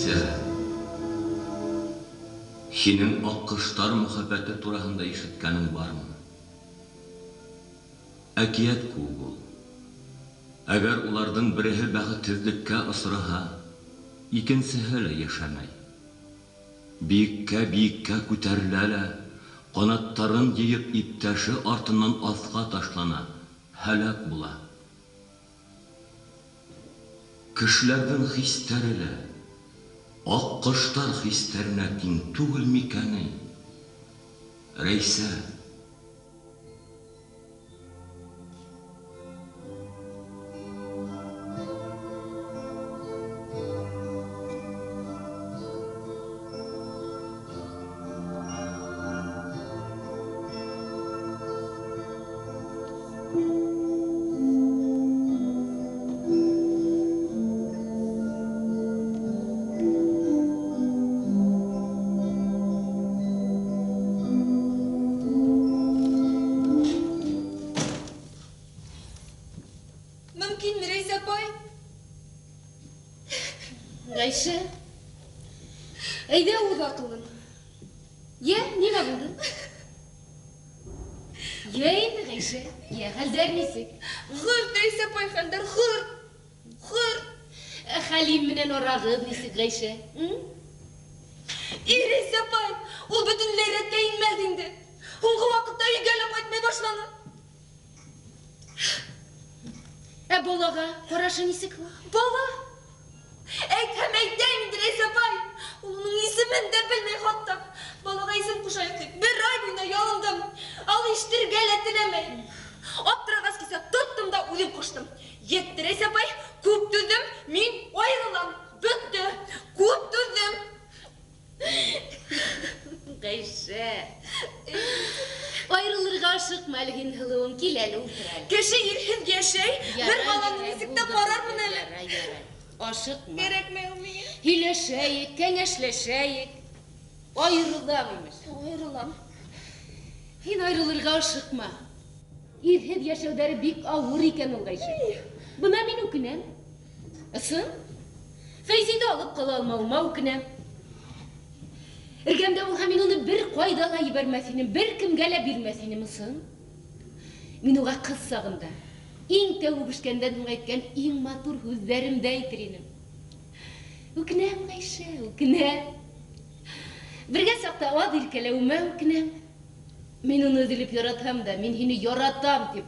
Рәйсә, һинең аҡҡоштар мөхәббәте тураһында ишеткәнең бармы? Әкият күп ул. Әгәр уларҙың береһе бәхетһеҙлеккә осраһа, икенсеһе лә йәшәмәй. Биеккә күтәрелә лә, ҡанаттарын йыйып иптәше артынан аҫҡа ташлана, һәләк була. Кешеләрҙең хистәре лә аҡҡоштар хистәренә тиң түгел микәне? Рәйсә, Ғайша, әйдә уҙа ҡылын. Йә, нимә булды? Йә инде, Ғайша, йә, хәлдәр нисек? Хөрт, Рәйсә апай, хәлдәр, хөрт. Хәлим менән арағыҙ нисек, Ғайша? Рәйсә апай, ул бөтөнләй рәткә инмәҫ инде. Һуңғы ваҡытта өйгә лә ҡайтмай башланы. Ә балаға ҡарашы нисек? Бала? Әйтһәм әйтәм инде, Рәйсә апай. Ул уның исемен дә белмәй хатта. Балаға исем ҡушайыҡ тип, бер ай буйына ялындым. Ал ишетергә лә теләмәй. Аптырағас кисә тоттом да үҙем ҡуштым. Етте, Рәйсә апай, күп түҙҙем, мин айырылам. Бөттө, күп түҙҙем. Ғайша, айырылырға ашыҡма әле һин, һылыуым, кил әле ултыр әле. Кеше ирһеҙ йәшәй, бер баланы нисек тә ҡарармын әле. Ашыҡма. Кәрәкмәй ул миңә. Һөйләшәйек, кәңәшләшәйек. Айырылам имеш. Айырылам. Һин айырылырға ашыҡма. Ирһеҙ йәшәүҙәре бик ауыр икән ул, Ғайша. Бына мин үкенәм. Ысын? Фәйзиҙе алып ҡала алмауыма үкенәм. Эргәмдә булһа, мин уны бер ҡайҙа ла ебәрмәҫ инем, бер кемгә лә бирмәҫ инем, ысын? Мин уға ҡыҙ сағында, иң тәүге бешкәндән һуң әйткән иң матур һүҙҙәремдә әйтер инем. Үкенәм, Ғайша, үкенәм. Бергә саҡта аҙ иркәләүемә үкенәм. Мин уны өҙөлөп яратһам да, мин һине яратам тип.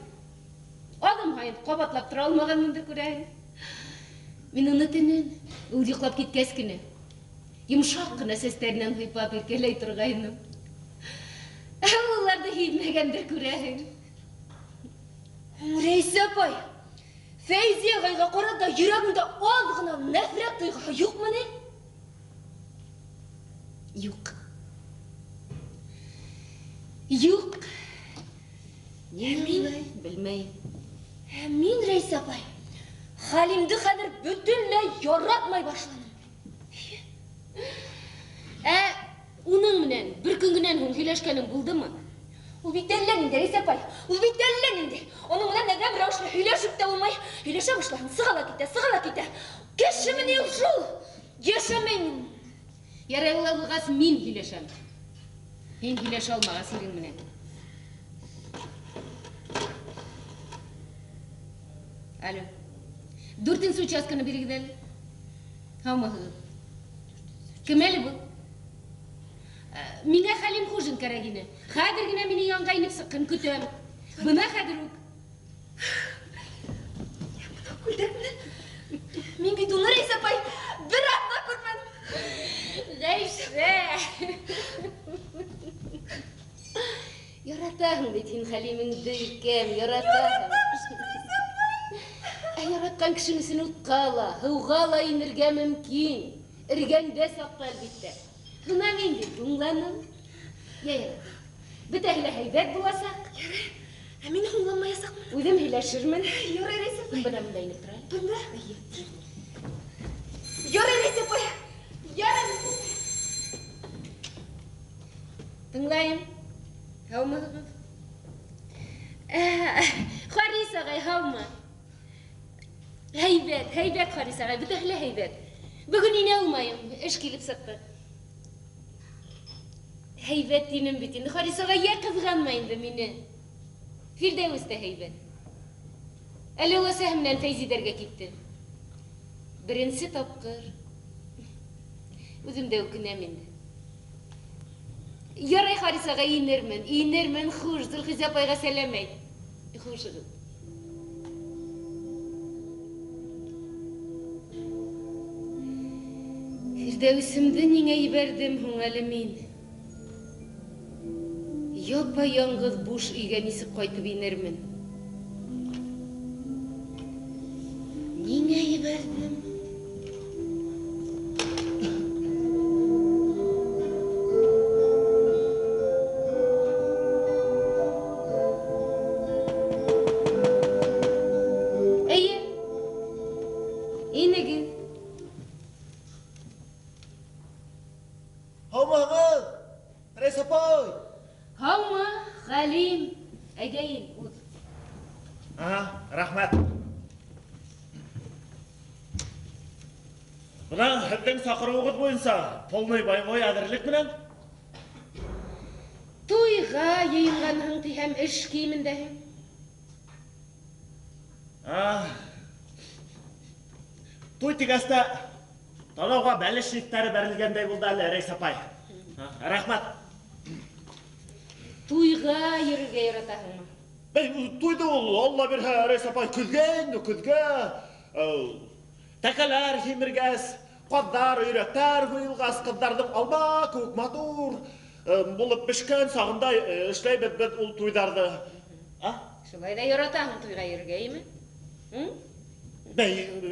Аҙым һайын ҡабатлап тора алмағанмындыр, күрәһең. Мин уны төнөн, ул йоҡлап киткәс кенә, йомшаҡ ҡына сәстәренән һыйпап иркәләй торғайным. Уларҙы һиҙмәгәндер, күрәһең. Рәйсә апай, Фәйзи ағайға ҡарата йөрәгеңдә аҙ ғына нәфрәт тойғоһо юҡмы ни? Юҡ. Юҡ. Нимә? Белмәйем. Мин, Рәйсә апай, Хәлимде хәҙер бөтөнләй яратмай башланым. Уның менән бер көн генән һуң һөйләшкәнең булдымы? Ул бит әллә нинди, Рәйсә апай, ул бит әллә нинди. Уның менән әҙәм рәүешле һөйләшеп тә булмай, һөйләшә башлаһаң, сыға ла китә. Кешеме ни ул шул? Йәшәмәйем. Ярай, улай булғас, мин һөйләшәм. Һин һөйләшә алмағас ирең менән. Алло. 4-нче участканы бирегеҙ әле. Һаумыһығыҙ. Кем әле был? Миңә Хәлим Хужин кәрәк ине. Хәҙер генә мине янға инеп сыҡҡын, көтәм. Бына хәҙер үк. Күлдәк менән? Мин бит уны, Рәйсә апай, бер аҙна күрмәнем. Ғәйшә! Яратаһың бит һин Хәлимеңде, иркәм, яратаһың. Яратҡан кешең өсөн утҡа ла, һыуға ла инергә мөмкин. Эргәңдә саҡта, әлбиттә. Бына мин бит һуңланым. Ярай. Бөтәһе лә һәйбәт буласаҡ. Ярай. Мин һуңланмаясаҡмын. Үҙем һөйләшермен. Ярай, Рәйсә апай. Бына бында инеп тора. Бында? Ярай, Рәйсә апай. Ярай. Тыңлайым. Һаумыһығыҙ? Харис ағай, һаумы? Һәйбәт, Харис ағай, бөтәһе лә һәйбәт. Бүгін ине алмайым, іш келіп сыққы. Хейбет деймін бітін, Харисаға е қызғанмайынды мені. Фирдеус те хейбет. Әлі ола сәхімнен фейзидерге кетті. Бірінсі тапқыр. Өзімде өкінемінді. Ярай Харисаға иінермін, хуш, Зülхиз апайға сәлемейд. Хушығыз. Фирдеусімді неңе ебердім хуң әлі мен. Япа яңғыз буш үйге несіп қайтып инермін. Неңе ебердім? Рахмат. Бұна хілдің сақыр оғыт бойынса, полный бай-бой әдірлік мінен? Туйға ейінғанның тиһәм іш кейміндәхім. Туй тигәсті танауға бәлішліктері бәрілгендей болды әлі Рейс апай. Рахмат. Туйға еріге ератағым. Туйды ол, Алла берһә, Рейс апай, күзге. Тәкәләр химіргәс, қаддар, үйрәктәр бұйылғас, қыздардың алма, көк матур, болып бішкен сағындай ішлей бет ол туйдарды. Шылай да ератағым туйға еріге емі?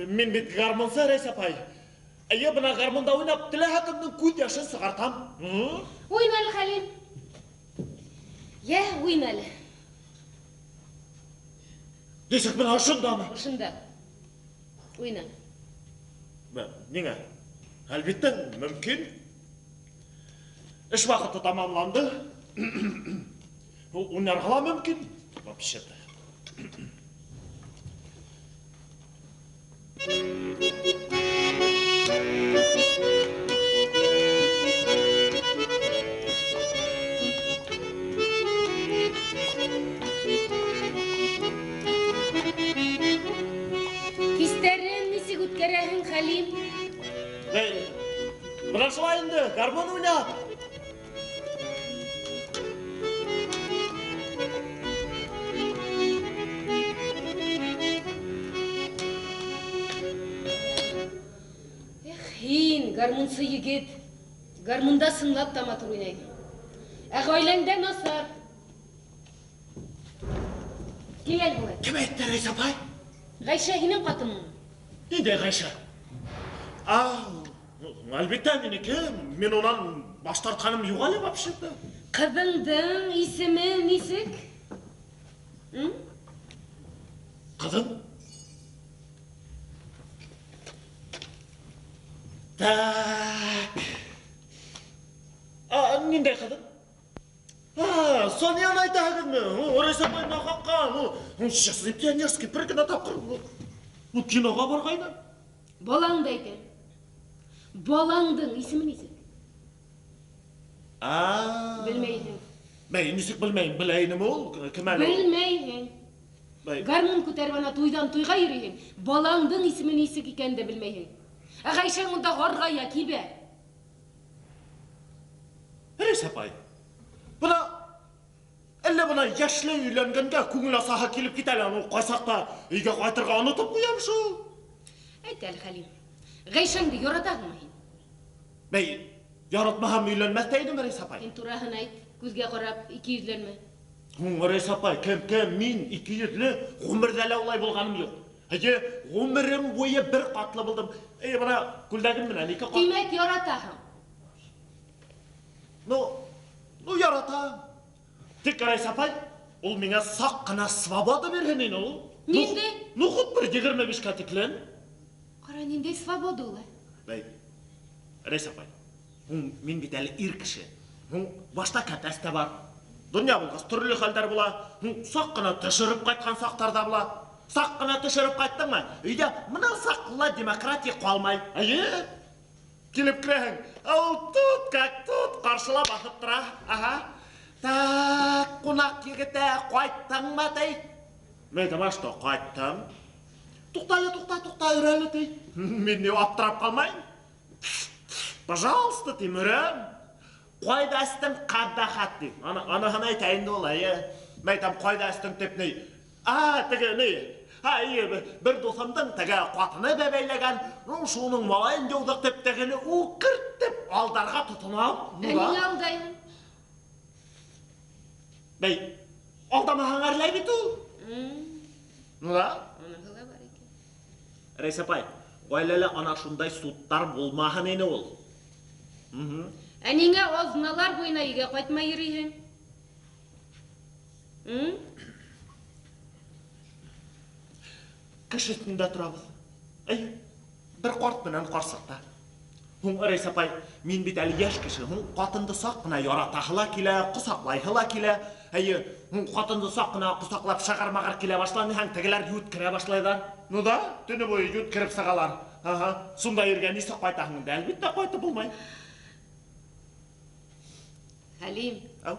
Мен бет гармонса, Рейс апай. Әйе, бұна гармонда ойнап, тілі хақымның көт яшын сығартам. Ойналы, Халим. Ойналы. Десек мен ашында ма? Ашында. Ойна. Неңе? Әлбетті, мүмкін. Іш вақыты тамамланды. Ойнарғала мүмкін. Вообще-то. Кистерін несі күткерәхін, Халим? Бұрашылайынды, гармон ойнап. Хин, гармонсы егет. Гармонда сынлап таматыр ойнайды. Ағайлаңдан осар. Кел әл болады? Кім әйтті, Рейс апай? Ғайша хинен қатымын. Неде Ғайша? Әлбетті менеке, мен онан баш тартқаным юғалы вообще-то. Қыздыңдың исімі несік? Қыздың? Так. Нендей қыздың? Сонян айтағым, Рейс апай нақаққа, шасының пионерский бір күн атапқыр. Киноға барғайна? Балаңды айтам. Балаңдың исімі несік? Білмейхін. Несік білмейін, білейінім ол, кім әлі? Білмейхін. Гармон көтербана туйдан туйға ерейхін. Балаңдың исімі несік екенді білмейхін. Ғайшаң ұнда ғорғая кебе. Рейс апай, әлі бұна яшлы үйленгенде көңіл асаға келіп кетәлі, қойсақта үйге қайтырға ұнытып қоям шу. Әйт әлі, Халим, ғайшаңды yoratағым айын? Yaratmaham үйленмәстейдім, Рейс апай. Сен турағын айт, көзге қарап, 200-лерме? Рейс апай, мен 200-лі ғұмырдәлі олай болғаным жоқ. Ғұмырым бойы бір қатлы болдым. Бұна күлдәгім мінән, 2 қат. Демек, yoratағым. Яратам. Тек, Рейс апай, ол меңа сақ қына свобода бергенен ол. Ненде? Құт бір 25 кәтіклен. Қара, ненде свобода олай? Рейс апай, мен бет әлі ир кіші. Башта кәтәсті бар. Дүния болғас түрлі қалдар бола. Сақ қына түшіріп қайтқан сақтарда бола. Сақ қына түшіріп қайттың ма? Үйде мұна саққыла демократия қалмай. Келіп кірәң. Ау, тут, как тут, қаршыла бақыт тұра. Аха. Так, қонақ егіті қайттың ма дей? Мен дама, что қайттым? Тоқта, үрәлі дей. Мен не аптырап қалмайын? Пожалуйста, Тимурым. Қойдастың қабдақат дей. Аны ғана айтайын олай. Мен айтам, қойдастың деп не? Тігі не? Бір досымдың тігі қуатыны бәбейлеген, шуның малайын деудық деп дегені ұқырт деп алдарға тұтынам. Әнің алдайын? Бәй, алдамаған әрләй бет ол? Нұда? Оны ғыла бар екен. Рәйсапай, ойләлі ана шундай суттар болмаған ені ол. Әніңе озыналар бойына еге қайтмай ерейін? Кішісінде тұрабыз. Бір қорт менен қарсықта. Рәйсапай, мен бет әлі еш кіші. Қатынды саққына яратақыла келе, құсақлайқыла келе. Қатынды саққына құсақлап шағармағар келе башлан, тәгілер ют кіре башлайдан. Нұда, түні бойы ют кіріп сағалар. Сұнда ерген несі қайтақыңды әлбетті қойты болмай. Хәлим. Ау?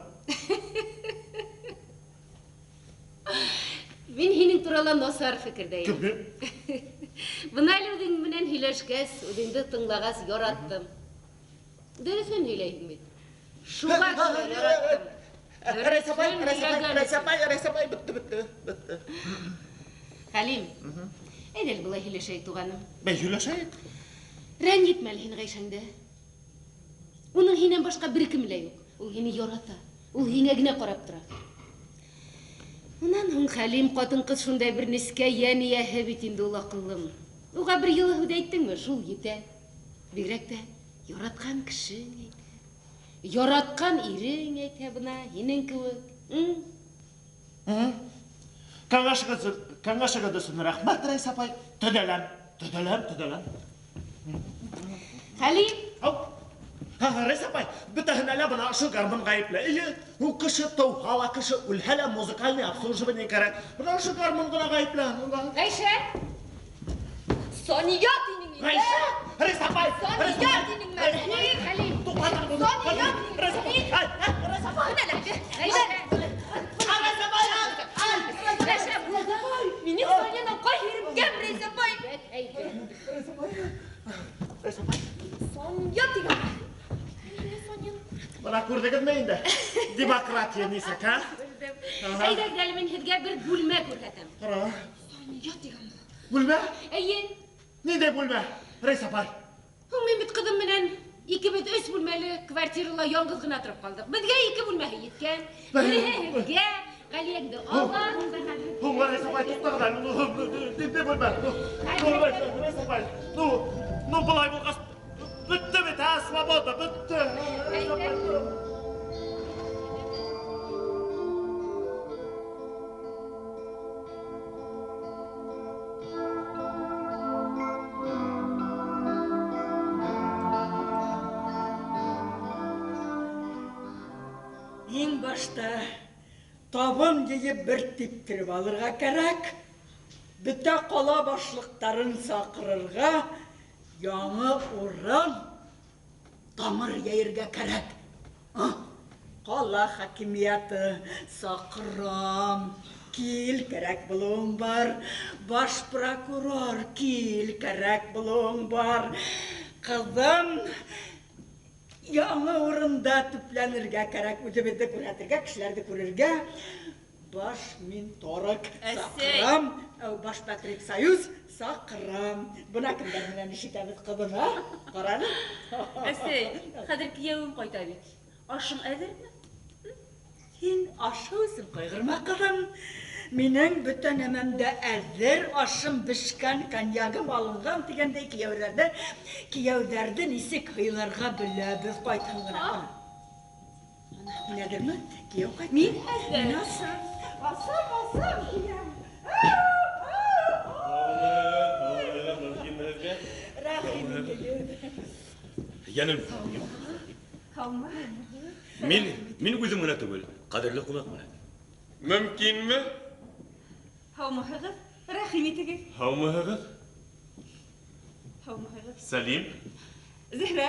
Мен хенің турала носар фікірдейім. Кім? Бұна әлі өдің менен хилешкес, өдіңді тыңлағас яраттым. Дөресен хилейім бет. Шуға кілі яраттым. Рәйсапай, бітті. Хәлим, әдел бұлай хилешей туғаным. Бәй, хилешей? Рән етмәл хин ғайшаңды. Оның хинен башқа бір кімлі yok. Ул хини ярата. Ул хиңе генә қарап тұра. Унан һуң Хәлим қатын қыз шундай бір нескә яния бит инде ул ақыллым. Уға бір йылы һүҙ әйттеңме, шул етә. Бигрәк тә яратҡан кешең әйтә. Яратҡан ирең әйтә бына, һинең кеүек. Кәңәшегеҙ өсөн рәхмәт, Рәйсапай. Төҙәләм. Хәлим, Рәйсапай, бөтәһенә лә бына ошо гармун ғайыплы. Ул кеше тыуһа, кеше үлһә лә музыкальный обслуживание кәрәк. Бына ошо гармун ғына ғайыплы. Ғәйшә! Сония тинең инде. Ғәйшә! Рәйсапай! Сония тинең мәле. Хәлим! Туҡтатыр буны. Рәйсапай! Рәйсапай! Ғәйшә, булды. Минең Сониянан ҡайһы кем, Рәйсапай? Рәйсапай! Сония тигән. Бына күрдегеҙме инде? Демократия нисек, ха? Әйҙә гел мин һеҙгә бер бүлмә күрһәтәм. Сония тигән. Бүлмә? Әйе. Ниндәй бүлмә? Рәйсапай! Һуң мин бит ҡыҙым менән икебеҙ 3 бүлмәле квартирала яңғыҙ ғына тороп ҡалдыҡ. Беҙгә 2 бүлмәһе еткән. Береһе һеҙгә, Ғәлиәңде алған. Һуң, Рәйсапай, туҡтағыҙ әле. Ниндәй бүлмә? Рәйсапай, былай булғас, бөттө бит, свобода, бөттө. Ең башта табын дейіп бір типтіріп алырға кәрәк, бүті қала башлықтарын сақырырға яңы урын тамыр ейірге кәрәк. Қала хакимияты сақырам, кил кәрәк бұлуң бар, баш прокурор кил кәрәк бұлуң бар. Қызым, яңы урында түпләнергә кәрәк, үҙебеҙҙе күрһәтергә, кешеләрҙе күрергә. Баш мин торык саҡырам, баш Патрик Союз саҡырам. Бына кемдәр менән ишетәбеҙ ҡыҙын, ҡараны. Әсәй, хәҙер кейәүем ҡайта бит. Ашың әҙерме? Һин ашы өсөн ҡайғырма, ҡыҙым. Минең бөтә нәмәмдә әҙер, ашым бешкән, коньягым алынған тигәндәй кейәүҙәрҙе нисек һыйларға беләбеҙ, ҡайтһын ғына. Мин әҙерме? Кейәү ҡайт. Мин әҙер. Мин асам. Асам, кейәү. Рәхим итегеҙ. Йәнем, мин үҙем генә түгел, ҡәҙерле ҡунаҡ менән. Мөмкинме? Һаумыһығыҙ, рәхим итегеҙ. Һаумыһығыҙ? Һаумыһығыҙ. Сәлим? Зөһрә.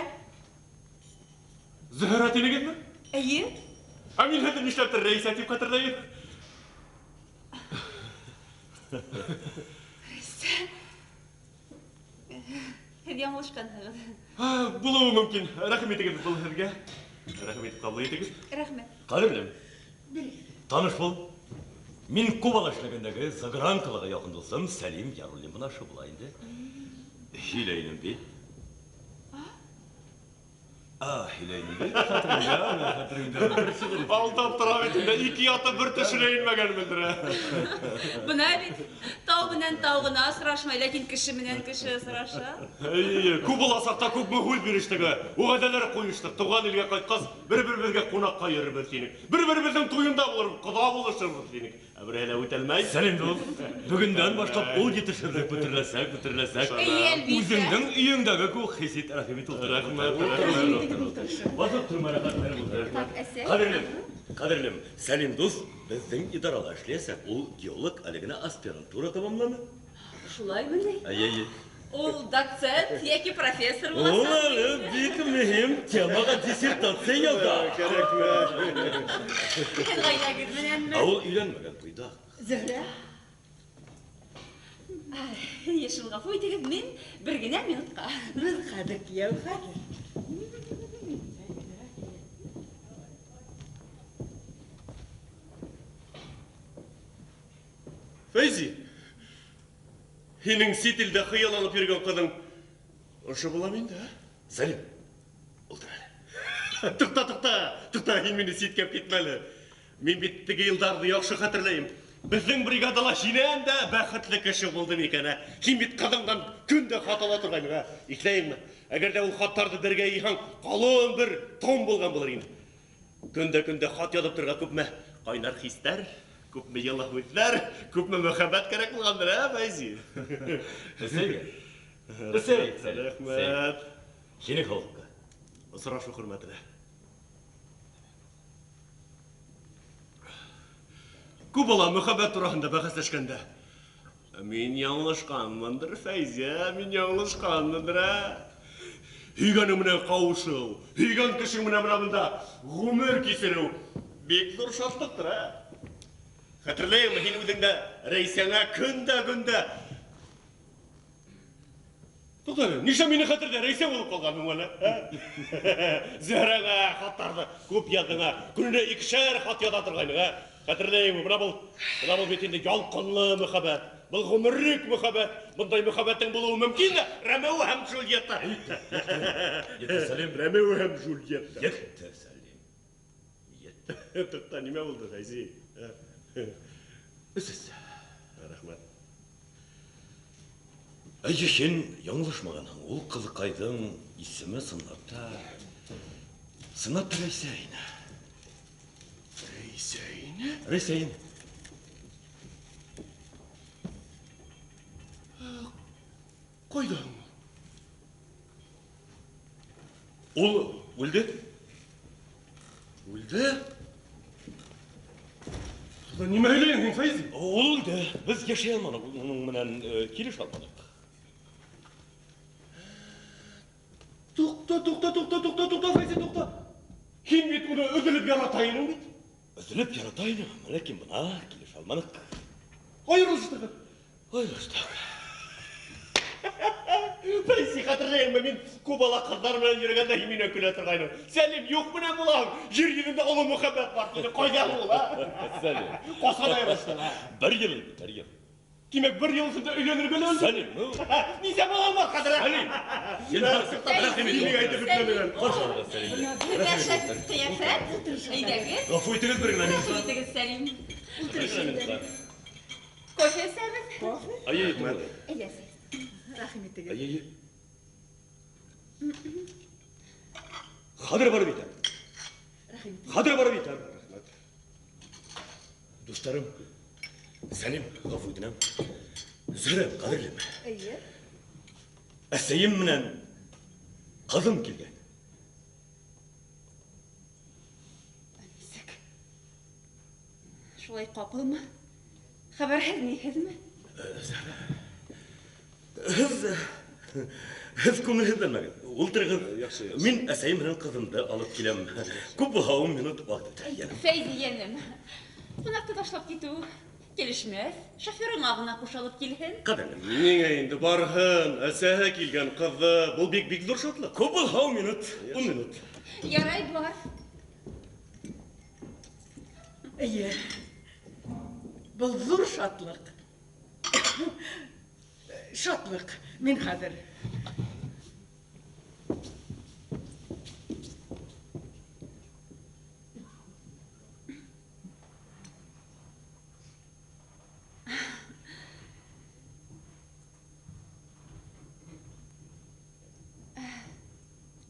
Зөһрә тилегенме? Әйе. Амин хәдер нишләптер рәйсә дип хәтерләйем. Һез яңлышкансыз. Булуы мөмкин. Рәхим итегез был һезгә. Рәхим итеп кабул итегез. Рәхмәт. Кадерлем. Таныш бул. Мин Кубала эшләгәндәге загранкалыга якын дустым Сәлим Яруллин бунашы була инде. Һиләйнем бит. Һиләйнем бит. Хәтереңдә. Алдап тора бит. Ике ята бер төшерәйнмәгән белдерә. Бuna бит. Тау белән тау гына сорашмай, ләкин кеше белән кеше сораша. Кубала сакта күп мөһүл бирештеге. Угадәләр куештык. Туган илгә кайткас, бер-беребезгә кунакка йөрербез динек. Бер-беребезнең туенда булыр, кода булышырбыз динек. Әбрәлә үтәлмәй. Сәлим дус. Бүгеннән башлап ул җитешерлек бөтерләсәк. Үзеңнең өеңдәге күк хисит рәхим итү. Рәхмәт. Вазып турмара хәтер. Кадерлем, Сәлим дус, безнең идарада эшләсәк, ул геолог әлегенә аспирантура тамамланы. Шулаймыни? Әйе. Ул доцент яки профессор булса. Ул бик мөһим темага диссертация яза. Кирәкме? Гаиләгез беләнме? Ул өйләнмәгән буйда. Зөһрә, Яшыл гафу итегез, мин бер генә минутка. хәзер кияү хәзер. Фәйзи, һинең сит илдә хыялланып йөргән кызың ошо була инде, Сәлим, ултыр әле. Тукта, һин мине ситкәп китмәле. Мин бит теге елларны яхшы хәтерләйм. Безнең бригадала һинән дә бәхетле кеше булдым икән. Һин бит кызыңдан көндә хат ала торган. Икләйме? Әгәр дә ул хаттарды бергә йыйһаң, калын бер том булган булыр инде. Көндә хат язып торга күпме кайнар хисләр, күпме йылы үтләр, күпме мөхәббәт кирәк булгандыр, Фәйзи. Рәхмәт. Һинең халыкка. Сорашу хөрмәтенә. Кубала мөхәббәт турында бәхәсләшкәндә. Мин яңлышканмындыр, Фәйзи, мин яңлышканмындыр. Һөйгәнем менән кавышу, һөйгән кешең менән монда гомер кисерү бик зур шатлыктыр. Хәтерләйме, һин үзеңдә Рәйсәңә көндә. Туктале, нишлә мине хәтердә Рәйсә булып калган моңа? Зөһрәгә хаттарды күп языңа, көненә 2шәр хат яза торгайны. Хәтерләйме, менә бу бит инде ялкынлы мөхәббәт. Был гомерлек мөхәббәт. Бундай мөхәббәтең булуы мөмкин дә. Ромео һәм Джульетта. Йетте, Сәлим. Ромео һәм Джульетта. Йетте, Сәлим. Тукта, нимә булды, Фәйзи? Үсез. Рәхмәт. Әйе, һин яңлышмаганһың. Ул кызыкайдың исеме сынлапта Рәйсәйн. Рәйсәйн. Кайда? Ул үлде? Нимә һөйләйһең, Фәйзи? Ул үлде. Без яшәй алмадык, уның менән килеш алмадык. Тукта, Фәйзи, тукта. Һин бит уны өзелеп яратайның бит. Өзелеп яратайның, ләкин бына килеш алмадык. Аерылыштык. Фәйзи, хәтерләйме, мин Кубала кызлар белән йөргәндә һин мине көлә торгайның. Сәлим, юк менә булам. Җир йөзендә олы мөхәббәт бар. Кайда ул, Сәлим. Касан аерылышты. 1 ел. Тимәк, 1 ел эчендә өйләнергә лә. Сәлим, нисә балам бар хәзер? Сәлим. Син рәхим итеп әйтеп бетмәгән. Кашалга, Сәлим. Бәшәк кыяфәт. Әйдәгез. Гафу итегез бер генә. Гафу итегез, Сәлим. Кофе сәбез? Әйе, тумады. Әйдәсез. Рәхим итегез. Әйе. Хәзер барып итәм. Рәхмәт. Дусларым, Сәлим, гафу итәм. Зөһрә, кадерлем. Әйе. Әсәйем менән кызым килгән. Нисек? Шулай капылмы? Хәбәрһезме? Һез күңелһездәнмәгез. Ултырыгыз. Мин әсәй менән кызымды алып киләм. Күп булһа 10 минут вакыт үтә. Фәйзиянем, кунакты ташлап китү килешмәс. Шоферыңа гына кушылып килһен. Кадерлем. Нигә инде барһын? Әсәһе килгән кызы. Бу бик зур шатлык. Күп булһа 10 минут. 10 минут. Ярай бар. Әйе. Бұл зур шатлык. Шатлык. Мин хәзер.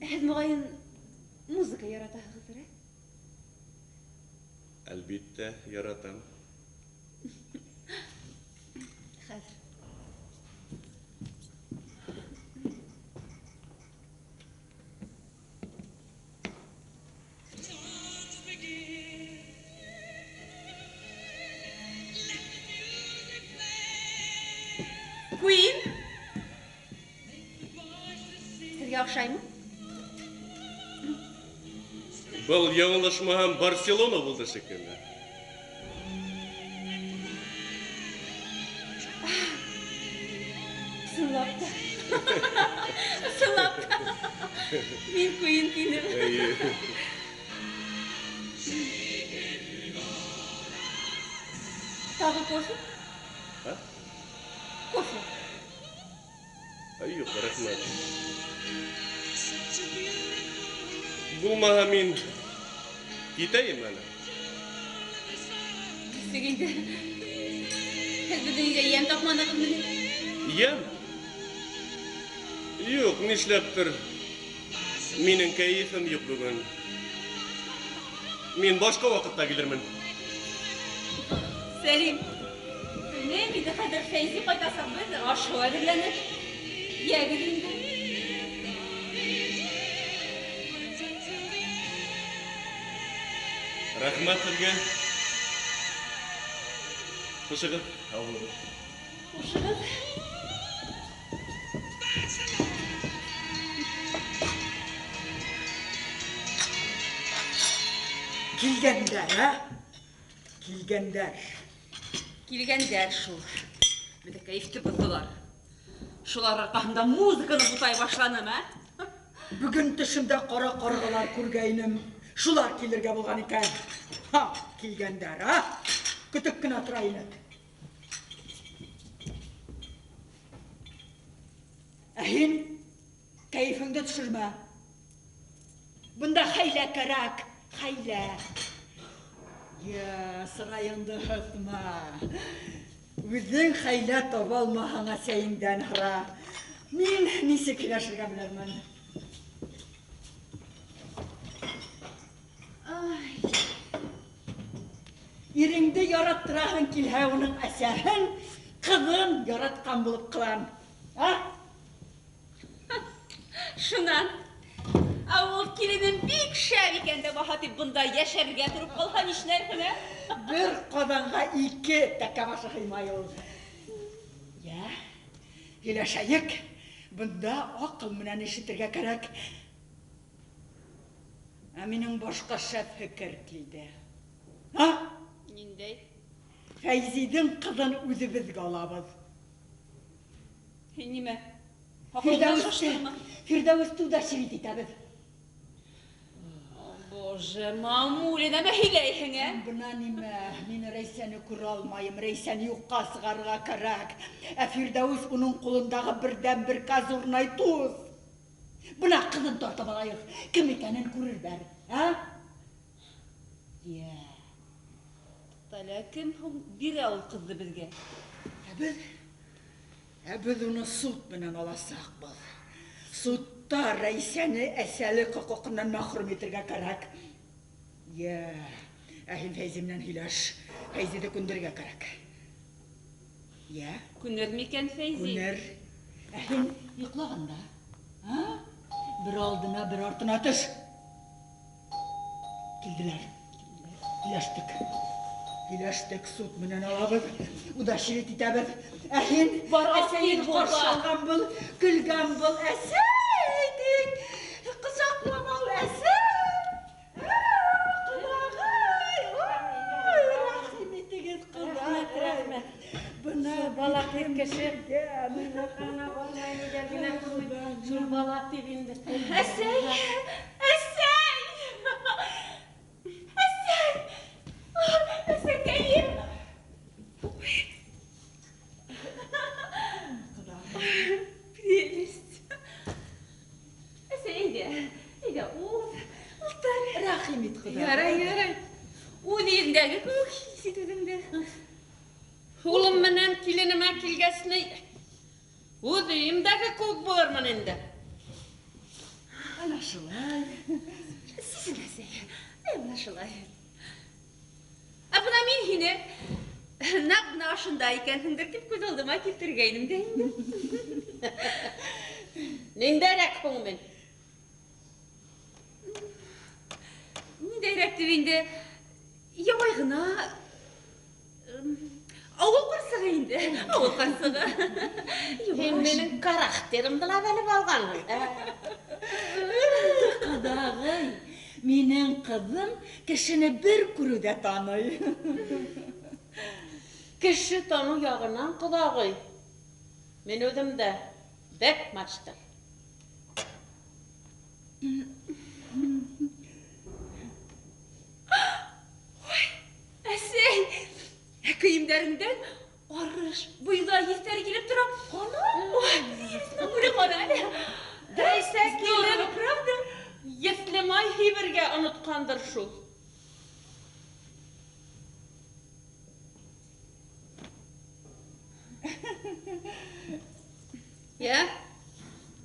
Һез мөгаен музыка яратасыздыр? Әлбиттә, яратам. Хәзер. Queen? Sizga oxshaymi? Был яңылышмаһам Барселона булды шикелле. Сынлап та. Сынлап та. Мин Queen тинем. Тағы кофе? Ha? Кофе. Юк, рәхмәт. Булмаһа мин китәйем әле. Сегенде. Һез безнең өйдә ям тапмадыгызмы? Ям? Юк, нишләптер. Минең кәефем юк бүген. Мин башка вакытта килермен. Сәлим. Белмәйм иде хәзер Фәйзи кайтасак без ашу әзерләнер. Ягез инде. Рәхмәт сезгә. Хушыгыз. Авылыгыз. Хушыгыз. Килгәндәр, а? Килгәндәр. Килгәндәр шул. Менә кәефте боздылар. Шулар аркасында музыканы бутай башланым, а? Бүген төшемдә кара каргалар күргәйнем. Шулар килергә булган икән. Ха, килгәндәр, а? Көтеп кенә тора инек. Һин кәефеңдә төшермә. Бunda хәйлә кәрәк, хәйлә. Я, сырайыңды һытма. Үзең хәйлә таба алмаһаң әсәйеңдән һора. Мин нисек һөйләшергә белермен? Иреңде яраттыраһың килһә уның әсәһен, кызын яраткан булып кылан. А? Шунан. Авыл киленем бик шәп икән дә баһатып бунда яшәргә турып калган нишләрһең, а? Бер каданга 2 тәкә башы хыймай ул. Я, һөйләшәйек. Бunda акыл менән ишетергә кәрәк. Ә минең башка шәп фикер килде. Ha? Ниндәй? Фәйзидің кызын үзебезгә алабыз. Нимә? Фирдәүс туда ширит итәбез. Боже, мамуля, нәмә һөйләйһең, ә? Бына нимә? Мин Рәйсәне күрә алмайым. Рәйсәне юкка сыгарга кәрәк. Ә Фирдәүс уның кулындагы бердән-бер казурнай туз. Бына кызын тартып алайык. Кем икәнен күрербез, а? Я. Таләкем һуң бирә ул кызды безгә. Біз уны суд менән аласакбыз. Судта Рәйсәне әсәле хокукыннан мәхрүм итергә кәрәк. Я, һин Фәйзи менән һөйләш. Фәйзине күндергә кәрәк. Я, Күнер микән Фәйзи? күнер. Һин йоклаганда, а? Бер алдына, бер артына төш. Килделәр. Һөйләштек. Киләштек суд менән алабыз, удачилет итәбез. Ә һин әсәйен ҡаршылған был, көлгән был, әсәй! Ҡосаҡламау әсәй! Ҡодағай! Рәхим итегеҙ, ҡодағай! Бына балаҡай кеше. Шул бала тибинде. Әсәй! Әсәй! Әсәй! Әсәкәйем! Прелесть! Әсәй, әйдә, ултыр. Рәхим ит, ҡодағай. Ярай. Ул еріндәге күк ситүҙеңдә. Улым менән киленемә килгәсне, үҙемдәге күп булырмын инде. Ана шулай. Сисен, әсәй, ана шулай. Ә бына мин һине нәҡ бына ошонда икәнһеңдер тип күҙ алдыма килтергәйнем дә инде. Ниндәйерәк һуң мин? Ниндәйерәк тип инде, ябай ғына ауыл ҡарсығы инде, ауыл ҡарсығы. Һин минең характерымды ла белеп алғанһың. Ҡодағай, минең ҡыҙым кешене бер күреүҙә таный. Кеше тану яғынан, ҡодағай. Мин үҙемдә бәк мастер. Әсәй, кейемдәреңдән арыш, буйла еҫтәре килеп тора. Ҡана? Күрә ҡана әле. Рәйсә килен Правда? еҫлемай һибергә онотҡандыр шул. Я,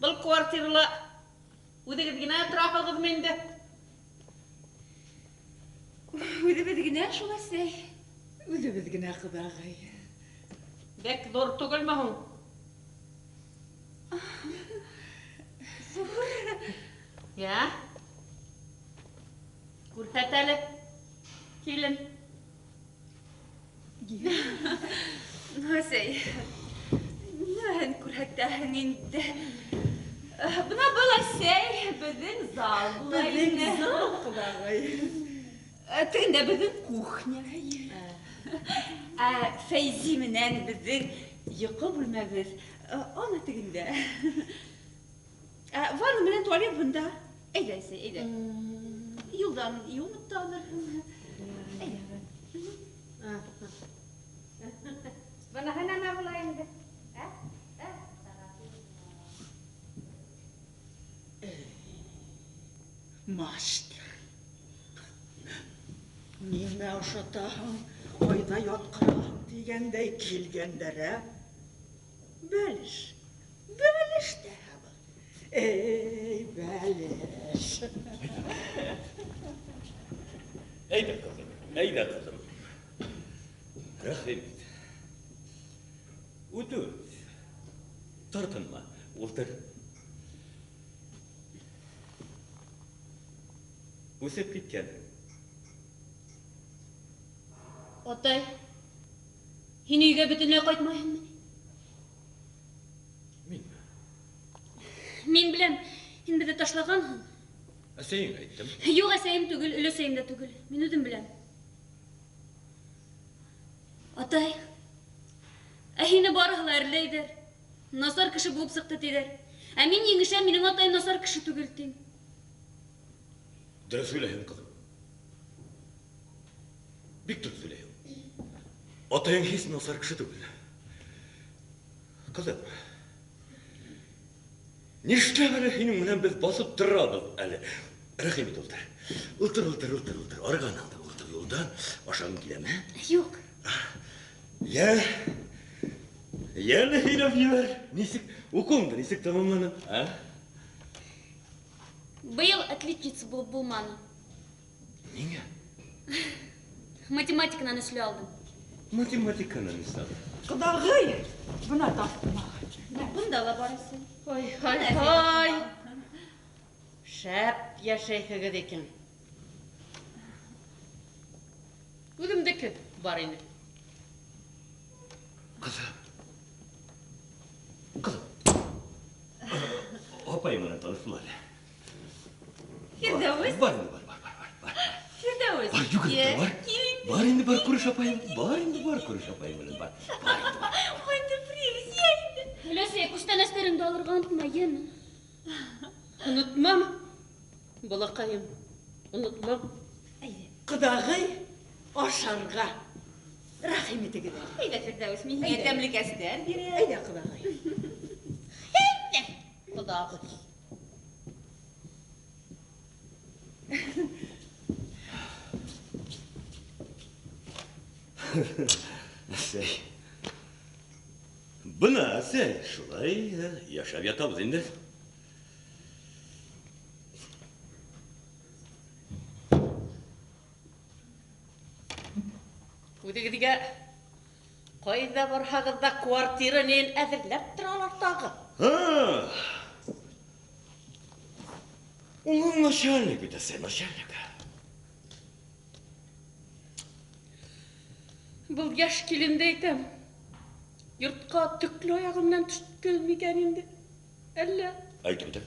был квартирала үҙегеҙ генә тораһығыҙмы инде? Үҙебеҙ генә шул, әсәй. Үҙебеҙ генә, ҡодағай. Бәк ҙур түгелме һуң? Я? Күрһәт әле, килен. Әсәй, нәһен күрһәтәһең инде. Бына был, әсәй, беҙҙең зал була ине. Ҡодағай. Тегендә беҙҙең кухня. Фәйзи менән беҙҙең йоҡо бүлмәбеҙ. Ана тегендә. Ванна менән туалет бында. Әйҙә, әсәй, әйҙә. Юлдан юнып та алырһың. Әйҙә. Быныһы нәмә була инде? Мастер. Нимә ошатаһың, ҡайҙа ятҡыраһың тигәндәй килгәндәр, ә? Бәлеш тәһә был. Эй, бәлеш. Әйҙә, ҡыҙым. Рәхим ит. Үтүҙ. Тартынма, ултыр. Үсеп киткәнһең. Атай, һин өйгә бөтөнләй ҡайтмайһыңмы? Минме? Мин беләм, һин беҙҙе ташлағанһың. Әсәйең әйттем. Юҡ, әсәйем түгел, өләсәйем дә түгел. Мин үҙем беләм. Атай, ә һине барыһы ла әрләйҙәр. Насар кеше булып сыҡты тиҙәр. Ә мин еңешәм, минең атайым насар кеше түгел тим. Дөрөҫ һөйләйһең, ҡыҙым. Бик дөрөҫ һөйләйһең. Атайың һис насар кеше түгел. Ҡыҙым, нишләп әле һинең менән беҙ баҫып торабыҙ әле? Рәхим ит, ултыр. Ултыр. Арғаныңды ултыр юлдан. Ашағың киләме? Юҡ. Йәне һөйләп ебәр. Нисек уҡыуыңды нисек тамамланың? Быйыл отличница булып булманы. Ниңә? Математиканан өслө алдым. Математиканан өслө. Ҡодағай, бына таптыма. Бында ла бар, әсәй. Һай. Шәп йәшәйһегеҙ икән. Үҙемдеке. Бар инде. Kızım. Kızım. Apayım ona tanıştılar. Firdevs. Var. Firdevs. Var yukarıda var. Var indi var kuruş apayım. Var indi var kuruş apayım. Var. Ой, ты прелесть, я иди. Өлесе, күстәнәстеріңді алырға ұнтма, ені. Ұнытмам. Балақайым, ұнытмам. Құдағый ашарға рахим етігіде. Әйдә, Фирдәүс, мин һиңә тәмлек әстәр бирәм. Әйдә, құдағый. Құдағый. Сәй. Бына сәй, шулай яшап ятабыз инде. Үдегедегә қайда барһагызда квартиранен әзерләп торалар тагы. Улың начальник бит, сәй начальник. Бұл яш килемде әйтәм. Йортқа төкле аягымнан төшкән микән инде? Әллә Айтып бит.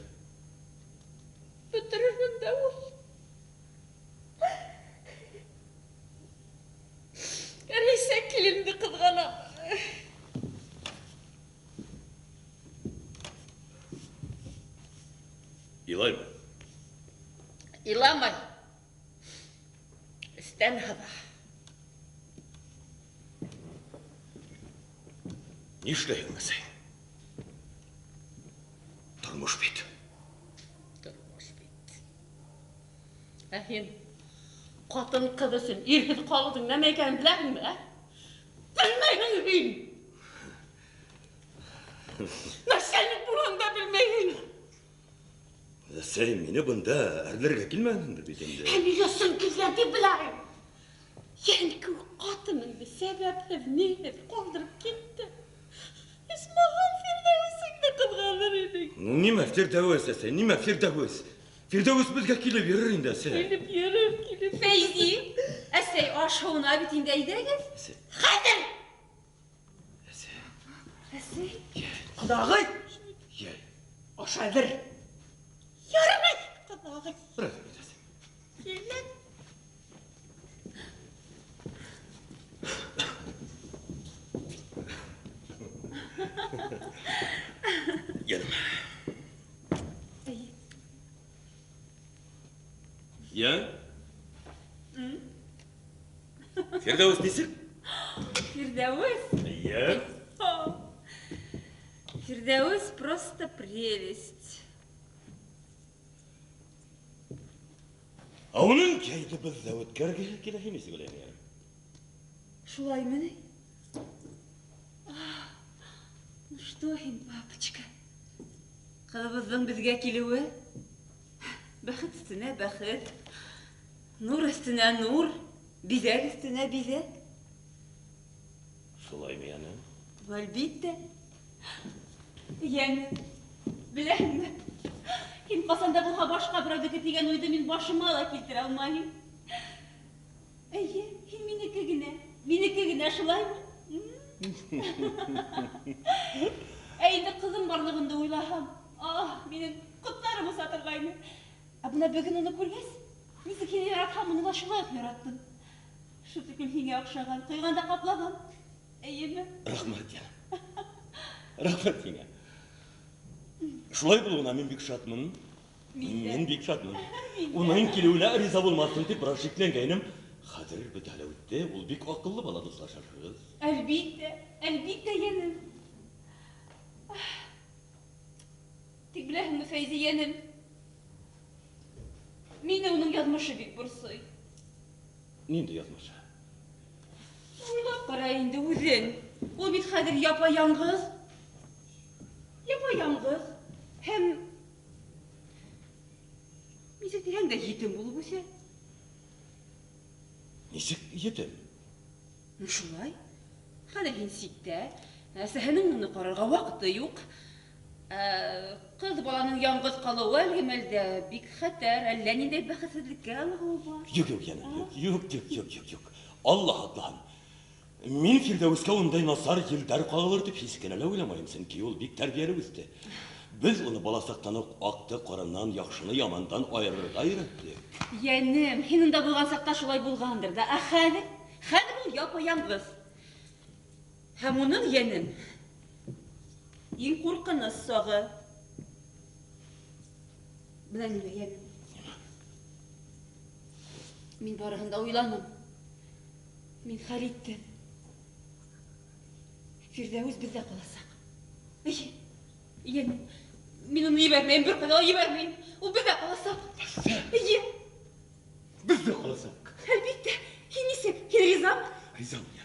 бетерермен дә ул. Рәйсә килемде кызгана. Илаймы? Иламай. Истән хада. Нишләйһең, сәй? Тормыш бит. Тормыш бит. Ә һин катын кыз өчен ирһез калудың нәмә икәнен беләһеңме, ә? Белмәйһең һин. Начальник булганда белмәйһең. Сәй, мине бында әрләргә килмәдеңдер бит инде. Нигә соң килгән дип беләһең? Янки катыныңды сәбәпһез, ниһез калдырып китте. Исмаган Фирдәүсеңне кызганыр идең. Нимә Фирдәүс, сәй, нимә Фирдәүс? Фирдәүс безгә килеп йөрер инде, сәй. Килеп йөрер, килеп. Фәйзи, әсәй ашауына бит инде әйдәгез. Хәзер! Әсәй. Құдағый Яй. аша бер. Ярмай, кызагы. Бирә бит, сәй. Килеп. Yanım. Ya? Firdevs nesi? Фирдәүс. Ya? Фирдәүс просто прелесть. Onun kaydı bizde ötkərgə kiləhim isi biləyim ya. Шулаймыны? Ну что, һин, папочка? Кызыбыздың безгә килүе? Бәхет өстенә бәхет. Нур өстенә нур. Бизәк өстенә бизәк. Шулаймы яны? Әлбиттә. Яңы. Беләһеңме? Һин касанда булһа башка берәүгә тигән уйды мин башыма да килтерә алмайм. Әйе, һин минеке генә шулаймы? Әйді кызым барлыгында уйлаһам, минең котларымы сатыргайны. Бына бүген уны күргәс, нисек һине яратһам, уны да шулай ук яраттым. Шу тикел һиңә охшаган, кыйганда каплаган. Әйеме? Рахмәт яным. Рахмәт һиңә. Шулай булуына мин бик шатмын. Мин бик шатмын. Уның килүенә риза булмасын дип бераз шикләнгәнем. Хәзер бит әле үтте, ул бик акыллы бала дуслашырбыз. Әлбиттә, әлбиттә янем. Тик беләһеңме, Фәйзи янем? Мине уның язмышы бик борсый. Нинди язмышы? Уйлап кара инде үзең. Ул бит хәзер япа-яңгыз. Япа-яңгыз. Һәм нисек дигәндә җитем булып үсә. Нисек етем? Шулай. Хәзер һин ситтә. Сәһенең уны карарга вакыты юк. Кыз баланың яңгыз калуы әлеге мәлдә бик хәтәр, әллә ниндәй бәхетсезлеккә алыгы бар. Юк, яны. Юк. Allah Allah'ım. Мин Фирдәүскә ундай насар елдар калылыр дип һич кенә лә уйламаем, сөнки ул бик тәрбияле үсте. Без уны баласактан ук акты, караннан, яхшыны ямандан айырырга өйрәттек. Янем, һинең дә булган сакта шулай булгандыр да. Хәзер ул япа-яңгыз. Һәм уның янем иң куркыныс сагы. Менә нимә янем? Мин барыһын да уйланым. Мин хәл иттем. Фирдәүс бездә каласак. Янем, мин уны ебәрмәйм, бер кадәр ебәрмәйм. Ул бездә каласак. Бездә каласак. Әлбиттә. Һин нисек? Һин ризамы? Ризамын.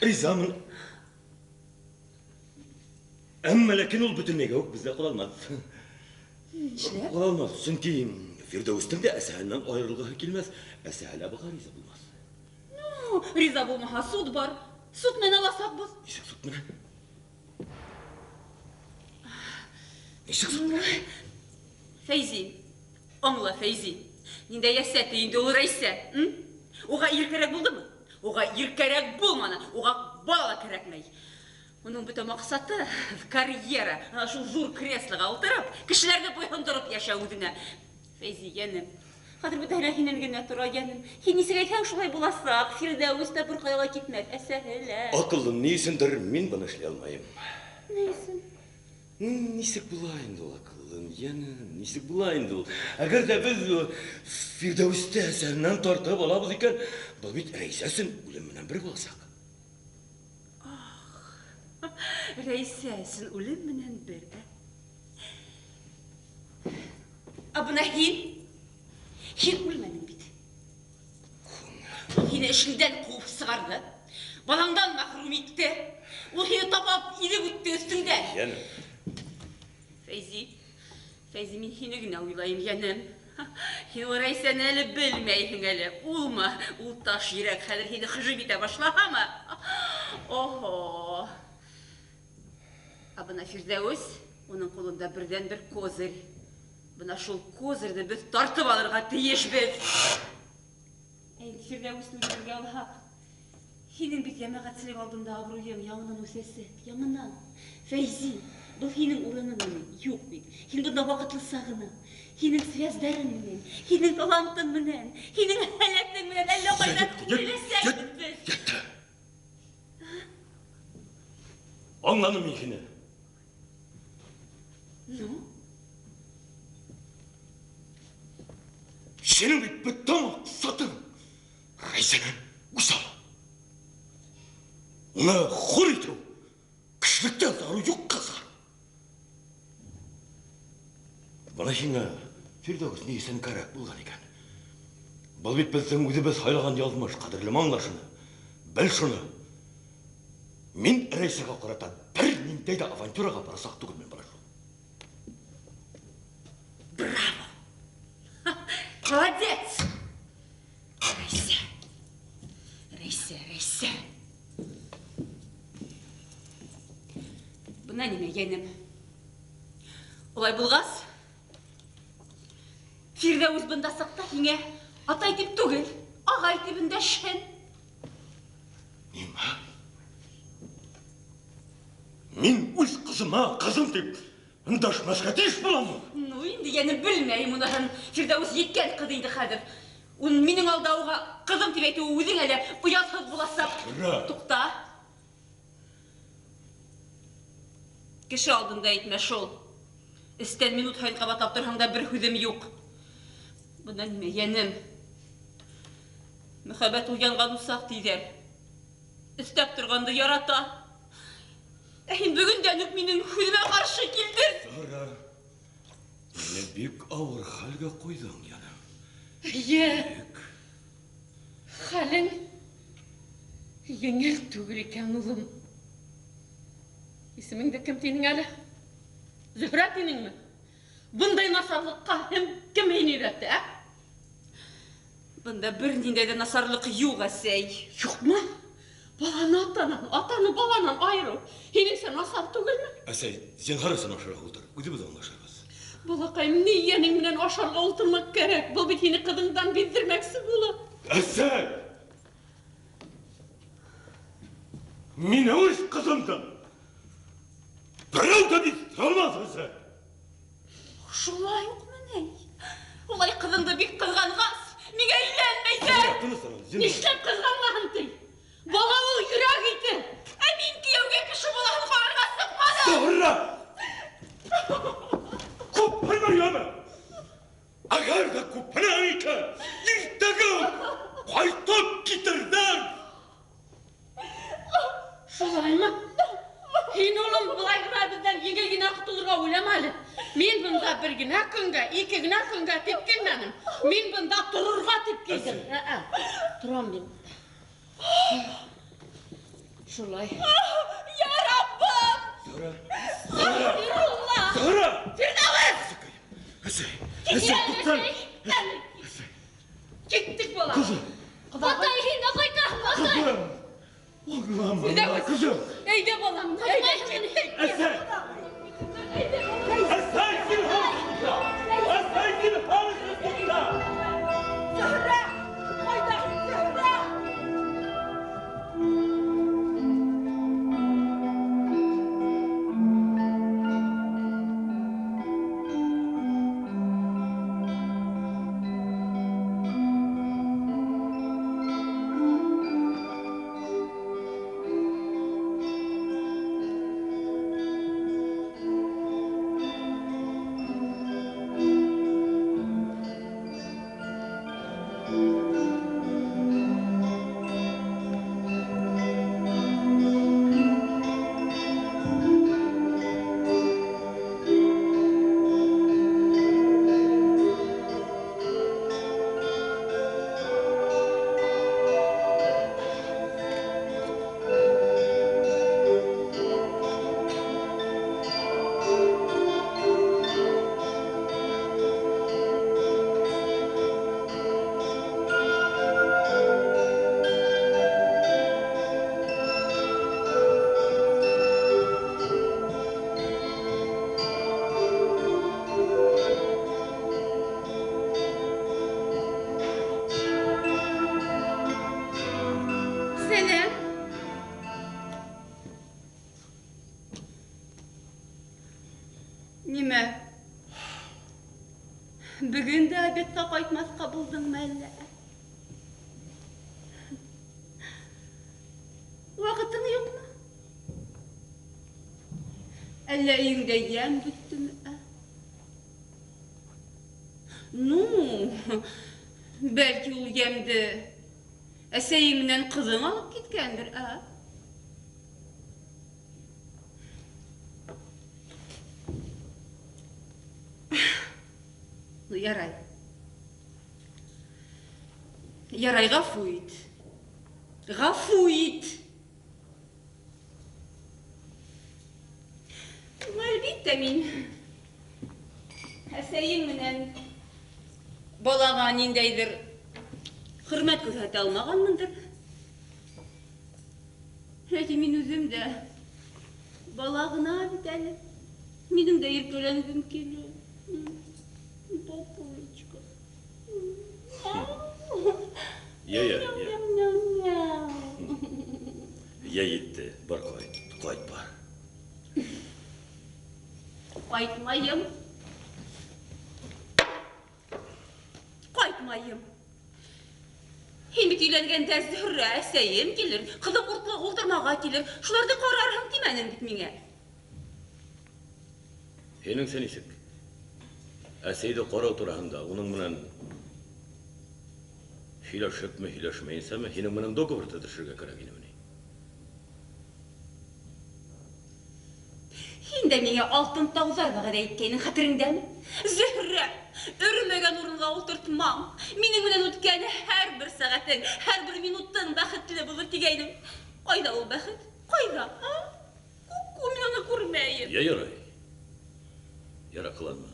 Ризамын. Әмма ләкин ул бөтенләйгә үк бездә кала алмас. Нишләп? Кала алмас, сөнки Фирдәүстең дә әсәһеннән айырылгыһы килмәс, әсәһе лә буга риза булмас. Риза булмаһа, суд бар. Суд менән аласакбыз. Ничек суд менән? Ничек суд менән? Фәйзи, аңла Фәйзи. Ниндәй әсәте инде ул Рәйсә? Уға ир кәрәк булдымы? Уға ир кәрәк булманы. Уға бала кәрәкмәй. Уның бөтен мақсаты карьера. Шул зур креслоға ултырып, кешеләрне буйһындырып яшәү үҙенә. Фәйзи, янем, хәҙер бөтәһенә һинең генә тора, янем. Һин нисек әйтһәң шулай буласаҡ. Фирдәүс тә бер ҡайға китмәҫ, әсәһе лә. Акыллым, ни өсөндөр мин быны эшләй алмайым. Ни өсөн? Нисек була инде ул акыллым, янем, нисек була инде ул? Әгәр дә без Фирдәүсте әсәһеннән тартып алабыз икән, был бит Рәйсәсен үлем менән бер буласаҡ. Рәйсәсен үлем менән бер. Бына һин үлмәнең бит. Һине эшеңдән ҡыуып сығарҙы, балаңдан мәхрүм итте. Ул һине табап илеп үтте өҫтөңдән. Янем. Фәйзи, мин һине генә уйлайым, янем. Һин ул Рәйсәне әле белмәйһең әле. Улмы? Ул таш йөрәк хәҙер һине хыжып итә башлаһамы? Охо! Бына Фирдәүс, уның ҡулында берҙән-бер козырь. Бына шул козырьҙы беҙ тартып алырға тейешбеҙ. Әйт, Фирдәүсне үлтерергә алһаҡ, һинең бит йәмәғәтселек алдында абруйың яңынан үсәсәк, яңынан. Фәйзи, был һинең урының менән юҡ бит. Һин бында ваҡытлыса ғына. Һинең связдарың менән, һинең талантың менән, һинең һәләтең менән әллә ҡайҙа үләсәкбеҙ беҙ. Етте. Аңланым мин һине. Ну? Сенің бит бөтен мақсатың Рәйсәнән үс алу. Уны хур итеү, кешелектән сығару, юҡҡа сығару. Бына һиңә Фирдәүс ни өсөн кәрәк булған икән? Был бит беҙҙең үҙебеҙ һайлаған яҙмыш, ҡәҙерлем аңлашыны. Бел шуны. Мин Рәйсәгә ҡарата бер ниндәй ҙә авантюраға барасаҡ түгелмен бына шул. Браво! Молодец! Рәйсә. Бына нимә, йәнем. Улай булғас, Фирдәүс бында саҡта һиңә атай тип түгел, ағай тип өндәшһен. Нимә? Мин үҙ ҡызыма ҡыҙым тип өндәшмәҫкә тейеш буламмы? Ну, инде йәнем белмәйем уныһын. Фирдәүс еткән ҡыҙ инде хәҙер. Ул минең алда уға ҡыҙым тип әйтеү үҙең әле оятһыҙ буласаҡ. Туҡта. Кеше алдында әйтмә шул. Эстән минут һайын ҡабатлап торһаң да бер һүҙем юҡ. Бына нимә, йәнем. Мөхәббәт уянған усаҡ тиҙәр. Өҫтәп торғанды ярата. Һин бөгөндән үк минең һүҙемә ҡаршы килдең. Сара, мине бик ауыр хәлгә ҡуйҙың, яным. Бик. Хәлең еңел түгел икән, улым. Исемеңде кем тинең әле? Зөһрә тинеңме? Бындай насарлыҡҡа кем һине өйрәтте, ә? Бында бер ниндәй ҙә насарлыҡ юҡ, әсәй. Юҡмы? Баланы атанан, атаны баланан айырыу. Һинеңсә насар түгелме? Әсәй, зинһар өсөн ашарға ултыр. Үҙебеҙ аңлашырбыҙ. Балаҡайым, ни йәнең менән ашарға ултырмаҡ кәрәк. Был бит һине ҡыҙыңдан биҙҙермәксе булып. Әсәй! Мен өз қызымды біреу да бес алмасысы. Шулай ұқмын, олай қызыңды бек қызғанғас, меге үйленмейді. Нишлеп қызғанмағын тей? Бала ол юрак иті. Мен күйеуге кіші баланы қарға сықмады. Doğru! Kupana yana! Agar da kupana iken, yırtıgı kaytıp gitirden! Şolay mı? Hin oğlum bulay gına bizden yengel gına kutulurga oylamalı. Men bunda bir gına künge, iki gına künge tip gelmedim. Men bunda dururga tip geldim. Turam ben. Şolay. Ya Rabbim! Astaghfirullah! Doğru! Firdavs! Esey tutsan! Gittik bala. Kızım! Batay hinde koyta, batay! Kızım! Allah'ım kızım! Eyde balam, eyde seni. Esey! Esey silahsızlıkta! Esey silahsızlıkta! Zöhre! Hayda Zöhre! Nime? Bugün de abetke koytmazka buldun mu elle? Vakıtın yok mu? Elle iyinde yem bitti mi? Nu, belki ul yemdi. Eseyimden kızın alıp gitkendir. Yaray. Yaray gafuyt. Gafuyt. Elbette min. Eseyim minen balağan indeydir. Hürmet gözetü almağan mındır? Hadi min üzüm de balağına bitelim. Minin de yırkılanıdım geliyor. Папулечка. Я етті, бар қойт бар. Қайтмайым. Қайтмайым. Хемет үйленген тәзді хүрі әсейім келір, қылы құртыла қолдырмаға келір, шыларды қорарым деменің бит меңе. Хенің сен есік. Әсейді қорау тұрағында, оның мұнан хилашып мә, хилашмайынса мә, хенің мұнан договорды дұршыға қарағыны мұны. Хенде меңе алтын таузар бағада еткенің қатырыңдан. Зөһрә, үрмеген орынға отыртмам. Менің мұнан өткені әр бір сағатын, әр бір минуттың бақытлы болыр дегенім. Қайда ол бақыт? Қайда? Ку мен оны көрмейім. Ярай. Яра қыланма.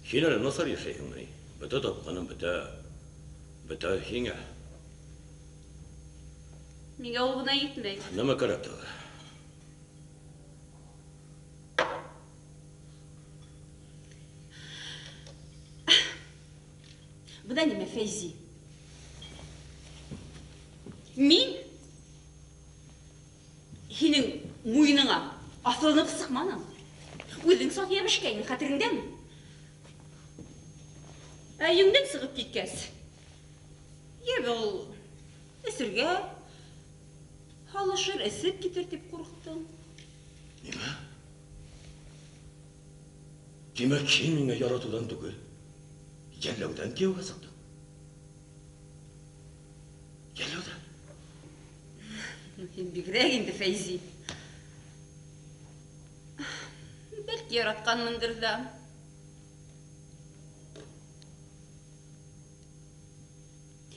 Хинары насар ешейхің мұны. Біті тапқаным біті хеңе. Меңе ол бұна етмей. Нәмі қараптығы. Бұда неме Фейзи? Мен Асылынып сықманым. Өзің сот ебішкейін қатырыңдемін. Әйіңден сығып кеткәс. Ебіл, әсірге халышыр әсіп кетер деп қорықтым. Неме? Демек сен меңе яратудан түгел, елеуден кеу қазақтың. Елеуді? Бігірек енді Фәйзи. Бәлкі яратқанмындыр да.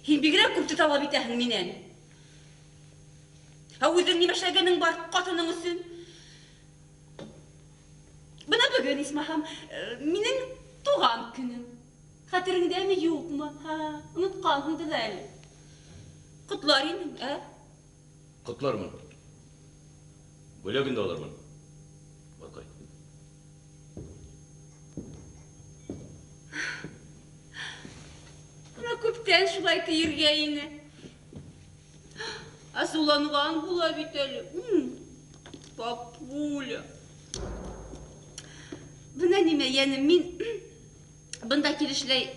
Бігірек көпті талап етәхін менен. Өзің немешәгінің бар қатының үсін. Бұна бүгін исмахам, менің туған күнім. Қатырыңда әмі yok mu? Ұнытқаныңды да әлі. Құтлар енің, ә? Құтлармын. Бөлегінде олармын. Батқай. Бұна көптен шулай түйіргейіні. Асуланған бұла бітелі. Папуля. Бұна неме, яны мен бұнда келішлей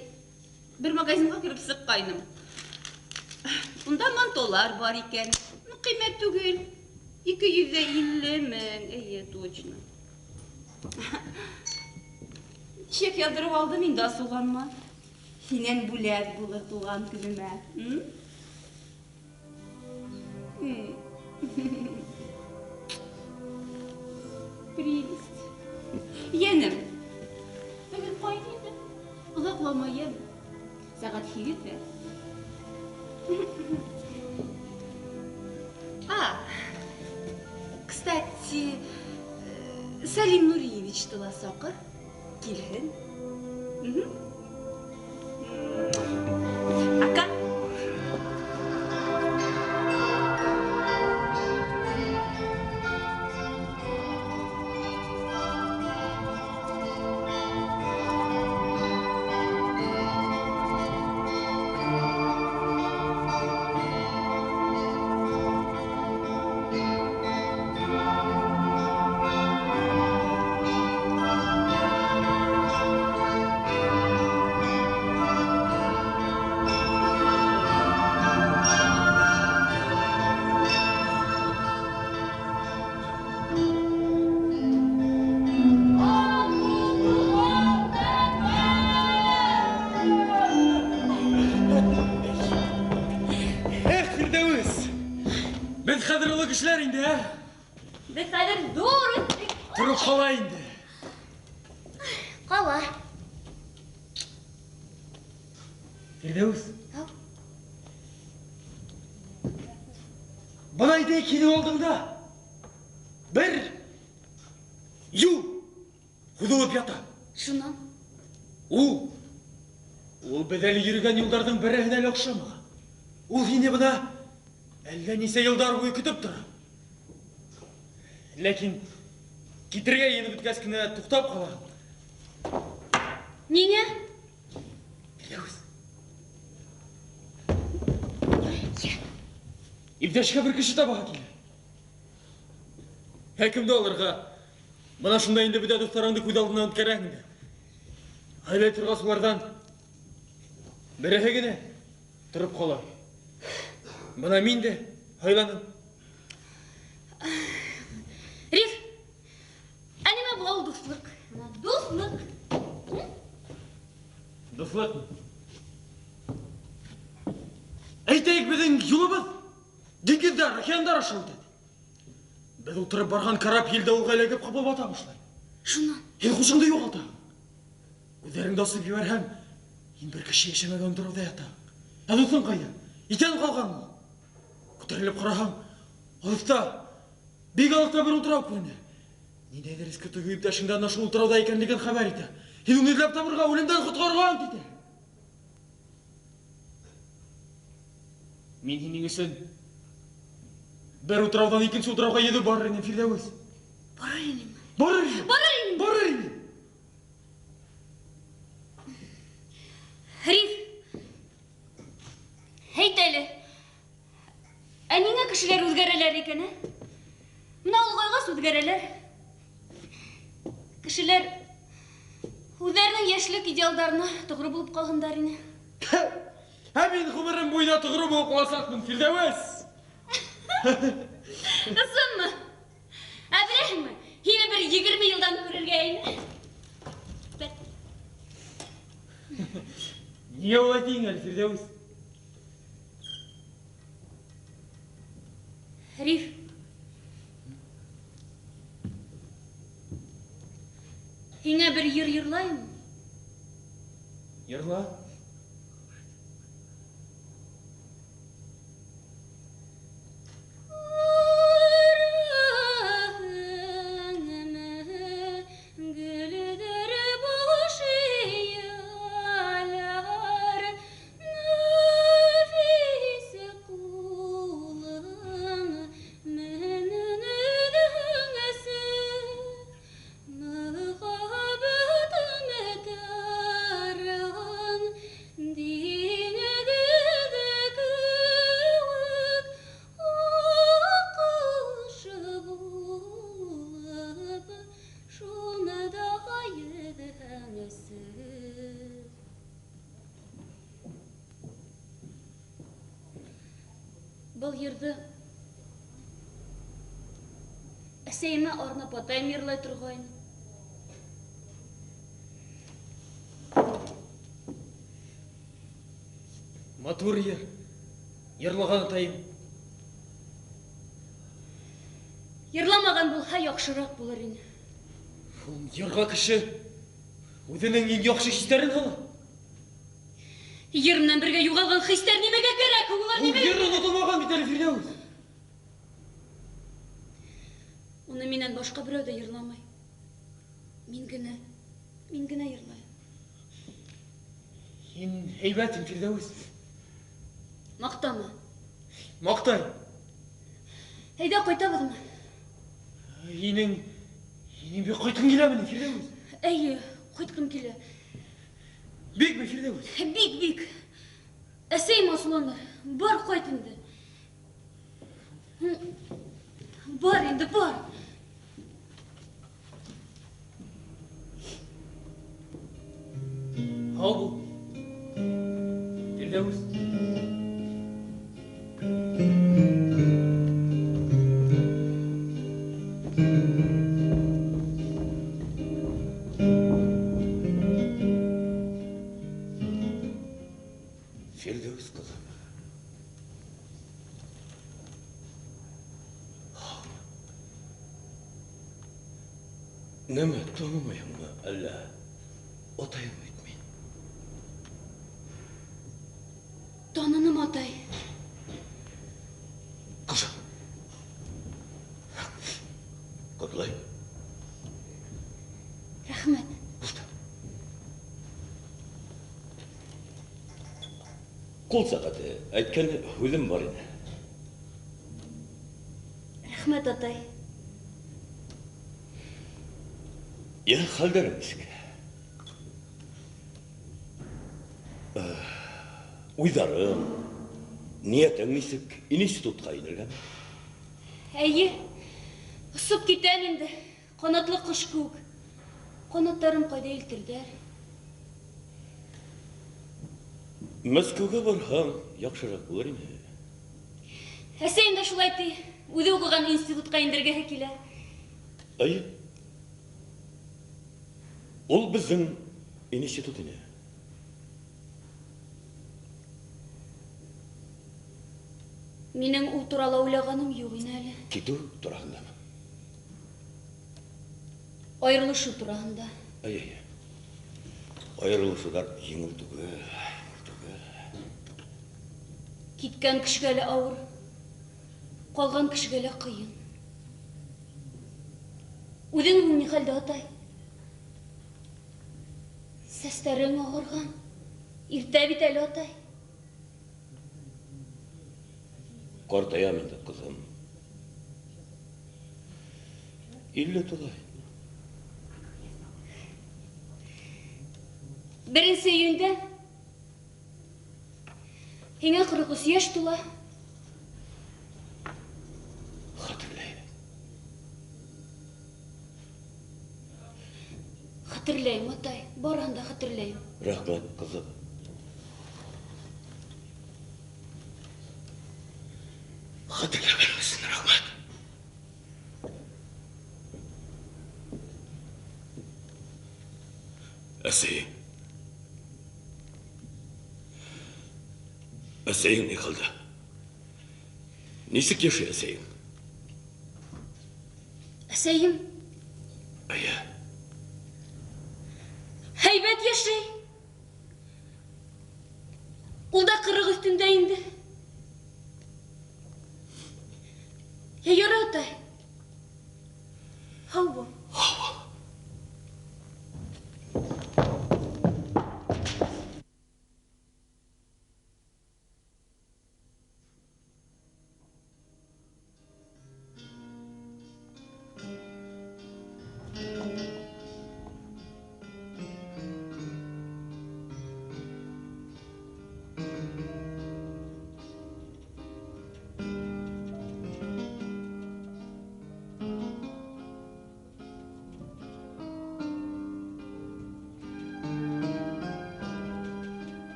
бір магазинға кіріп сыққайным. Бұнда мантолар бар екен. Қимет түгел. 250 мың. Әйе, точно. Чек яздырып алдым енді асуланма. Сенен бұләк бұлы туған күніме. Прелесть. Енім. Бүгін қайдейді? Ұзақламайым. Сағат 8 бер. Кстати, Салим Нуриевич тыла сақыр. Келін. Ака. Kişiler indi ha. Biz kadar doğru. Durup kala indi. Kala. Firdevs. Bana ide kini olduğunda bir yu hudulup yata. Şundan. Ol bedeli yürügen yıllardan birine okşama. Ol yine bana 50 nise yıllar boyu kütüp dur. Lekin kitirge yeni bitkes kine tuhtap kala. Niye? Firdevs. İpteşke bir kişi tabağa gelir. Hekimde olurga. Bana şunda indi bir de dostlarındı kuydaldığından ötkerengdi. Aile tırgasılardan biri hegine tırıp kala. Bana min de haylanın. Rif, anime bu dostluk. Dostluk. Dostluk mu? Eyteyik bizim yolumuz dengizde rakendar aşıldı. Biz oturup bargan karap yılda oğayla gep kapı batamışlar. Şundan. Hel kuşunda yok aldı. Gözlerini asıp yiverhem, yin bir kişi yaşamadan duruvda yata. Yanılsın kayı, iten kalgan mı? Көтеріліп қарағам, алыста, бек алыста бір ұлтырау көріне. Неден різкі түгейіп тәшіңді анашы ұлтырауда екендеген хабар еті. Хилің езлеп табырға өлімден құтқарған дейді. Мен хинің үшін бір ұлтыраудан екінші ұлтырауға еді бар ренен Фирдеуіз. Бар ренен. Бар ренен. Бар ренен. Бар ренен. Риф, heйтәлі. Әнеңе кішілер өзгәрелер екені? Мына ұлғайға өзгәрелер. Кешеләр үзләренең яшьлек идеалдарына тугры булып калгандар ине. Мин гомерем буена тугры булып каласакмын, Фирдәвес. Ысынмы? Ә беләһеңме? Һине бер 20 елдан күрергә ине. Нигә алай дисең әле, Фирдәвес? Риф. Һиңә бер йыр йырлайым. Йырла. Был йырды әсәйемә арнап атайым йырлай торгайны. Матур йыр. Йырлаган атайым. Йырламаган булһа яхшырак булыр ине. Ул йырга кеше үзенең иң яхшы хисләрен ала. Йыр менән бергә югалган хисләр нимәгә кирәк? Улар Ул нимәгә? йыр онытылмаган бит әле, Фирдәвес. Уны миннән башка берәү дә йырламай. Мин генә йырлайм. Һин һәйбәтең, Фирдәвес. Мактама. Мактай. Әйдә кайтабызмы? Һинең бик кайткың киләме, Фирдәвес? Әйе, кайткым килә. Бикме, Фирдәвес? Бик. Әсәйем асыланыр. Бар кайт инде. Бар инде, бар. Һау бул. Фирдәвес. Фирдәвес кызым. Нәмә танымайыңмы, әллә атайым бит мин? Таныным атай. Кызым. Котлай. Рәхмәт. Уста. Кул сәгате әйткән һүзем бар иде. Рәхмәт атай. Я хәлдәрем нисек? Уйдарым, ниятең нисек? Институтка инергән? Әйе. Осып китәм инде. Канатлы кош күк. Канаттарым кайда илтердәр? Мәскәүгә барһаң, яхшырак булыр ине. Әсәйем дә шулай ди. Үзе укыган институтка индергәһе килә. Әйе. Ул безнең институт ине. Минең ул туралы уйлаганым юк ине әле. Китү турагындамы? Аерылышу турагында. Әйе. Аерылышулар еңел түгел. Киткән кешегә лә авыр. Калган кешегә лә кыен. Үҙең ни хәлдә, атай? Сәстәрең агарган. Иртә бит әле, атай. Картаям инде, кызым. 50 тулай. 1 июньдә һиңә 43 яшь тула. Хәтерләйем. Хәтерләйм, атай, баранда хәтерләйм. Рәхмәт, кызым. Хәтерләгән өчен рәхмәт. Әсәйең. Әсәйең не кылды? Нисек яши әсәйең? Әсәйем, Әйе. һәйбәт яшәй. Ул да 40 өстендә инде. Ярый, атай. Һау.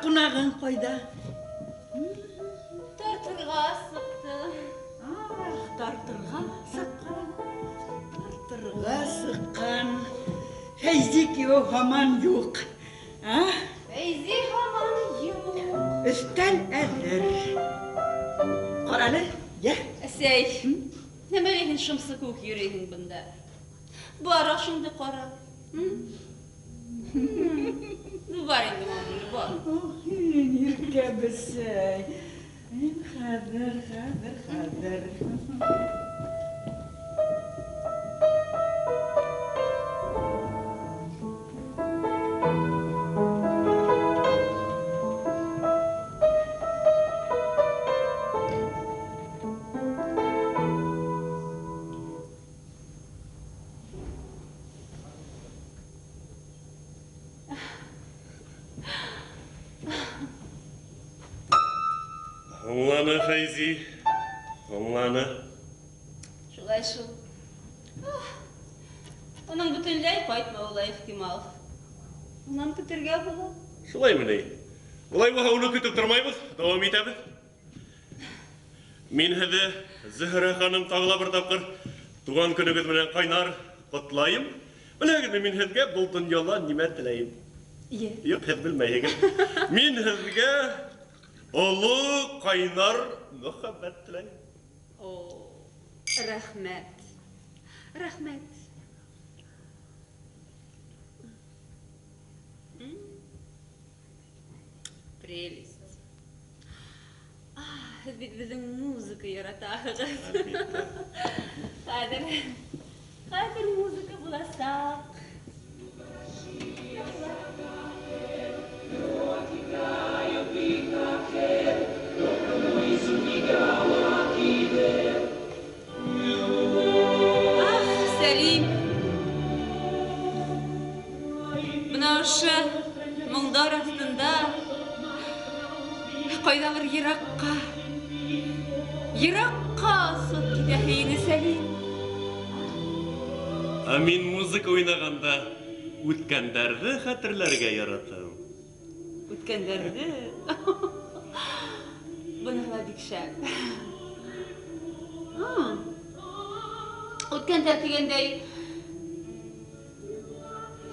Қунағың қойда? Тартырға сықты. Тартырға сыққан. Фәйзи кеу хаман юқ. Фәйзи хаман юқ. Үстәл әзір. Қаралы, я? Әсәй, нәмәгә һин шымсы күк йөрейһең бында? Бара шунда қара. Бар инде мамыр, бар. Иркәбесәй. Хәҙер. Аңланы, Фәйзи. Аңланы. Шулай шул. Оның бөтенләй кайтмауы ихтимал. Унан көтәргә була. Шулаймы ни? Улай булһа, уны көтеп тормайбыз, дәвам итәбез. Мин һеҙҙе, Зөһрә ханым, тагыла бер тапҡыр туған көнөгөҙ менән ҡайнар ҡотлайым. Беләгеҙме, мин һеҙгә был донъяла нимә теләйем? Юҡ, һеҙ белмәйһегеҙ. Мин һеҙгә оло ҡайнар мөхәббәт теләйем. Рәхмәт. Рәхмәт. Прелесть. Һеҙ бит беҙҙең музыка яратаһығыҙ. Хәҙер музыка буласаҡ. Сәлим. Бына ошо моңдар аҫтында ҡайҙалыр йыраҡҡа осоп китәһе ине Сәлим. Ә мин музыка уйнағанда үткәндәрҙе хәтерләргә яратам. Үткәндәрҙе? Быныһы ла бик шәп. Үткәндәр тигәндәй,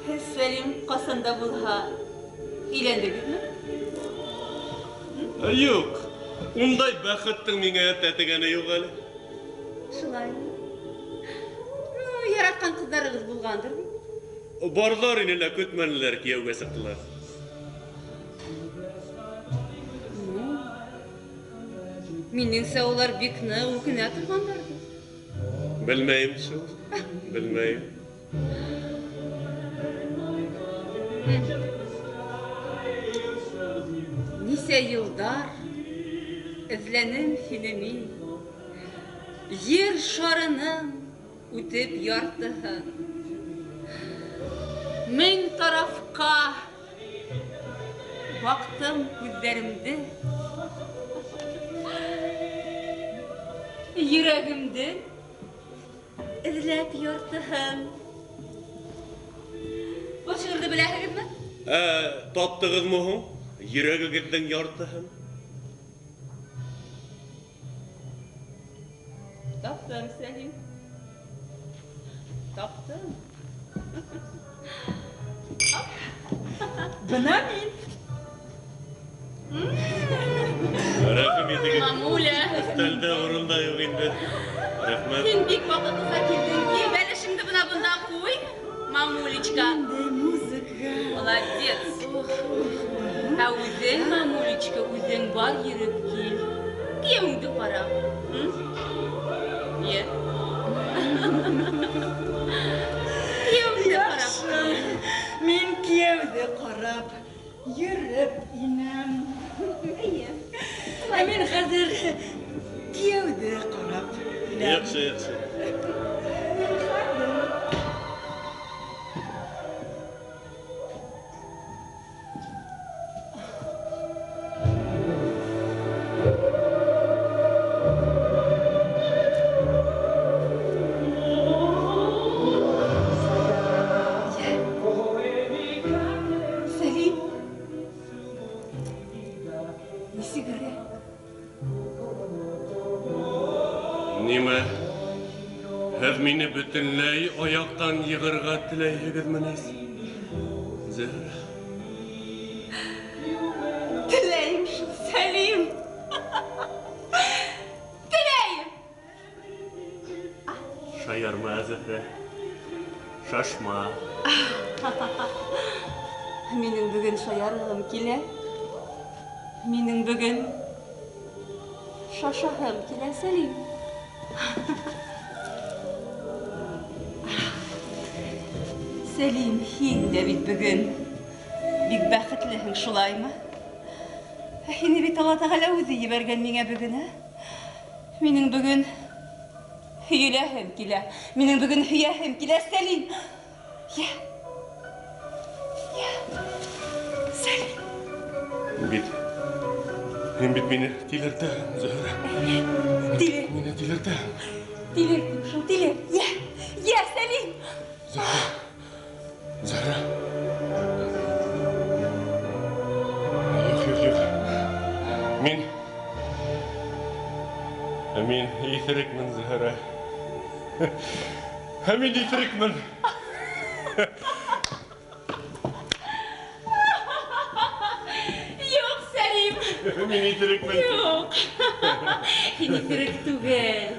һеҙ Сәлим ҡасанда булһа өйләндегеҙме? Юҡ, ундай бәхеттең миңә тәтегәне юҡ әле. Шулай. Яратҡан ҡыҙҙарығыҙ булғандыр бит? Барҙар ине лә көтмәнеләр, кейәүгә сыҡтылар. Минеңсә, улар бик ныҡ үкенә торғандарҙыр. Белмәйем шул, белмәйем. Нисә йылдар эҙләнем һине мин, ер шарының үтеп яртыһын. Мең тарафҡа баҡтым күҙҙәремде, Yüreğimden izlep yortuhum. Bu şiirde bilersiniz mi? Tattığız mı? Yüreğinizden yartıhım. Taptım Selim. Taptım. Bana min. Rahmet edin. Mamule. Üstelde orunda yok indi. Rahmet. Sen büyük vakıtınıza girdin ki ben şimdi bundan koy. Mamuliçka. Muzika. Молодец. Ha o'zing Mamulichka o'zing bor yurib kel. Kiyimni qarab. Ye. Kiyimni qarab. Men kiyevde qarab yurib inam. Men hozir kiyevde qarab inam. Yaxshi, yaxshi. Selim. Sigara. Nima? Siz meni butunlay oyoqdan yig'irga tilaysiz? Zahra. Tileyim şu Selim. Tileyim. Şayarma Zahra. Şaşma. Mening bugun shoyarg'im kela. Mening bugun shoshag'im kela Selim. Selim, sen de bit bugun bik baxtlihin shulaymi? Seni bit Alloh Taala o'zi yibergan menga bugun, ha? Mening bugun hiyalahim kela. Mening bugun hiyahim kela Selim. Ya. Selim. Bit beni tilirdi Zahra. Dile. Meni tilirdi. Diler, şu diler. Ya Selim. Zahra. Yok. Min yitirikman Zahra. Min yitirikman. Yok Selim. Min yitirikman. Yok. Seni kırık tugel.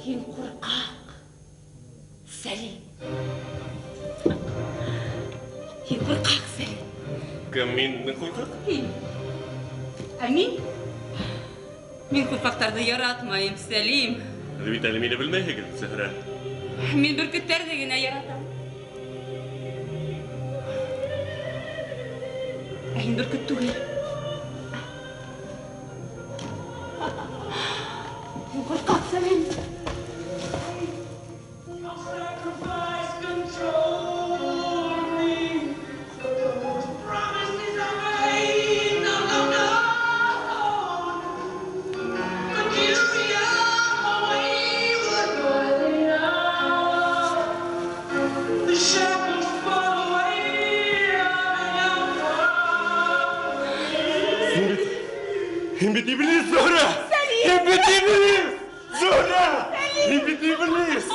Sen korkak. Selim. Sen korkak Selim. Min korkak. Amin. Men korkaklarni yaratmayım Selim. Bit meni bilmaysiz Zahra. Men burkutlardagina yarataman. Sen burkut tugel. Sen korkak Selim. Hem bit iblis Zahra. Hem bit iblis. Zahra. Hem bit iblis.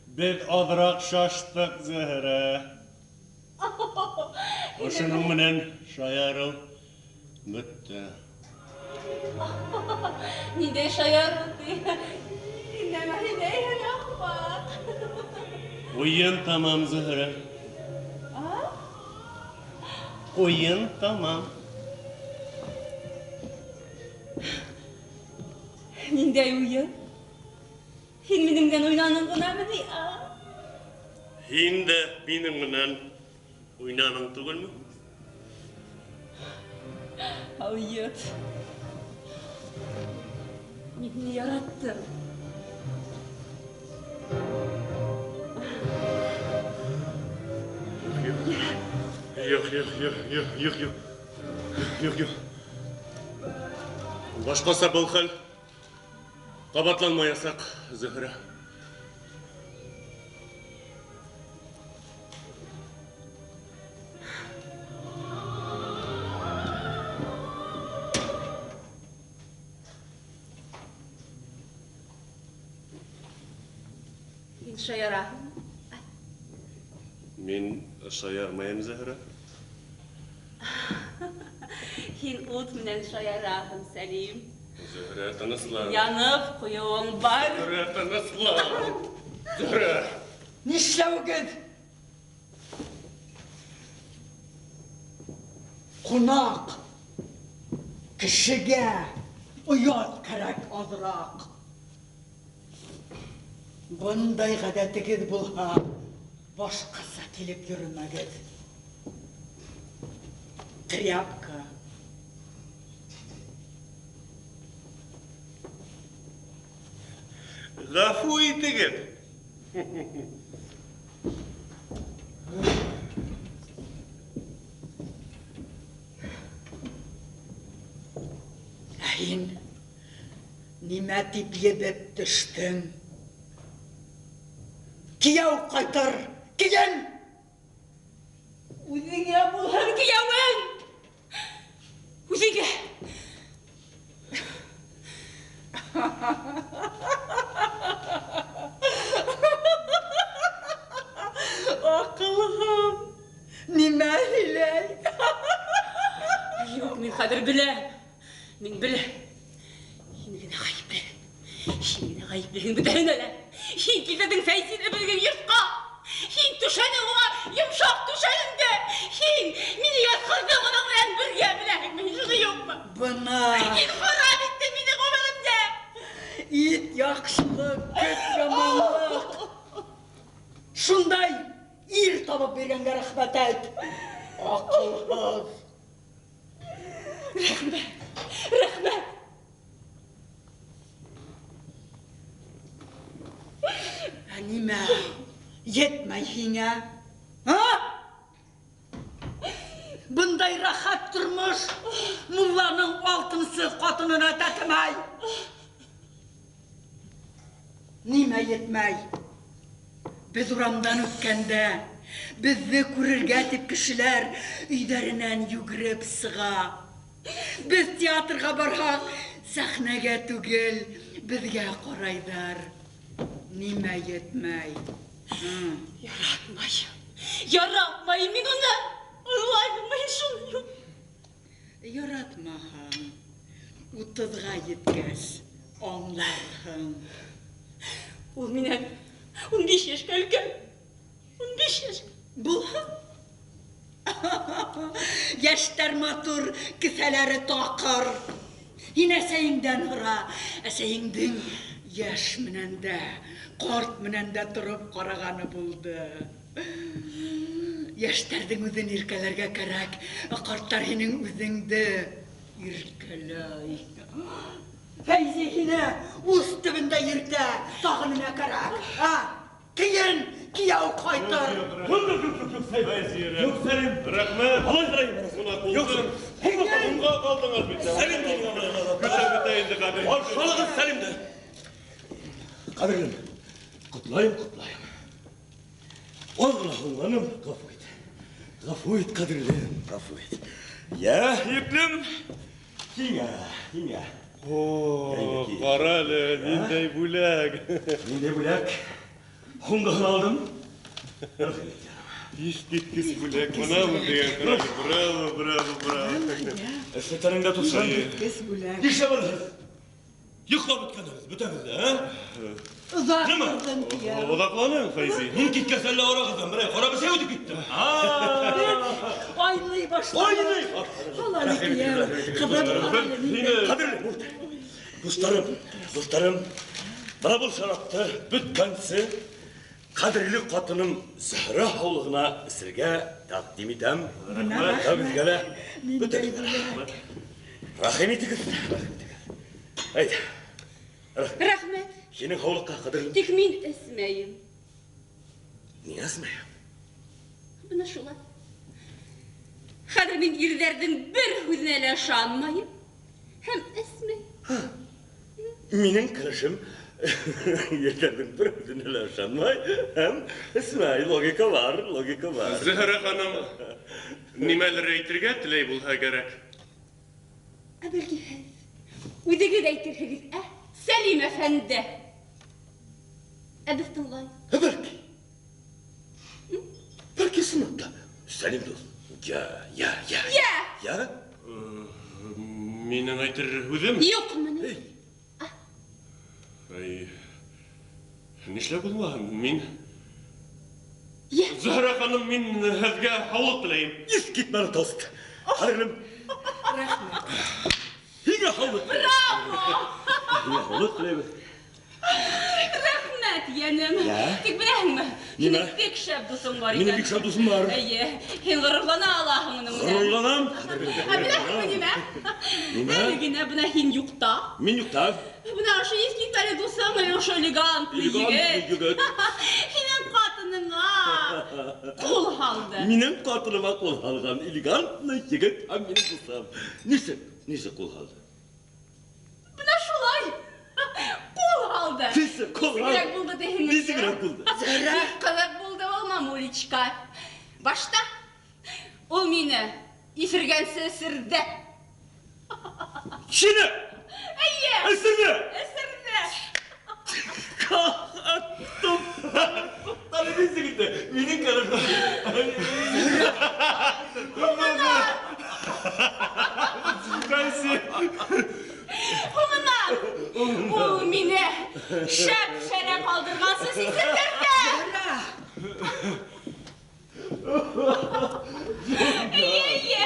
Biz azırak şaştık Zehre. Oşunun menen şayarıl müttü. Nide şayarıldı. İnneme neye yapma. Oyun tamam Zehre. Oyun tamam. Ninde uyun. Hilminimden oynanın gına mı diye? Hindi benimle oynanın tugul mu? Uyut. Beni yarattın. Yok. Başkası bu hal qabatlanmayasak Zehra. Şayarahım. Men şayarmayım Zehra. Hin ut minen şayarahım Selim. Zehra tanısla. Yanıp kuyuğun var. Zehra tanısla. Zehra. Nişlev git. Konak. Kişiye uyat kerek azrak. Bunday гадәтегез булһа, башкасы килеп йөрмәгез. Тряпка. Гафу итегез. Һин нимә дип ебеп төштең? Кияү кайтыр, киген! Үзеңә булһын кияүең! Үзеңә! Акылым! Нимә һөйләй? Юк, мин хәзер беләм. Мин беләм. Һин генә гаепле. Һин генә гаепле бөтәһен әле. Һин килдең Фәйзилне безгә йортка. Һин түшәне уңа, йомшак түшәнеңдә. Һин мине яткырдың уның белән бергә беләһеңме? Шуны юкмы? Бына Һин харап иттең мине гомеремдә. ит яхшылык, көт яманлык. Шундай ир табып биргәнгә рәхмәт әйт. Акылсыз. Рәхмәт. Нимә? Йетмәй һиңә? Ha? Bunday rahat durmuş, mullanın altınсыз қатынына тәтімәй. Нимә етмәй? Biz урамдан үткәндә, безне күрергә дип кешеләр өйдәреннән йөгереп сыга. Без театрга барһак, сәхнәгә түгел, безгә карайдар. Нимә етмәй? Яратмай мин уны. Аңлаймын шуны юк. Яратмаһаң, 30-га еткәс, аңларһың. Ул минән 15 яшькә өлкән. 15 яшь. Булһа? Яшьтәр матур, кесәләре такыр. Һин әсәйеңдән һора, әсәйеңдең яшь менән дә, карт менән дә торып караганы булды. Яшьтәрдең үзен иркәләргә кәрәк, карттар һинең үзеңде иркәләй. Фәйзи һине үз төбендә йөртә, тагы нимә кәрәк? Киен, кияү кайтыр. Yok Selim. Rəhmət. Buna qoldun. Bunga qaldınız bir də. Selim deyiləm. Güzel deyildi Kadir. Arşalığın Selim'dir. Kadir'im, kutlayım. Allah'ım gafu et. Gafu et Kadir'im, gafu et. Ya yüklüm. Yine. О, қара әлі, мендей бүләк. Менде бүләк. Хуңғын алдым. Ескеткіс бүләк, мұнамын деген қарады. Браво. Әсеттеріңде тұрсын. Кес бүләк. Нише болсыз? Йоқлап өткеніңіз, бүтәңізді, ә? Ұзақ тұрдың тия. Одақланың, Файзи. Мен кеткен сәлі орағыздан, бірай, қора бәсе өті кетті. Ойлай башлады. Қаланы тия. Қадірлі достарым, мына бұл санатты бүткенсі қадірлі қатыным Зәһра хаулығына сізге тақдим етем. Бізгелі бүткенсі. Рахим етігіз. Айда. Рахмет. Сенің хаулыққа қадірлім. Тик мин эсмәйем. Не әсмәйем? Бына шулай. Хәзер мин ирҙәрҙең бер һүҙенә лә ышанмайым һәм эсмәйем. Менің кірішім ерлердің бір өзіне лә ышанмай һәм эсмәй. Логика бар. Зәһрә ханым, нимәлер әйтергә теләй булһа кәрәк. Бәлки һеҙ үҙегеҙ әйтерһегеҙ, Сәлим әфәнде. Беҙ тыңлайыҡ. Бәлки сынатта. Сәлим дос. Я? Минең әйтер һүҙем? Юҡ менә. Нишләп булмаһын? Мин... Я. Зәһрә ханым, мин һеҙгә һаулыҡ теләйем. Ис китмәне тост. Қадірлім. Һиңә һаулык. Браво! Һиңә һаулык теләйбеҙ. Рәхмәт, йәнем. Тик беләһеңме? Нимә? Һинең бик шәп дуҫың бар Минең икән. бик шәп дуҫым бар. Эйе, һин ғорурлана алаһың уның менән. Ғорурланам. Беләһеңме нимә? Нимә? Әле генә бына һин юҡта. Мин юҡта. Бына ошо искитәле дуҫың, ошо элегантлы егет. Һинең ҡатыныңа ҡул һалды. Минең ҡатыныма ҡул һалған элегантлы егет һәм минең дуҫым. Нисек ҡул һалды? Бына шулай. Ҡул һалды. Нисек ҡул һалды? Нисегерәк булды дәһеңме? Нисегерәк булды? Ҡыҙыҡ булды ул, мамулечка. Башта ул мине иҫергәнсе эсерҙе. Шине! Эйе! Эсерҙе! Эсерҙе! Туҡтале нисек итте? Минең Ул мине шәп-шәрә ҡалдырғансы сисендерҙе! Эйе!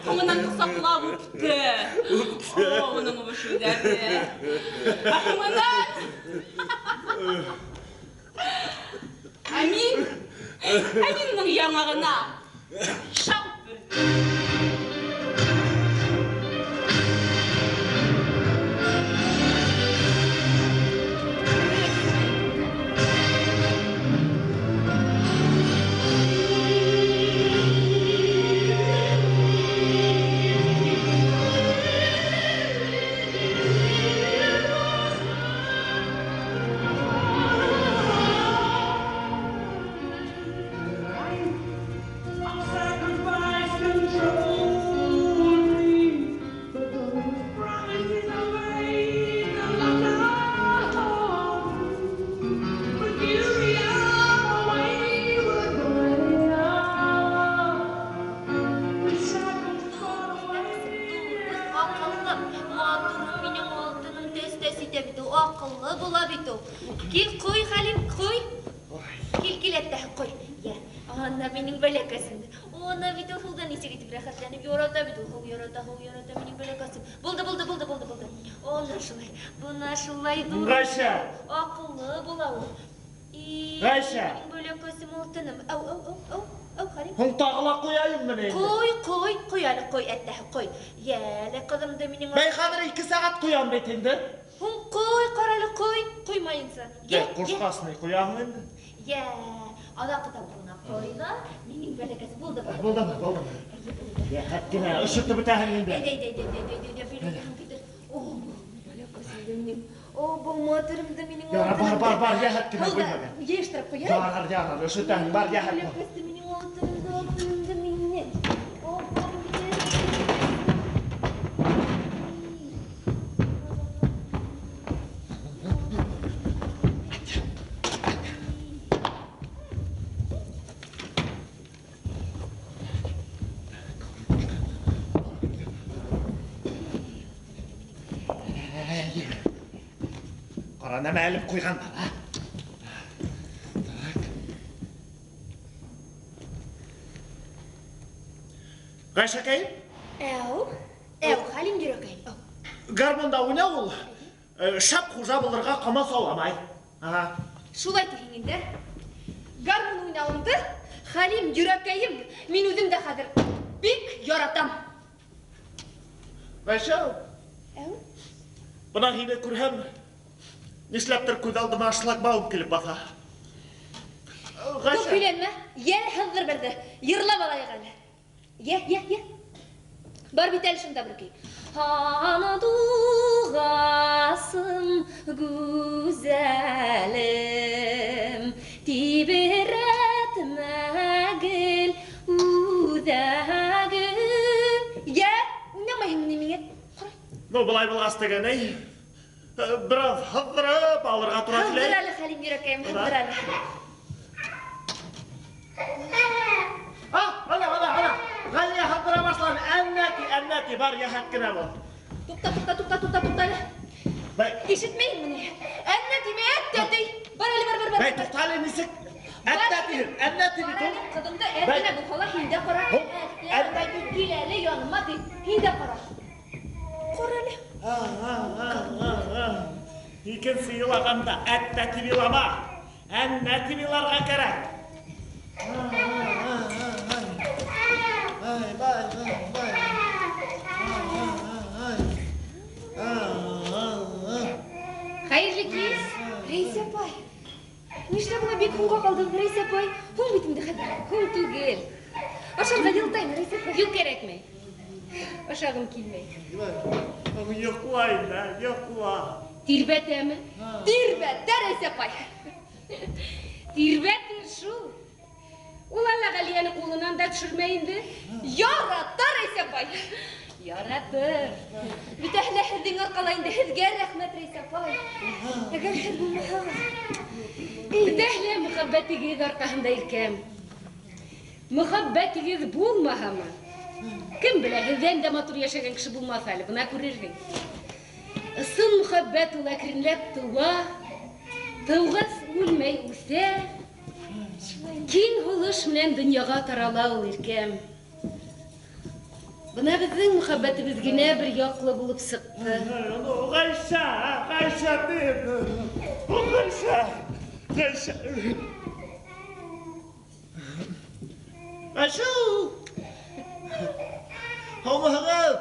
Һуңынан ҡосаҡлап үпте. Уның өбөшөүҙәрҙе. Һуңынан... Ә мин уның яңағына шап бирҙем. Акыллы була бит ул. Кил, ҡуй, Хәлим, ҡуй. Кил, әттәһе, ҡуй. Я, ана минең бәләкәсемде. Ана бит ул һыуҙа нисек итеп рәхәтләнеп ярата бит ул. Һыу ярата минең бәләкәсем. Булды. Ана шулай. Бына шулай ду. Ғайша! Акыллы була ул. Ғайша! Минең бәләкәсем алтыным. Ау, Хәлим. Һуң тағыла ҡуяйым мене. Ҡуй әле, ҡуй, әттәһе, ҡуй. Йәле ҡыҙымды минең... Бәй хәҙер 2 сәғәт ҡуям бит инде. Һуң ҡуй, ҡаралы, ҡуй, ҡуймайынса. Ҡушҡасны ҡуям инде. Йә, аҙаҡҡы табығына ҡойҙа, минең бәләкәс булды. Булдымы. Йә, хәттинә, ышытып бөтәһең инде. О, был матырымды минең... Бар, йә, хәттинә ҡуймаған. Йәштіріп ҡуяй. Ярар, ышытаһың, бар, йә, хәттинә. Бәләкәсті минең алтырымды минең. Қара нәмә әліп қойған ба? Ғайшакай? Әу, Халим жүрекейім. Гармонда ойна ол. Шап қожа бұларға қама сауламай. Шулай тегеніңді. Гармон ойнауымды, Халим жүрекейім, мен өзім де қадыр бик яратам. Ғайша? Бұна хине көрхем, нешләптір көз алдыма ашылақ бауып келіп баса. Көп үйленме, ел хызыр бірді, йырлап алайық әлі. Ye. Бар бит әлі шында біркей. Анадуғасым güzelim, тибірет мәгіл үдәгім. Ойнамайын немене? Бұлай болғас деген, біраз хыздырып алырға тұра тілей. Хыздыр әлі, Халим жүрекейім, хыздыр әлі. Ана. Ғалия хыздыра башлан, әннәти, бар яхат кіна бұл. Туқта әлі. Ешітмейін мұны. Әннәти ме әттәті. Бар әлі, бар. Бәй, туқта әлі несік? Әттәті бит ол. Қыдымды әттіне бұл қала хинде қора. Әттәті кел әлі яныма dey, хинде қора. Қора әлі. Икен сыйлағанда әттәті билама. Әннәти биларға кәрәк. Қайырлы кез, Рейс апай. Нешті бұна бек құңға қалдың, Рейс апай? Құң бетімді қадыр, құң түгел. Ашарға делтайым, Рейс апай. Юк керек ме? Ашағым келмей. Йоқла. Тирбәт әмі? Тирбәт, Рейс апай. Тирбәт шу. Ул Алла Ғалияны қолынан да түшірмейінді. Яратар, Рейс апай. Яратыр. Бүтәхлі һеҙҙең арҡалайында һеҙгә рәхмәт, Рейс апай. Әгәр һеҙ булмаһағыҙ. Бүтәхлі мөхәббәтегеҙ арҡаһында иркәм. Мөхәббәтегеҙ булмаһамы? Кем белә, һеҙҙән дә матур йәшәгән кеше булмаҫ әле, бына күрерһең. Ысын мөхәббәт ул әкренләп тыуа, тыуғас үлмәй үҫә. Киң һулыш менән донъяға тарала ул иркәм. Бына беҙҙең мөхәббәтебеҙ генә бер яҡлы булып сыҡты. Ғайша. Һаумыһығыҙ,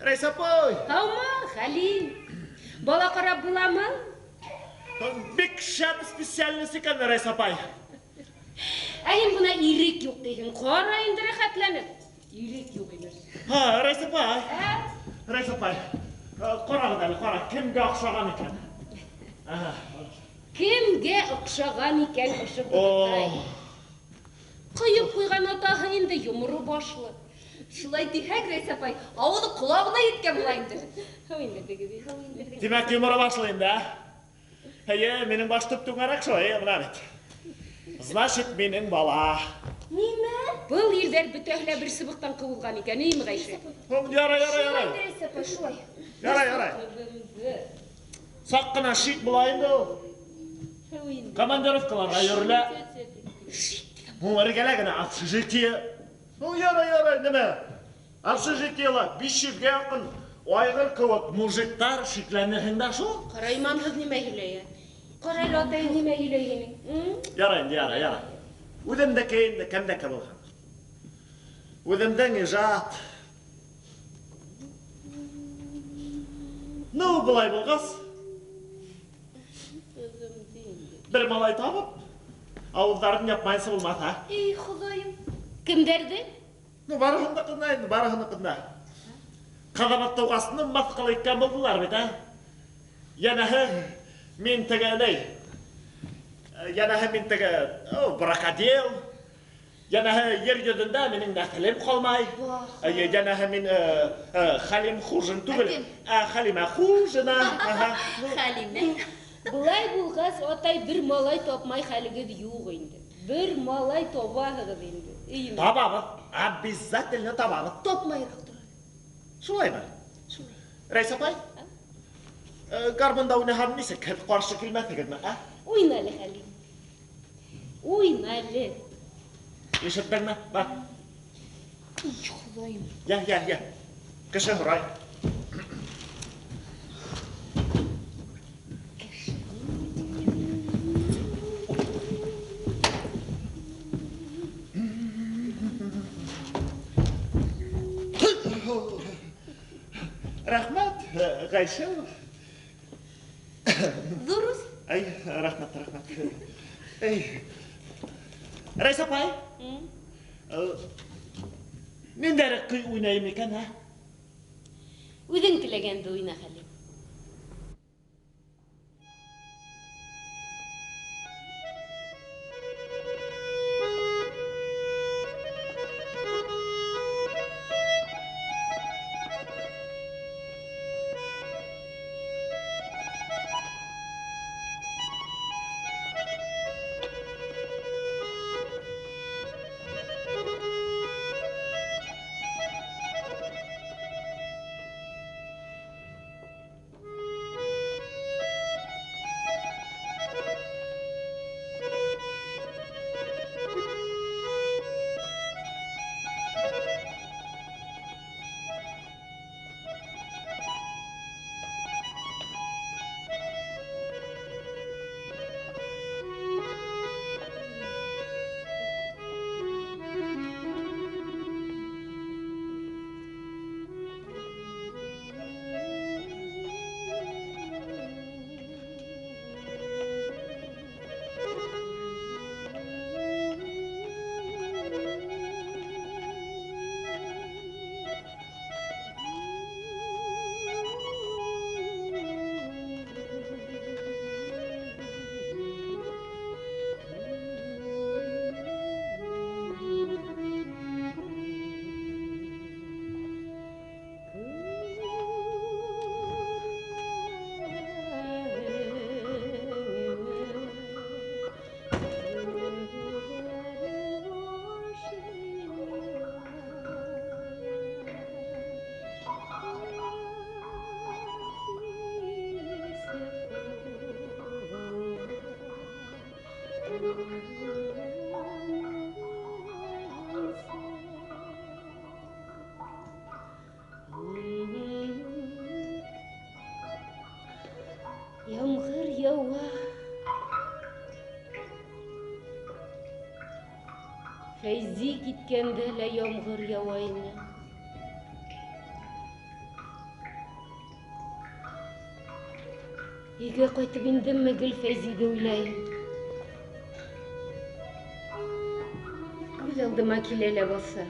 Рәйс апай. Һаумы, Хәлим. Бала ҡарап буламы? Бик шәп специальность икән, Рәйс апай. Ә һин бына ирек юҡ тиһең. Ҡара инде рәхәтләнеп. Ирек юҡ имеш. Рәйс апай. Ҡарағыҙ әле, ҡара, кемгә оҡшаған икән? Кемгә оҡшаған икән ошо быҙыҡай? Ҡойоп ҡуйған атаһы инде йомро башлы. Шулай тиһәк, Рәйс апай, ауыҙы ҡолағына еткән була инде. Тимәк, йомро башлы инде, минең баш төп-түңәрәк шулай, бына бит. Значит, минең бала. Нимә? Был ирҙәр бөтәһлә бер сыбыҡтан ҡыуылған икән, име Ғәйшә? Ярай. Рәйс апай, шулай. Ярай. Саҡ ҡына шик була инде ул. Командировкаларға йөрөлә. Һуң эргәлә генә общежитие. Ярай, нимә? Общежитиела 500-гә яҡын айғыр кеүек мужиктар шикләнерһең дә шул. Ҡара, иманһыҙ нимә һөйләйә? Ҡара, атай нимә һөйләй һинең? Ярай. Үҙемдеке инде кемдәке булһын. Үҙемдең ижад. Былай булғас. Бер малай табып, ауыҙҙарын япмайсы булмаҫа. Эй, Хоҙайым. Кемдәрҙе? Барыһыныҡында. Ҡаҙамат тыуғасыны маҫҡалы икән булдылар бит, Йәнәһе, мин теге бракодел. Йәнәһе, ер йөҙөндә минең нәҫелем ҡалмай. Йәнәһе, мин Хәлим хужин түгел, Хәлимә хужина. Хәлимә. Былай булғас, атай бер малай тапмай хәлегеҙ юҡ инде. Бер малай табаһығыҙ инде. Табабыҙ, обязательно табабыҙ. Тапмайыраҡ тора. Шулаймы? Рәйс апай? Garmında oynahan neyse karşı kelime tekilme, ha? Oynalı Halim. Oynalı. Yaşatmak mı? Bak. Xudayım. Ya. Kışı huray. Rahmet, Gayşe. Duruz. Ay, rahmet. Ay. Reis apay. Nindere kıy oynayayım iken, ha? Udun tilegende oyna Halim. Yağmur yağar. Feyzi gitkende la yağmur yağayını. Үйге қайтып ендім гүл Фәйзиді ойлайын. Көз алдыма келелі болса.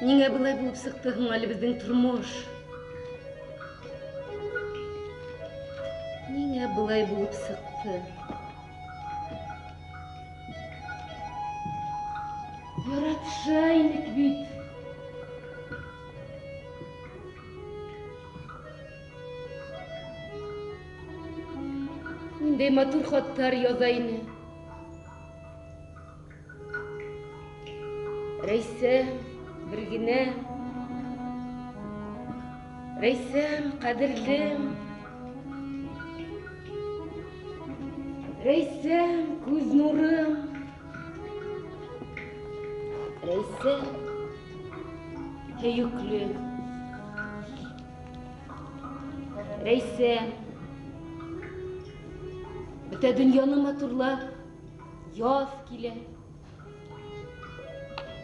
Неге бұлай болып сықтығың әлі біздің тұрмыш? Неге бұлай болып сықты? Яратышайнық бүйт. Де матур хаттар язайны. Рәйсәм, бергенәм. Рәйсәм, кадерлем. Рәйсәм, күз нурым. Рәйсәм, һөйүклем. Рәйсәм, Бөтә дөньяны матурлап, яз килә.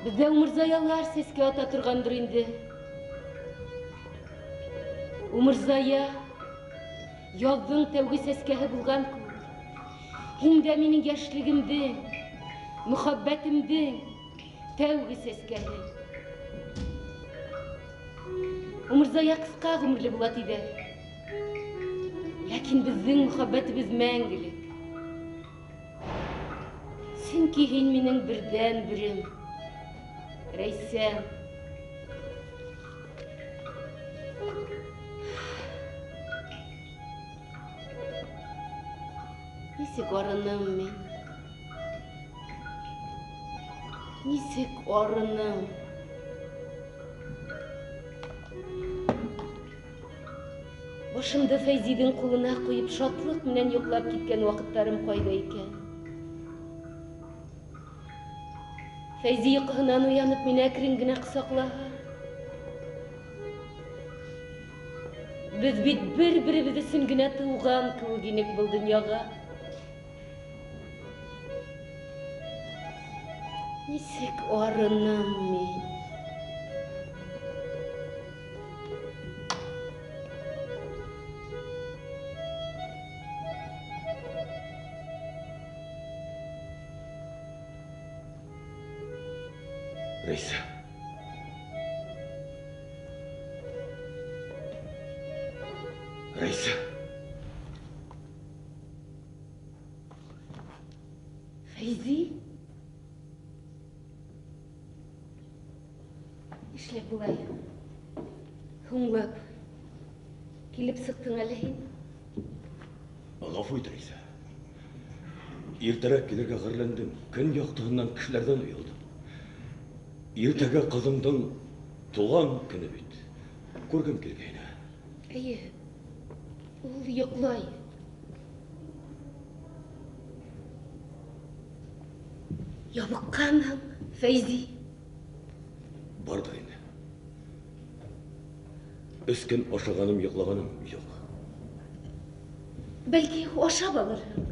Бездә умырзаялар сәскә ата торгандыр инде. Умырзая, язның тәүге сәскәһе булган күк. Һин дә минең яшьлегемдең, мөхәббәтемдең тәүге сәскәһе. Умырзая кыска гомерле була тиде. Ләкин безнең мөхәббәтебез мәңгелек. Сөнки һин минең бердән берем. Рәйсәм. Нисек арыным мин? Нисек арыным? Башымды Фәйзидің қолына қойып шатлық менен йоқлап кеткен вақыттарым қайда екен. Фәйзи йоқығынан уянып мені әкрен генә құсаклаһа. Біз бит бір-біребез өчен генә туган кебек инек был дөньяга. Нисек арынам мин. Рейса. Рейса. Фәйзи? Эшләп булай. Һуңлап. Килеп сыктың әле һин. Гафу ит, Рейса. Иртәрәк килергә гырләндем. Көн яктыгыннан кешеләрдән уялдым. Иртәгә кызымдың туган көне бит. Күргем килгәйне. Әйе. Ул йоклай. Ябыкканһың, Фәйзи. Бардыр инде. Өскән ашаганым, йоклаганым юк. Бәлки ашап алырһың.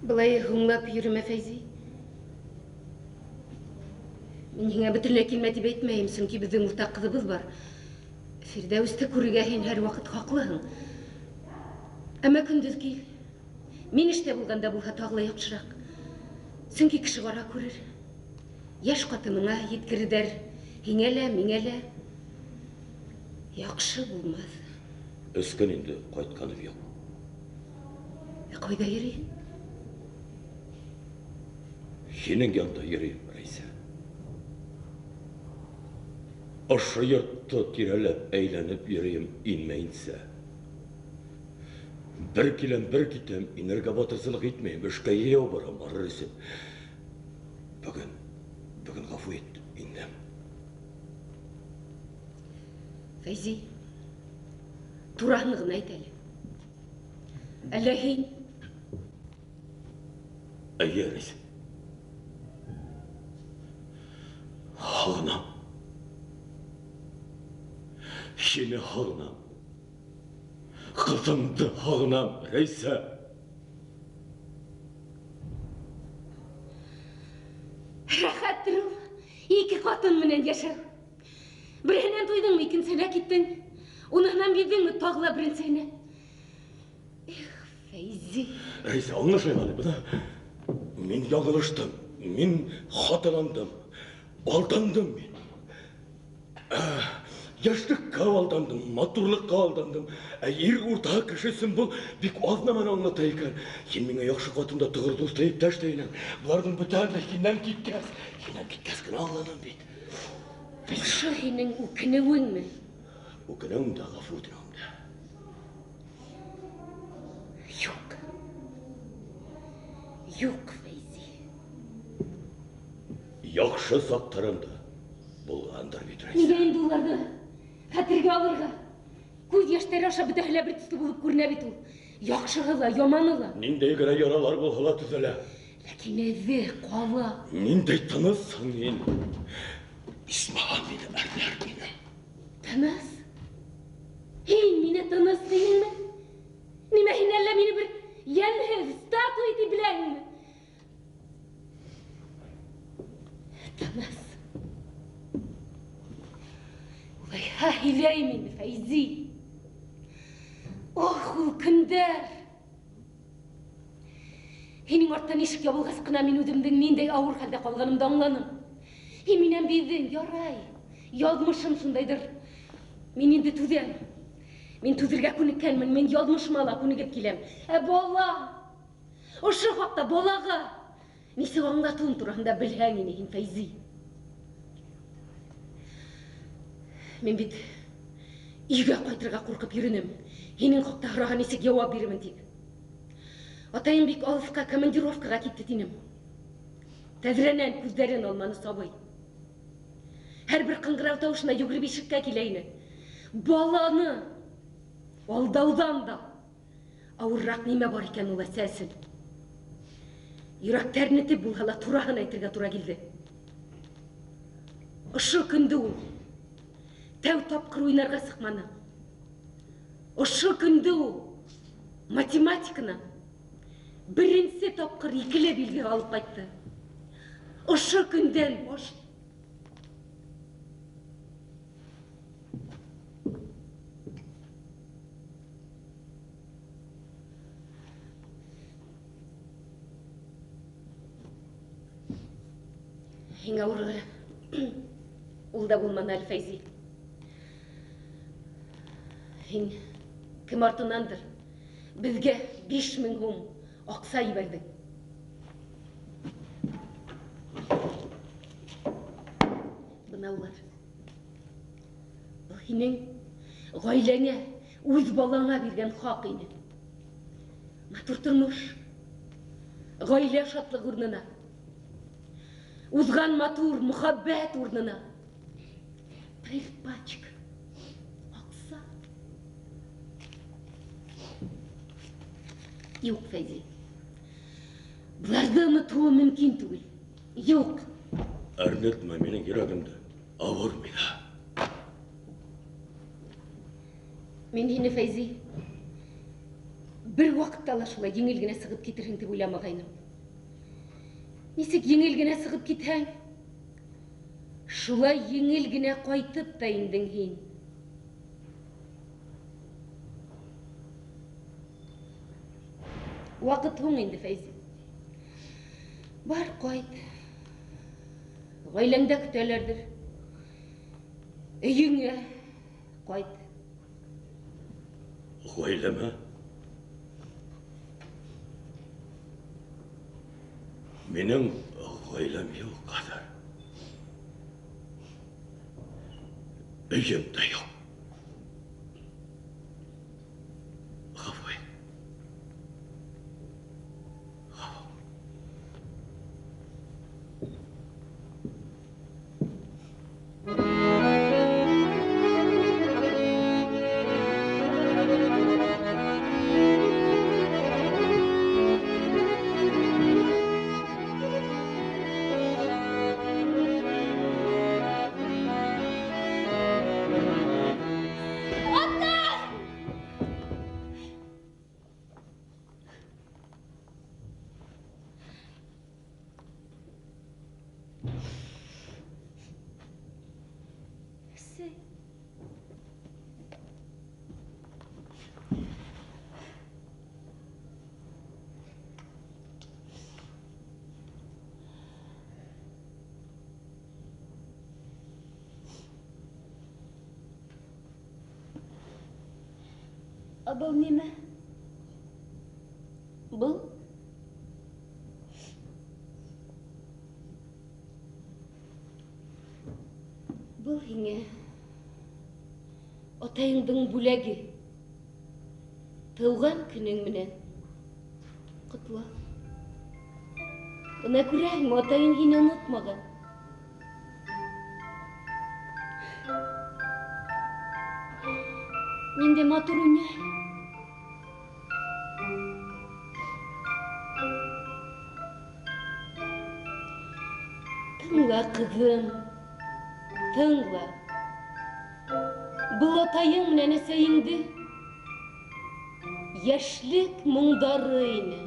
Былай һуңлап йөрөмә, Фәйзи. Мин һиңә бөтенләй килмә дип әйтмәйем, сөнки безнең уртак кызыбыз бар. Фирдәүсте күрергә һин һәр вакыт хаклыһың. Әмма көндез кил. Мин эштә булганда булһа тагы яхшырак. Сөнки кеше кара күрер. Яшь катыныңа еткердер. Һиңә лә, миңә лә. Яхшы булмас. Өскән инде кайтканым юк. Кайда йөри? Һинең янда йөрим, Рәйсә. Ошо йортты тирәләп әйләнеп йөрим, инмәйенсә. Бер киләм, бер китәм, инергә батырсылык итмәйем, эшкә яу барам, арыр исем. Бүген гафу ит, индем. Фәйзи, тураһын гына әйт әле. Әллә һин? Әйе, Рәйсә. Һагынам. Сине һагынам. Кызымды һагынам, Рәйсә. Рәхәт тору, ике катын менән яшәү. Береннән туйдыңмы, икенчесенә киттең. Уныңнан бирдеңме, тагыла беренчесенә. Фәйзи. Рәйсә, аңлашайм әле, мин яңылыштым, мин хаталандым, алдандым мин. Яшьлеккә алдандым, матурлыкка алдандым. Ир урта кешесен бул бик аз нәмәне аңлата икән. Син миңа яхшы катында тыгыр дус та иптәш та инең. Буларның бөтен дә синнән киткәс кенә аңладым бит. Ошо һинең үкенеүеңме? Үкенәм дә, гафу итәм дә. Юк. Юк, Фәйзи. Яхшы сактарымда булгандыр бит, Рәйсә. Нигә инде уларны хәтергә алырга? Күз яшьтәре аша бөтәһе бер төсле булып күренә бит ул. Яхшыгы ла, яманы ла. Ниндәй генә яралар булһа ла төзәлә. Ләкин эзе кала. Ниндәй тынысың мин. Исмаһам мине әрләр мине. Тыныс? Һин мине тыныс дигәнме? Нимә һин әллә мине бер йәнһеҙ статуя итеп беләңме? Тыныс. Улайһа һөйләйм инде, Фәйзи. Ох, ул көндәр. Һинең арттан ишек ябылғас кына мин үҙемдең ниндәй ауыр хәлдә ҡалғанымды аңланым. Һин минән биҙҙең, ярай. Яҙмышым шундайҙыр. Мин инде түҙәм. Мин түҙергә күнеккәнмен, мин яҙмышыма ла күнегеп киләм. Ә бала! Ошо хаҡта балаға нисек аңлатыуым тураһында белһәң ине һин, Фәйзи. Мин бит өйгә ҡайтырға ҡурҡып йөрөнөм. Һинең хаҡта һораһа нисек яуап бирермен тип. Атайым бик алыҫҡа командировкаға китте тинем. Тәзіренен күздерін олманы сабай. Әр бір қыңғырау таушына жүгіріп ишікке келейіні. Баланы алдаудан да ауыррақ неме бар екен ола сәсін. Юрақ тәрнетіп бұл хала турағын айтырға тура келді. Ұшы күнді ол тәу тапқыр ойнарға сықманы. Ұшы күнді ол математиканы бірінші тапқыр екілі білге алып қайтты. Ұшы күнден бош. Ең ауырғыры. Ол да болман әлі Фәйзи. Ең кім артынандыр? Бізге 5000 ғым ақса ебердің. Бұнаулар. Бұл хинен ғайләңе, өз балаңа берген хақ ені. Матур тұрмыш. Ғайлә шатлық ұрнына. Узған матур мұхаббәт ұрнына. Бір пачк. Ақса. Yok Feyzi. Бұларды ұмытуы мүмкін түгіл. Yok. Әрнетме менің ерагымды. Ауыр мені. Мен ені Фейзи, бір уақытта алашыла еңелгіне сығып кетірін деп ойламағайным. Несек еңелгіне сығып кетәң? Шулай еңелгіне қайтып та индің хин. Уақыт оң енді Фейзи. Бар қойт. Ғайлаңда күтәлердір. Үйіңе қойт. Ғайлама? Менің ғайлам yok қадар. Үйім де yok. Ғафу ет. Бұл неме? Бұл? Бұл хиңе отайыңдың бүләгі. Тауған күнің менен құтла. Бұна көрәң отайың хине ұнытмаған. Менде матур уйнай. Тыңла, қызым, тыңла. Бұл отайың менен әсәйіңді яшлік мұңдары ені.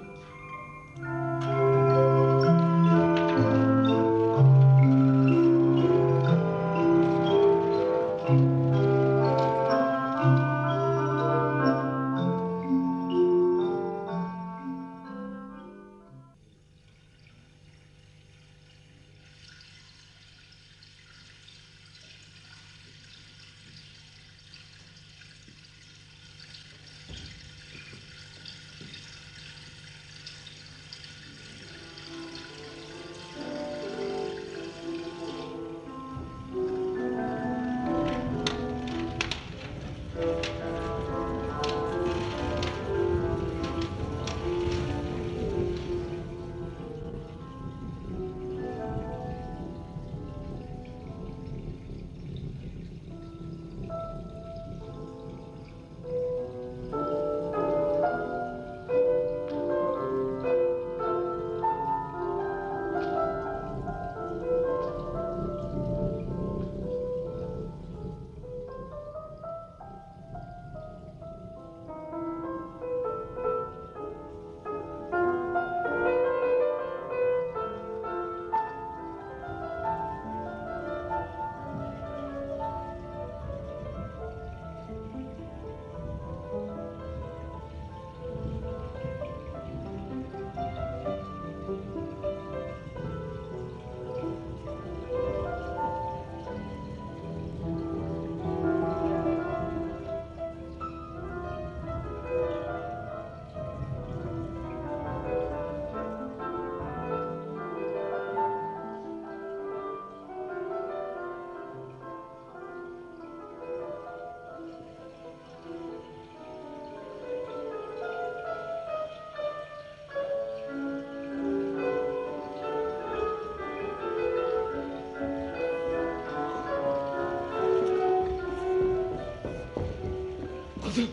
Kızım.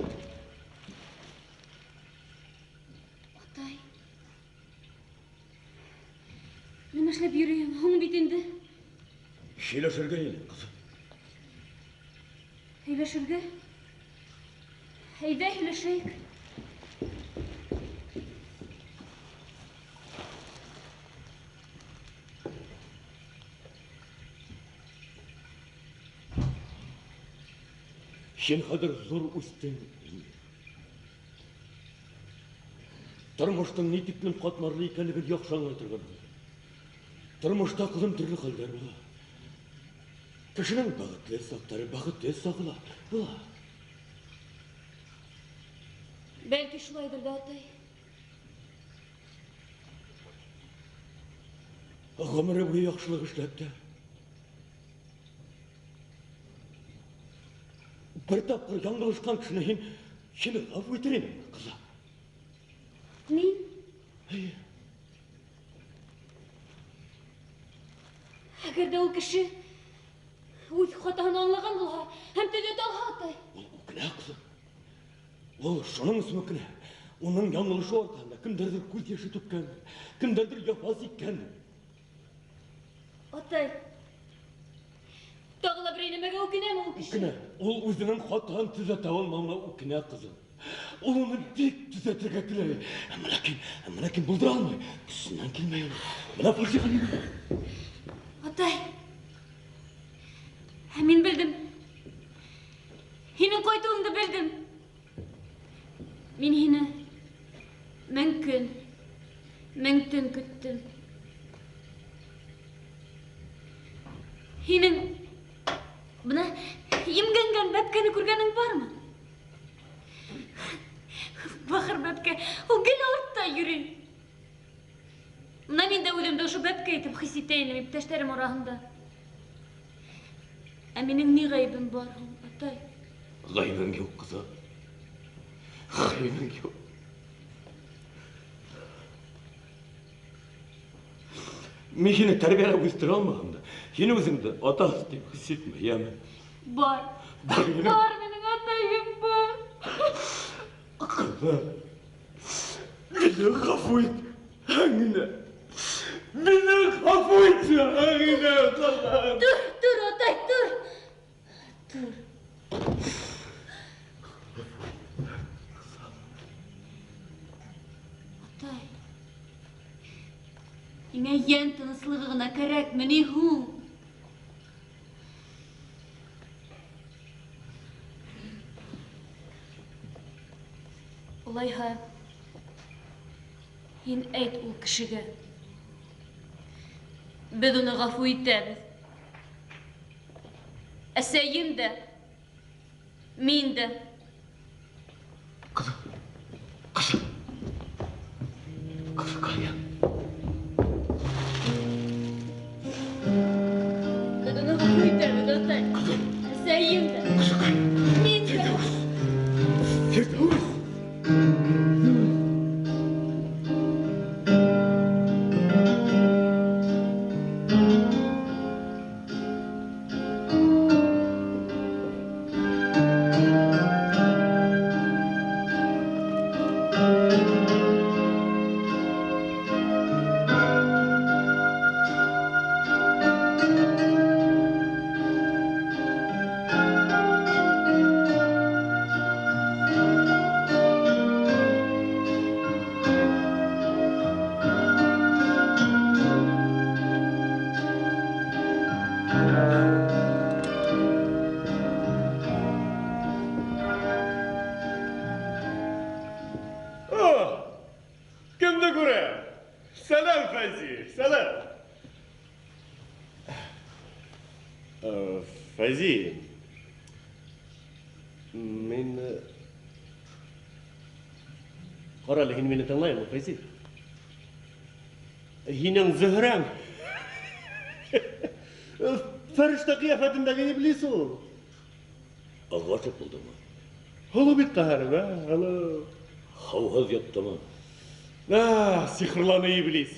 Атай. Nima эшләп йөрим? Һуң бит инде. Сөйләшергә инде, кызым. Һөйләшергә. Әйдә һөйләшәйек. Сен хәзер зур үстең. Тормыштың ни тиклем катмарлы икәнлеген яхшы аңлый торган. Тормышта кызым төрле хәлләр була. Кешенең бәхетле сактары бәхетле сагыла. Була. Бәлки шулайдыр да, атай. Гомере буе яхшылык эшләп тә. Bir tapkır yanılışkan kişinin seni гафу итер инем, кызым. Мин? Әгәр дә ул кеше үз хатаһын аңлаган булһа, һәм төзәтә алһа, атай. Ул үкенә, кызым. Ул шуның өчен үкенә. Уның яңылышы аркасында кемдердер күз яшы түккән, кемдердер яфас иткән. Атай. Тагыла бер нәмәгә үкенәме ул кеше? Үкенә. Ул үзенең хатаһын төзәтә алмавына үкенә, кызым. Ул уны бик төзәтергә теләй. Ләкин булдыра алмый. Көсеннән килмәй ул. Менә фальсифа. Атай. Мин белдем. Һинең кайтуыңды белдем. Мин һине мең көн, мең төн көттем. Һинең бына имгәнгән бәпкәне күргәнең бармы? Бахыр бәпкә, ул гел артта йөри. Мына мин дә үҙемде ошо бәпкә итеп хис итәйем иптәштәрем араһында. Ә минең ни ғәйебем бар һуң, атай? Ғәйебең юҡ, кызым. Ғәйебең юҡ. Мин һине тәрбиәләп үстерә алмаһам да, һин үзеңде атасы дип хис итмә, яме. Бар. Бар, минең атайым бар. Кызым, мине гафу ит, һәңгенә. Мине гафу ит, һәңгенә, кызым. Тур, атай, тур. Тур. Атай. Һиңә йән тыныслығы ғына кәрәкме ни һуң? Улайһа, һин әйт ул кешегә. Беҙ уны ғәфү итәбеҙ. Әсәйем дә, мин дә. Кызым. Кызыкая. Беҙ уны ғәфү итәбеҙ, атай. Әсәйем дә, мин дә. Фирдәүс. Kimdi göre? Selam Feyzi, selam. Feyzi, men... Qaralı, hin meni tanlayın mı Feyzi? Hinin Zührem. Ferişte kıyafetindeki iblis o. Ağaçık oldu mu? Hala bitti harim ha, hala. Havhaz yaptı mı? Sihirlanı iblis.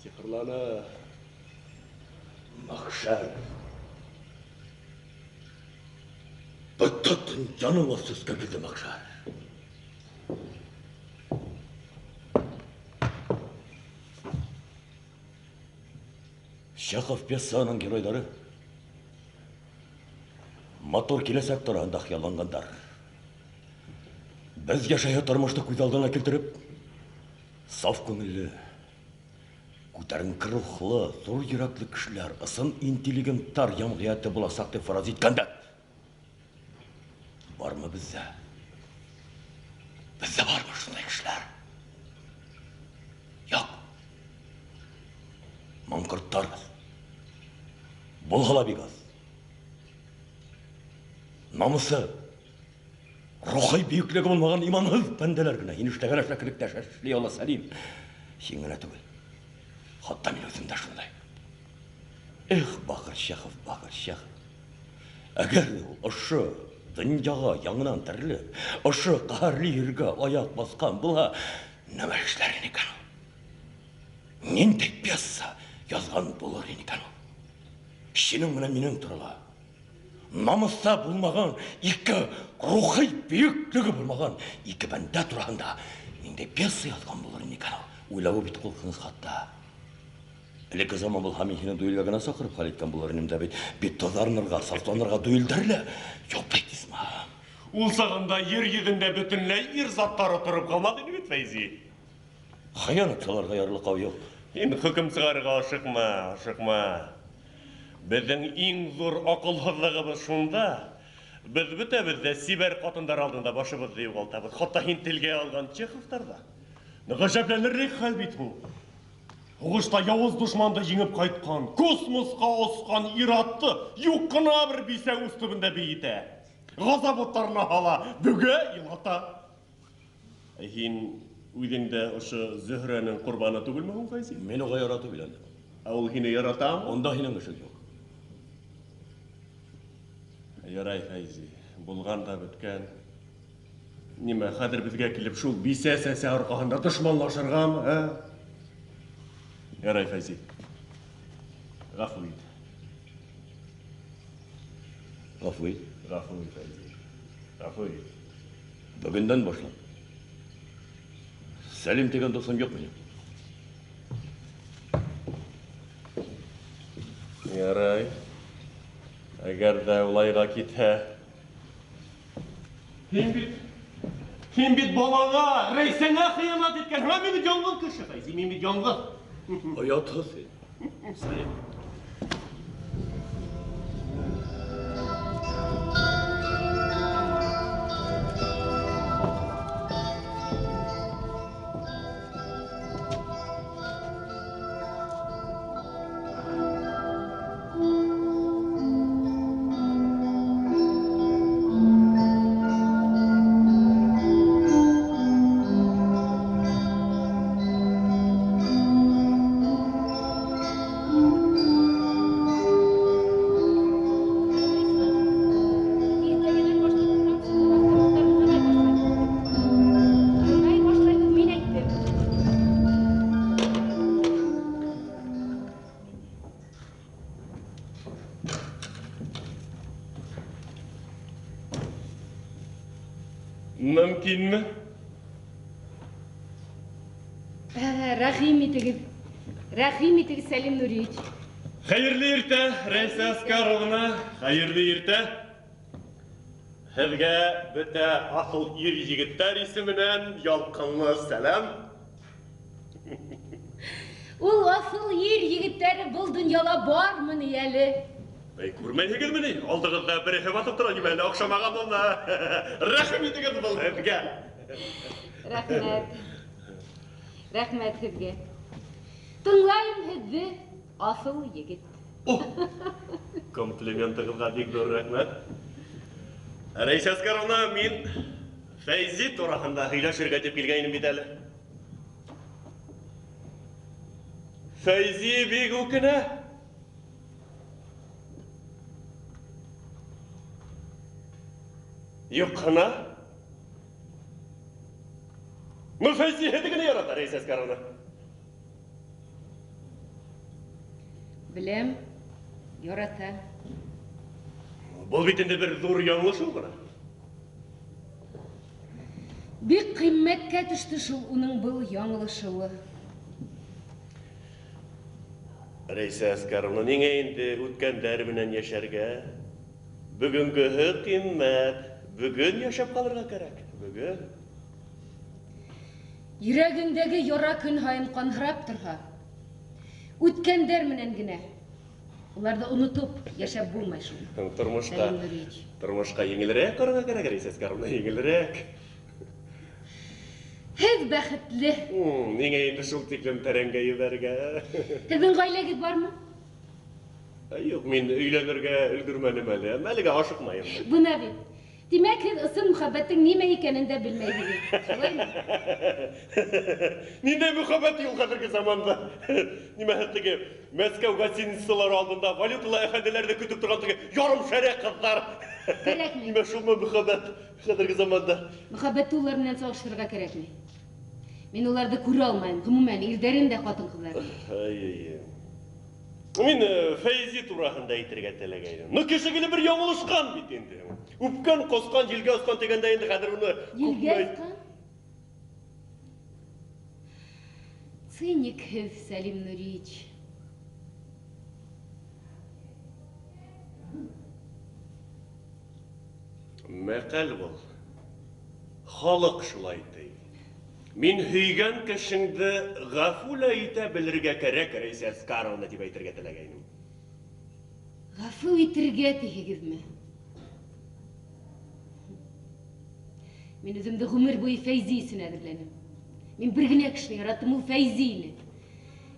Sihirlanı. Mahşer. Бұттатын жаныңа сөзге келдім ақша. Чехов пьесаның геройлары мотор келесек тұрғанда қияланғандар. Бізге жайы тұрмышты көз алдына келтіріп, саф көңілі, көтеріңкі рухлы, зор жүрәклі кішілер, ысын интеллигенттар ямғияты боласақ деп фараз еткенде. Бармы бізде? Бізде бармы шындай кішілер? Yok. Маңқұрттармыз. Бұл ғала бигаз. Намысы, рухай бейіклігі болмаған иманғыз бәнделер гіна, еніштеген әшәкілікті әшәшілей ола сәлем. Шеңіне түгіл. Хатта мен өзімді шындай. Эх, бақыр Чехов, бақыр Чехов. Әгер ұшы дынжаға яңынан тірлі, ұшы қағарлы ерге аяқ басқан бұлға нәмә ішләрін екен. Нендей пьеса язған болар екен. Шенің менен менің тұрыла. Намыста болмаған, екі рухай бейіклігі болмаған, екі бәнді тұрғанда нендей пьеса язған болар екен. Ойлауы бит қолқыңыз қатта. Әлікі заман бұл хамихені дуэлгағына сақырып қалеткен болар енімді бет тазарынырға, сафтанырға дуэлдерлі. Жоқ бектесім. Ул сағында ер едінде бүтінләй ер заттары тұрып қалмады не бет, Фәйзи? Қаянатшыларға ярлықау жоқ. Енді хүкім сығарға ашықма. Біздің ең зор ақылһыҙлығыбыз шунда, біз бүтәбізді Сибәр қатындар алдында башыбызды юғалтабыз. Хатта һин телгә алған Чеховтарда. Ғәжәпләнерлек хәл бит ул. Һуғышта яуыз душманды жеңіп қайтқан, космосқа осқан иратты юq қына бір бисә үстібінде бейіті. Ғазап оттарына ала, бүге илата. Һин өзіңді ұшы Зөһрәнің құрбаны түгіл ме, Фәйзи? Мен оға ярату біләнді. Ул һине яратам? Онда һинең эшең юк. Ярай, Фәйзи, булган да бөткән. Нимә, хәзер безгә килеп шул бисә-сәсә аркаһында дошманлашыргамы, ә? Ярай, Фәйзи. Гафу ит. Гафу ит. Гафу ит, Фәйзи. Гафу ит. Бүгінден башлап. Сәлим деген досым жоқ менің. Ярай. Әгәр дә улайга китһә. Һин бит балага, Рәйсәнгә хыянат иткән. Һәм мин бит яңгыр кеше, Фәйзи, мин бит яңгыр. Оятһыз син. Сәлим. Мөмкинме? Рәхим итегез, Сәлим Нуриевич. Хәйерле иртә, Рәйсә Аскаровна, хәйерле иртә. Һеҙгә бөтә асыл ир-егеттәр исеменән ялҡынлы сәлам. Ул асыл ир-егеттәре был донъяла бармы ни әле? Күрмәйһегеҙме ни? Алдығыҙҙа береһе батып тора, нимә әле оҡшамаған уны. Рәхим итегеҙ был һеҙгә. Рәхмәт һеҙгә. Тыңлайым һеҙҙе, асыл егет. Комплиментығыҙға бик ҙур рәхмәт. Рәйсә Аскаровна, мин Фәйзи тураһында һөйләшергә тип килгәйнем бит әле. Фәйзи бик үкенә. Юҡ ҡына. Ну, Фәйзи һеҙҙе генә ярата, Рәйсә Аскаровна. Беләм, ярата. Бұл битінде бір зор яңылыш ул гына. Бик кыйммәткә төште шул уның был яңылышыуы. Рәйсә Әскәровна, ниңә инде үткәндәр менән яшәргә? Бүгенгеһе кыйммәт. Бүген яшәп калырга кирәк. Бүген. Йөрәгеңдәге яра көн һайын канһырап торһа, үткәндәр менән генә. Уларда онытып яшәп булмай шул. Тормышка еңелрәк карарга кирәк, Рәйсә Әскәровна, еңелрәк. Һез бәхетле. Ниңә инде шул тиклем тәрәнгә йөбәргә? Һезнең гаиләгез бармы? Юк, мин өйләнергә өлгөрмәдем әле. Әлегә ашыкмайым. Бына бит. Димәк, һез ысын мөхәббәттең нимә икәнен дә белмәйсегез. Шулаймы? Ниндәй мөхәббәт юл хәзерге заманда? Нимә теге Мәскәү гостиницалары алдында валюталы әфәнделәрне көтеп торган теге ярым шәрә кызлар. Кирәкми. Нимә шулмы мөхәббәт хәзерге заманда? Мөхәббәтте улар менән сагыштырырга кирәкми. Мин уларды күрә алмайм, гомумән, ирдәрен дә хатын-кызларны. Мин Фәйзи тураһында әйтергә теләгәйнем. Ну кешегеле бер яңылышкан бит инде. Үпкән, коскан, җилгә аскан дигәндә инде хәзер уны Җилгә аскан? Циник һез, Сәлим Нурич. Мәкаль бул. Халык шулай ди. Мин һөйгән кешеңде гафула итә белергә кирәк, Рәйсә Әскәровна дип әйтергә теләгәйнем. Гафу итергә тиһегезме? Мин үземде гомер буе Фәйзи өчен әҙерләнем. Мин бер генә кешене яраттым, ул Фәйзине.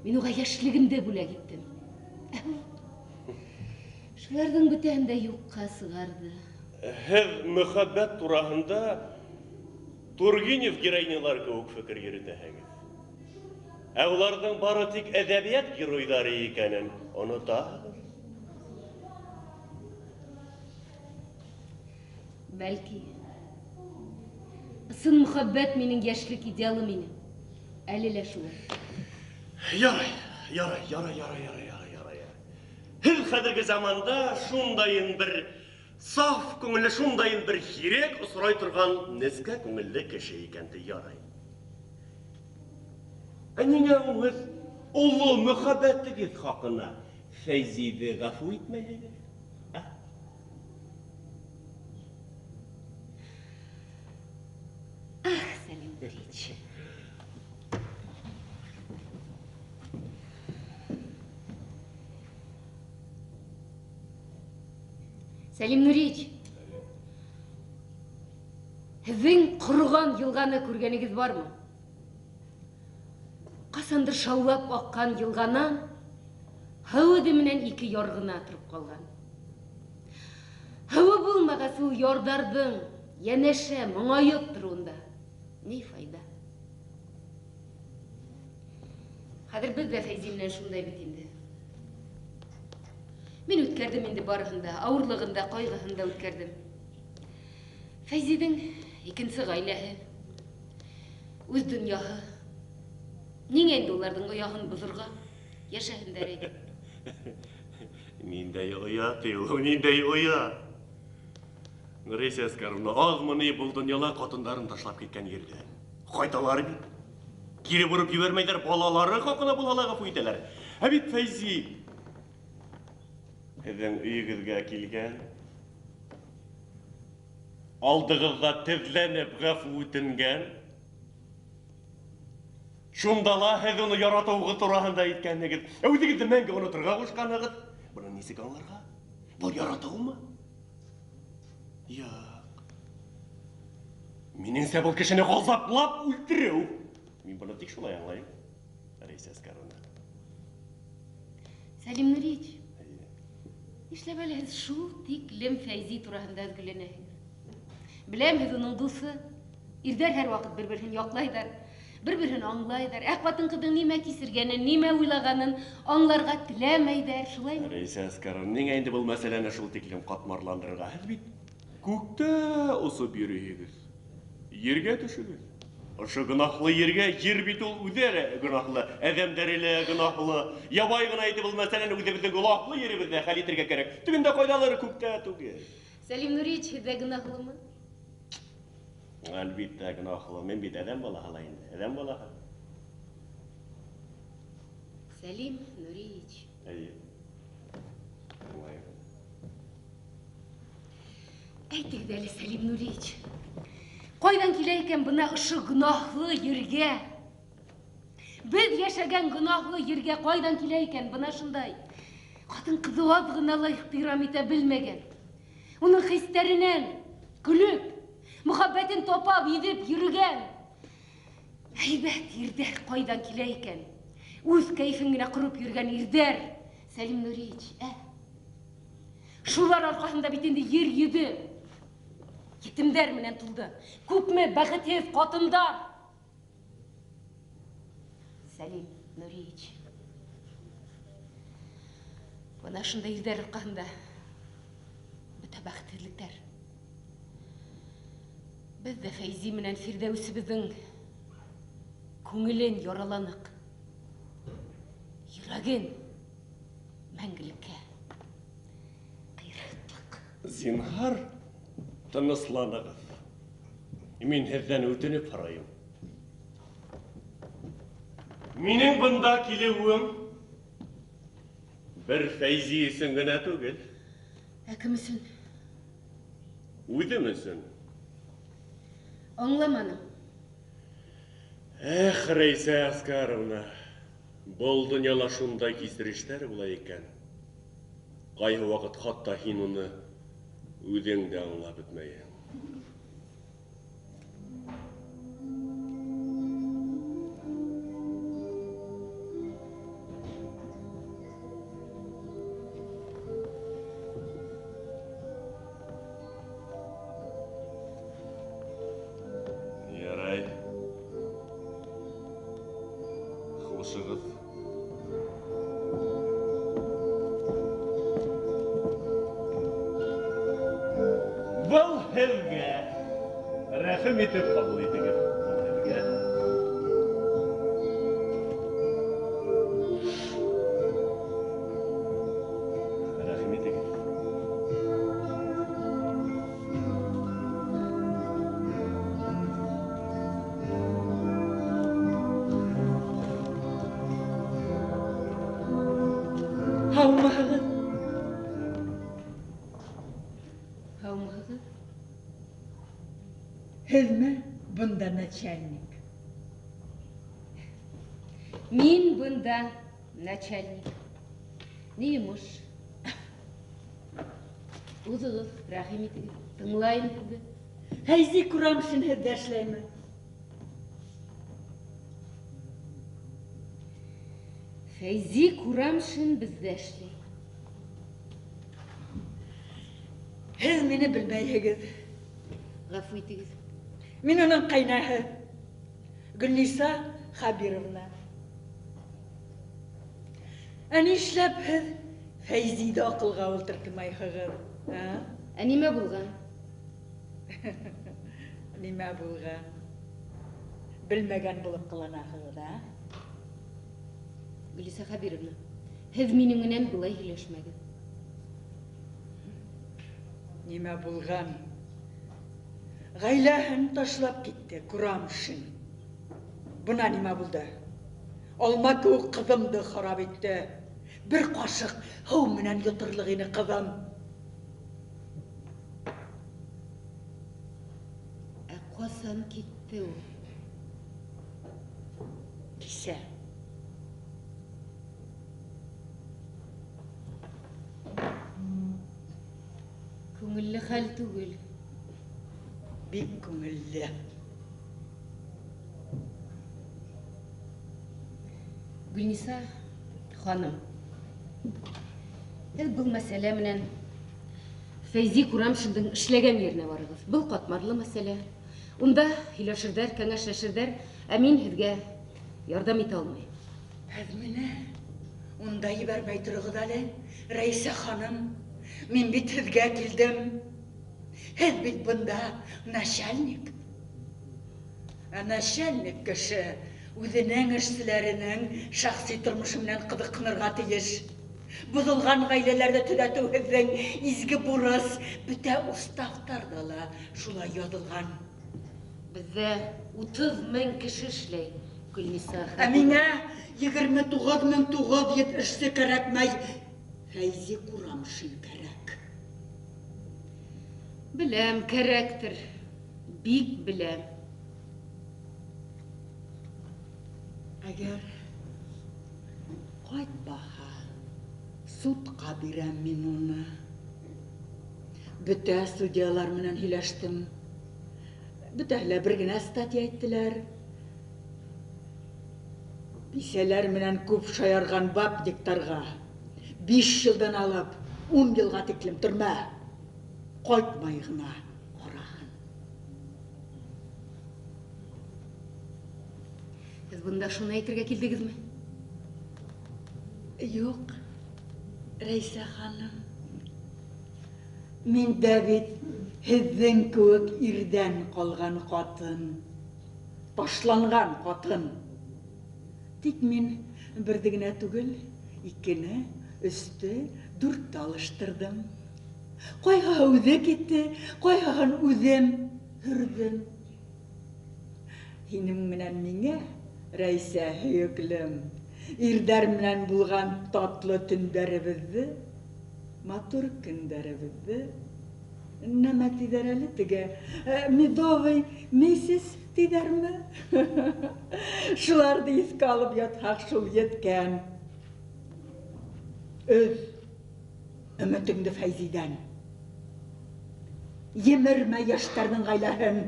Мин уға яшьлегемдә бүләк иттем. Шуларҙың бөтәһен дә юҡҡа сығарҙы. Һеҙ мөхәббәт тураһында Тургенев героинялар кеүек фекер йөрөтәһегеҙ. Ә уларҙың бары тик әҙәбиәт геройҙары икәнен онотаһығыҙ. Бәлки. Ысын мөхәббәт минең йәшлек идеалым ине. Әле лә шулай. Ярай. Һеҙ хәҙерге заманда шундайын бер саф күңелле, шундайын бер һирәк осрай торган нескә күңелле кеше икәнде, ярай. Ә ниңә һеҙ оло мөхәббәтегеҙ хаҡына Фәйзиҙе ғәфү итмәйһегеҙ? Ах, Сәлим Нурич. Сәлим Нурич. Һеҙҙең ҡорған йылғаны күргәнегеҙ бармы? Ҡасандыр шаулап аҡҡан йылғанан һыуы менән ике ярғына тороп ҡалған. Һыуы булмағас ул ярҙарҙың йәнәшә, моңайып тороуында ни файда? Хәҙер беҙ ҙә Фәйзи менән шундай бит инде. Мин үткәрдем инде барыһында, ауырлығында, ҡайғыһында үткәрдем. Фәйзиҙең икенсе ғаиләһе, үҙ донъяһы. Ниңә инде уларҙың ояһын боҙорға? Йәшәһендәр иде. Ниндәй оят ул, ниндәй оят. Рәйсә Әскәровна, аҙмы был донъяла ҡатындарын ташлап киткән ерҙә. Ҡайталар бит. Кире бороп ебәрмәйҙәр, балалары хаҡына булһа ғәфү итәләр. Ә бит Фәйзи һеҙҙең өйөгөҙгә килгән, алдығыҙҙа теҙләнеп ғәфү үтенгән, шунда ла һеҙ уны яратыуығыҙ тураһында әйткәнһегеҙ, ә үҙегеҙҙе мәңге оноторға ҡушҡанһығыҙ. Быны нисек аңларға? Был яратыумы? Юҡ. Минеңсә был кешене ғазаплап үлтереү. Мин быны тик шулай аңлайым, Рәйсә Әскәровна. Сәлим Нурич. Нишләп әле һеҙ шул тиклем Фәйзи тураһында өҙгөләнәһегеҙ? Беләм, һеҙ уның дуҫы. Ирҙәр һәр ваҡыт бер-береһен яҡлайҙар, бер-береһен аңлайҙар. Ә ҡатын-ҡыҙҙың нимә кисергәнен, нимә уйлағанын аңларға теләмәйҙәр, шулаймы? Рәйсә Әскәровна, ниңә инде был мәсьәләне шул тиклем ҡатмарландырырға? Һеҙ бит күктә осоп йөрөйһөгөҙ. Ергә төшөгөҙ. Ошо гынахлы ерге жер бит ул үдәре гынахлы, әдәмдәреле гынахлы. Ябай гына әйтеп ул мәсәләне үзебезнең гынахлы еребездә хәл итәргә кирәк. Түгендә кайдалыр күктә түгел. Сәлим Нурич, һеҙҙә гөнаһлымы? Әлбиттә гынахлы. Мин бит әдәм балаһы ла инде. Әдәм балаһы. Сәлим Нурич. Әйе. Әйтегеҙ әле, Сәлим Нурич. Ҡайҙан килә икән бына ошо гөнаһлы ергә? Беҙ йәшәгән гөнаһлы ергә ҡайҙан килә икән бына шундай? Ҡатын-ҡыҙы аҙ ғына ла ихтирам итә белмәгән. Уның хистәренән көлөп, мөхәббәтен тапап, иҙеп йөрөгән. Һәйбәт ирҙәр ҡайҙан килә икән? Үҙ кәйефен генә ҡороп йөргән ирҙәр, Сәлим Нурич, Шулар арҡаһында бит инде ер йөҙө. Етемдәр менән тулды. Күпме бәхетһеҙ ҡатындар. Сәлим Нурич. Бына шундай ирҙәр арҡаһында бөтә бәхетһеҙлектәр. Беҙ ҙә Фәйзи менән Фирҙәүсебеҙҙең күңелен яраланыҡ. Йөрәген мәңгелеккә ҡыйраттыҡ. Зинһар, тынысланығыҙ. Мин һеҙҙән үтенеп һорайым. Минең бында килеүем бер Фәйзи өсөн генә түгел. Кем өсөн? Үҙем өсөн. Аңламаным. Рәйсә Аскаровна, был дөньяла шундай кисерештәр була икән. Ҡайһы ваҡыт хатта һин уны үҙең дә аңлап бөтмәйһең. Ярай. Хушығыҙ. Был һеҙгә. Рәхим итеп ҡабул итегеҙ. Һеҙгә. Рәхим итегеҙ. Һаумыһығыҙ? Һаумыһығыҙ? Һеҙме бында начальник? Мин бында начальник. Не йомош. Уҙығыҙ, рәхим итегеҙ. Тыңлайым һеҙҙе. Фәйзи Курамшин һеҙҙә эшләйме? Фәйзи Курамшин беҙҙә эшләй. Һеҙ мине белмәйһегеҙ. Ғәфү итегеҙ. Мин уның ҡайнаһы, Гөлниса Хабировна. Ә нишләп һеҙ Фәйзиҙе аҡылға ултыртмайһығыҙ? Ә нимә булған? Нимә булған? Белмәгән булып ҡыланаһығыҙ, Гөлниса Хабировна, һеҙ минең менән былай һөйләшмәгеҙ. Нимә булған? Ғаиләһен ташлап китте Курамшин. Бына нимә булды? Алма кеүек ҡыҙымды харап итте. Бер ҡашыҡ һыу менән йоторлоҡ ине ҡыҙым. Ә ҡасан китте ул? Кисә. Күңелле хәл түгел. Бик күңелле. Гөлниса ханым, һеҙ был мәсьәлә менән Фәйзи Курамшиндың эшләгән еренә барығыҙ. Был ҡатмарлы мәсьәлә. Унда һөйләшерҙәр, кәңәшләшерҙәр, ә мин һеҙгә ярҙам итә алмайым. Һеҙ мине унда ебәрмәй тороғоҙ әле, Рәйсә ханым. Мин бит һеҙгә килдем. Һеҙ бит бында начальник. Ана шәнлек кеше үзенең эшләренең шәхси тормышы менән кызыксынырга тиеш. Бузылган гаиләләрдә төзәтү һезнең изге бурыс, бөтә уставтарда ла шулай язылган. Бездә 30 мең кеше эшләй, Гөлниса. Ә миңа 29,900 эшсе кәрәкмәй, Фәйзи Курамшин кәрәк. Беләм, кәрәктер. Бик беләм. Әгәр кайтмаһа, судка бирәм мин уны. Бөтә судьялар менән һөйләштем. Бөтәһе бер генә статья әйттеләр. Бисәләр менән күп шаярган бабниктарга 5 елдан алып 10 елга тиклем төрмә. Кайтмай гына караһын. Сез бында шуны әйтергә килдегезме? Юк, Рәйсә ханым. Мин дә бит һеҙҙең кеүек ирҙән ҡалған ҡатын. Ташланган ҡатын. Тик мин берҙе генә түгел, 2-не, 3-те, 4-те алыштырҙым. Ҡайһыһы үҙе китте, ҡайһыһын үҙем һөрҙөм. Һинең менән миңә, Рәйсә һөйөклөм, ирҙәр менән булған татлы төндәребеҙҙе, матур көндәребеҙҙе, нәмә тиҙәр әле теге, медовый месяц тиҙәрме? Шуларҙы иҫкә алып ятһаҡ шул еткән. Өҙ өмөтөңдө Фәйзидән. Емермә йәштәрҙең ғаиләһен.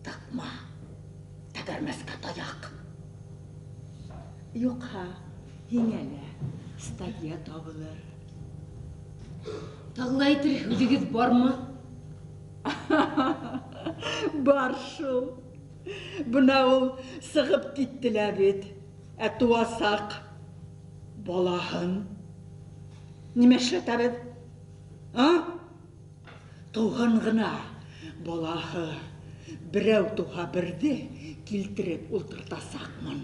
Тыҡма, тәгәрмәскә таяҡ. Юҡһа, һиңә лә статья табылыр. Тағы әйтер һүҙегеҙ бармы? Бар шул. Бына ул сығып китте лә бит. Ә туасаҡ балаһын. Нимә эшләтәбеҙ? Тыуһын ғына балаһы. Берәү туһа берҙе килтереп ултыртасаҡмын.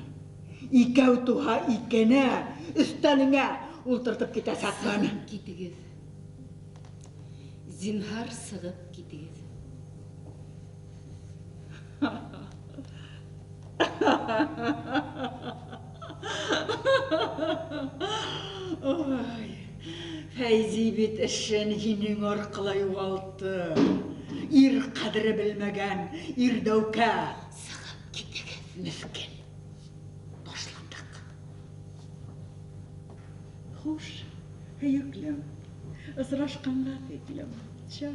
2 туһа 2-не өҫтәлеңә ултыртып китәсәкмен. Китегеҙ. Зинһар сығып китегеҙ. Фәйзи бит эшен һинең арҡылы юғалтты. Ир ҡәҙере белмәгән, ирдәүкә. Сығып китегеҙ. Меҫкен. Ташландыҡ. Хуш, һөйөклөм. Осрашҡанға тиклем. Чао.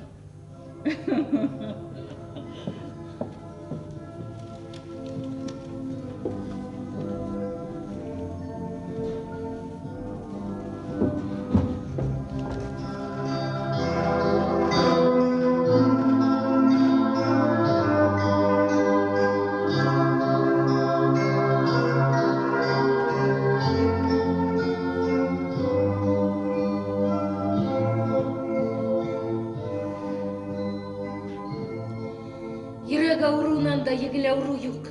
Йөрәк ауырыуынан да егел ауырыу юҡ.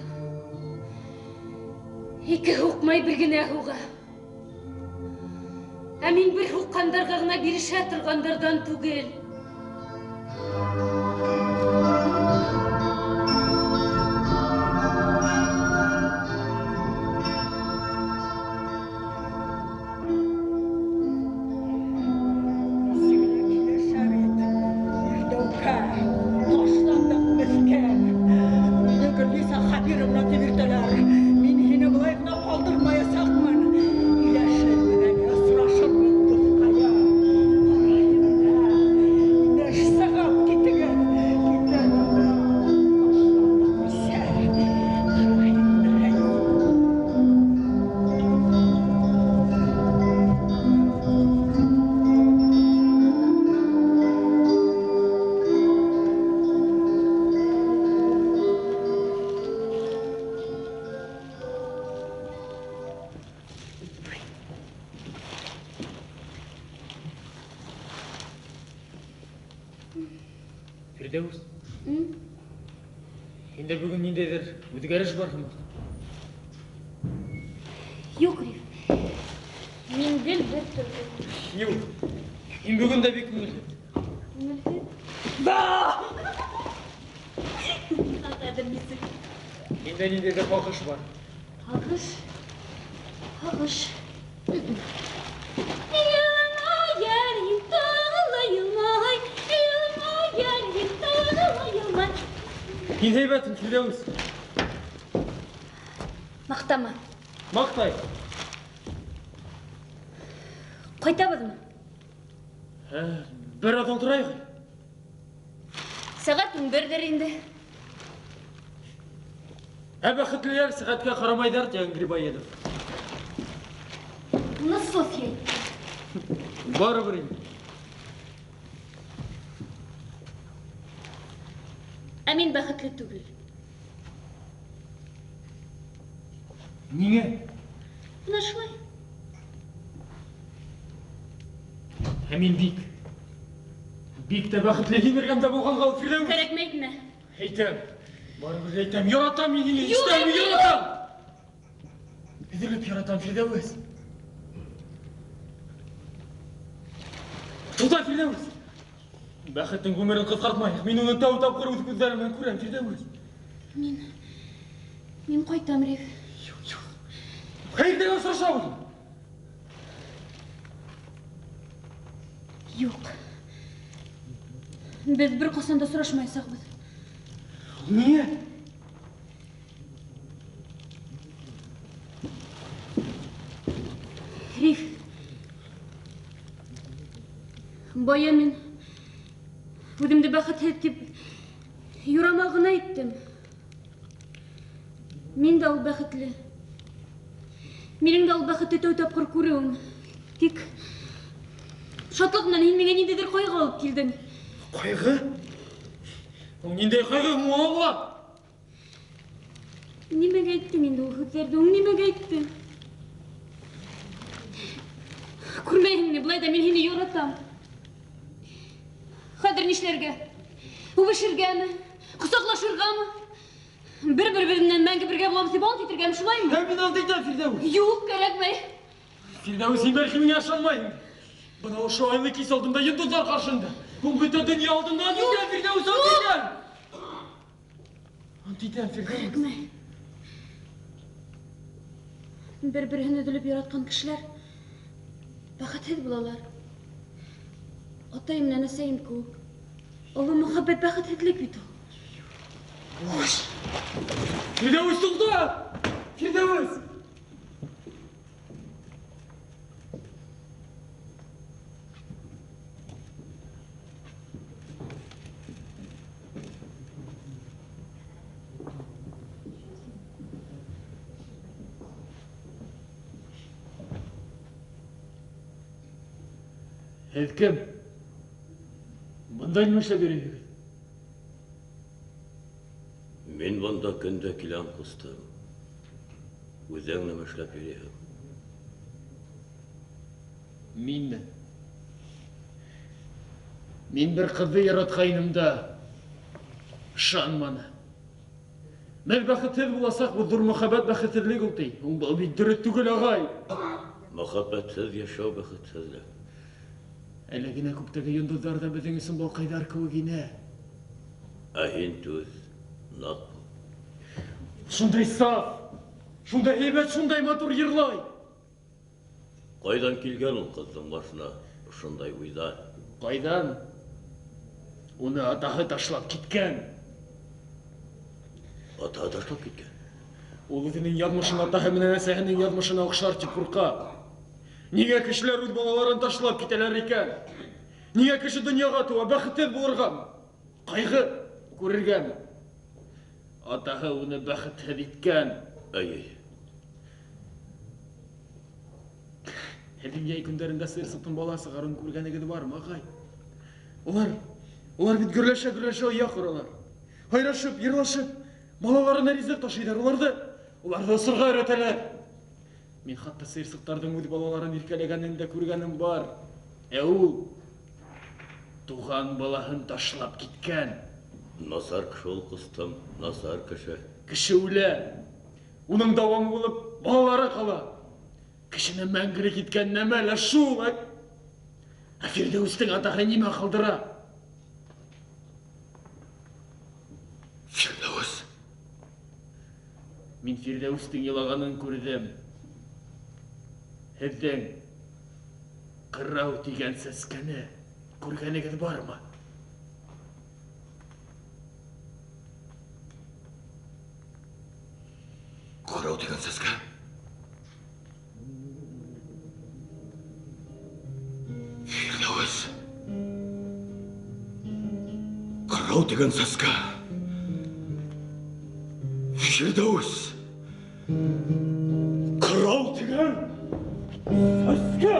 2 һуҡмай бер генә һуға. Ә мин бер һуҡҡандарға ғына бирешә торғандарҙан түгел. Фирдәүс, Енді бүгін ниндейдір өзгеріс бар ма? Юк, Риф. Мен гел бір түрді. Юк. Мен бүгін де бек көңілді. Көңілді? Қадірлісің. Енді ниндейдір қалқыш бар. Қалқыш? Қалқыш. Yılmay yerim dağla yılmay, yılmay yerim dağla yılmay. Мен heybetім Firdevs. Мақтама. Мақтай. Қайтабызмы? Бір ат отырайық. Сағаттың бірдер енді. Бақытлылар сағатқа қарамайдар жаң Грибай едім. Мұны София. Бары бір енді. Әмен бақытлы түгіл. Неге? Бұна шылай. Әмен бик. Бик те бақытлы емергемде болған қал Firdevs. Керекмейді ме? Әйтем. Бары бір әйтем. Яратам мен ене. Іштем, яратам. Бедірліп яратам Firdevs. Тоқта Firdevs. Бақыттың өмірін қысқартмайық. Мен оны тау-тапқыр өз көздеріммен көрем Firdevs. Мен қайтам, Риф. Қайырден сұрша болдым. Юк. Біз бір қосанда сұрашмайсақ біз. Не? Риф. Бая мен өзімді бақыт етіп юрамағына еттім. Мен де ол бақытлы. Менің де ол бақытты тау-тапқыр көруім. Тек шатлығымнан елмеген ендедір қойға алып келдің. Қайғы? Ол нендей қайғы мұға болады? Немеге айттың енді ол сөздерді, оң немеге айттың? Көрмейіңне, бұлай да мен сені яратам. Қазір нешлерге? Өбішірге ме? Құсақлашырға ма? Бір-бірімнен мәңгі бірге боламыз деп ант етіргем шулай ма? Мен ант етем Firdevs. Юқ, керекмей. Firdevs, сен бәлкі мен аша алмайын. Бұна ошы айлы кес алдымда ендозар қаршында. Бұл бөті дүние алдында ант етем Firdevs, ант етем. Ант етем Firdevs. Керекмей. Бір-бірін өділіп яратқан кішілер бақытсыз болалар. Атайымнан әсейім көк. Олы мұхаббет бақытсызлік бит ол. Firdevs, тоқта! Firdevs! Һез кем? Бұндай нема эшләп йөрөйһегез? Мен бында көндә киләм кустым. Үзең нәмә эшләп йөрисең? Минме? Мин бер кызды яраткайным да ышанманы. Мен бәхетсез буласак, бу зур мөхәббәт бәхетсезлек ул ти. Ул бит дөрес түгел, агай. Мөхәббәтсез яшәү бәхетсезлек. Әле генә күктәге йондызларда безнең исем балкайдар кебек ине. Ә һин түз, нат. Шундай саф, шундай һәйбәт, шундай матур йырлай. Кайдан килгән ул кыздың башына шундай уйдар? Кайдан? Уны атаһы ташлап киткән. Ата ташлап киткән. Ул үзенең язмышын атаһы менән әсәһенең язмышына охшар дип курка. Нигә кешеләр үз балаларын ташлап китәләр икән? Нигә кеше дөньяга туа бәхетсез булыргамы? Кайгы күрергәме? Атаһы уны бәхетсез иткән. Әйе. Һәм яй көндәрендә сыйырсыктың бала сыгарын күргәнегез бармы, агай? Улар бит гөрләшә оя коралар. Хайрашып, йырлашып, балаларына ризык ташыйлар уларны сырга өйрәтәләр. Мин хатта сыйырсыктарның үз балаларын иркәләгәнен дә күргәнем бар. Ул туган балаһын ташлап киткән. Насар кіші ол қыстым, насар кіші. Кіші өлі. Оның давамы болып, балалары қала. Кішіні мәңгілік еткен нәмәлі шул, Фирдеустің атағы неме қалдыра? Фирдеус? Мен Фирдеустің елағанын көрдім. Һеҙҙең қырау тиген сәскәне күргәнегеҙ бармы? Қырау тиген сәскә? Фирдеус. Қырау тиген сәскә? Фирдеус. Қырау тиген сәскә?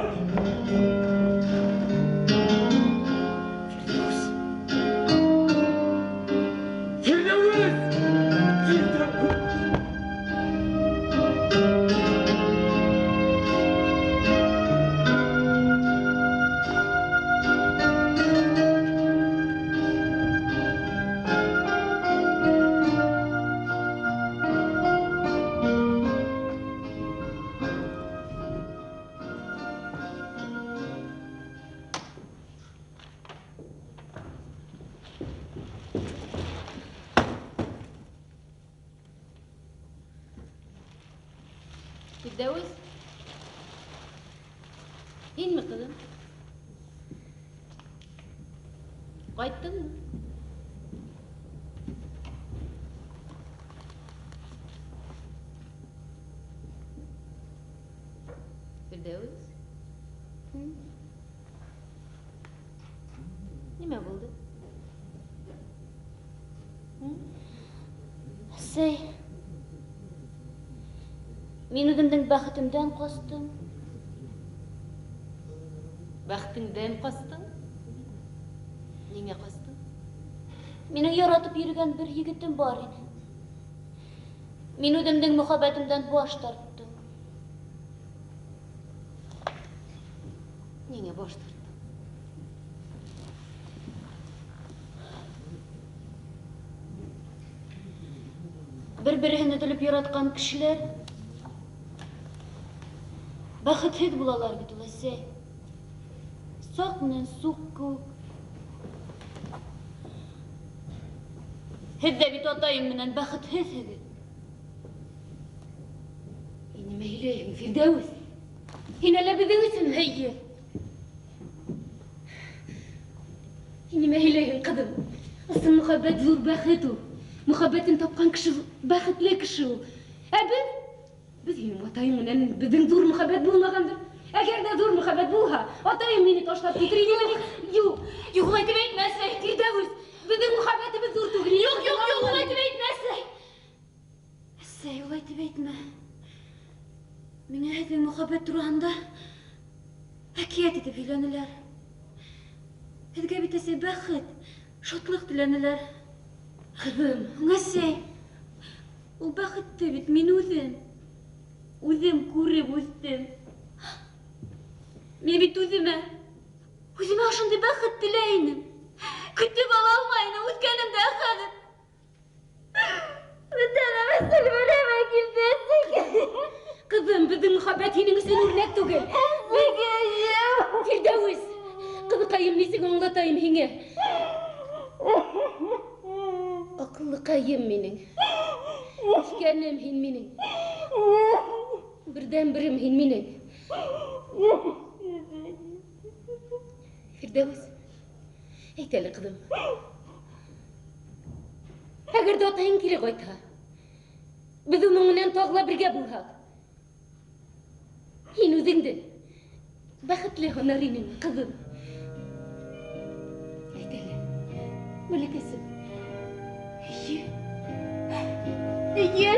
Фирдеус? İnme kızım. Kayıttın mı? Firdaus? Nime buldu? Мен өзімдің бақытымдан қостым. Бақытыңдан қостың? Неме қостың? Менің яратып йөргән бір егетім бар еді. Мен өзімдің мұхаббатымдан баш тарттым. Неге баш тарттың? Бір-бірін өтіліп яратқан кішілер бақытсыз булалар бит ул әсәй. Сак менән сук күк. Һеҙ ҙә бит атайым менән бақытһыҙһығыҙ. Һин нимә һөйләйһең, Фирдәүес? Һин әллә беҙҙең өсөн һәйе. Һин нимә һөйләйһең, ҡыҙым? Ысын мөхәббәт ҙур бәхет ул. Мөхәббәтен тапҡан кеше бәхетле кеше ул. Ә Біз һинең атайың менән беҙҙең ҙур мөхәббәт булмағандыр. Әгәр дә ҙур мөхәббәт булһа, атайым мине ташлап китер ине. Юҡ, улай тип әйтмә, әсәй. Фирдәүес, беҙҙең мөхәббәтебеҙ ҙур түгел. Юҡ, улай тип әйтмә, әсәй. Әсәй, улай тип әйтмә. Миңә һеҙҙең мөхәббәт тураһында әкиәт итеп һөйләнеләр. Һеҙгә бит әсәй бәхет, шатлыҡ теләнеләр. Ҡыҙым, Әсәй, ул бәхетте бит мин үҙем күреп үҫтем. Мен бит үҙемә ошондай бәхет теләйем. Көтөп ала алмайым үткәнемдә хәҙер. Бөтәнемә белемә килде. ҡыҙым, беҙҙең мөхәббәт һинең өсөн үрнәк түгел. Фирдәүес, ҡыҙыҡайым, нисек аңлатайым һиңә? Аҡыллыҡайым минең. Үҫкәнем һин минең. Берҙән-берем һин минең. Фирдәүес, әйт әле, ҡыҙым. Әгәр дә атайың кире ҡайтһа, беҙ уның менән тағы ла бергә булһаҡ, һин үҙеңде бәхетле һанар инең, ҡыҙым. Әйт әле, бәләкәсем. Эйе. Эйе.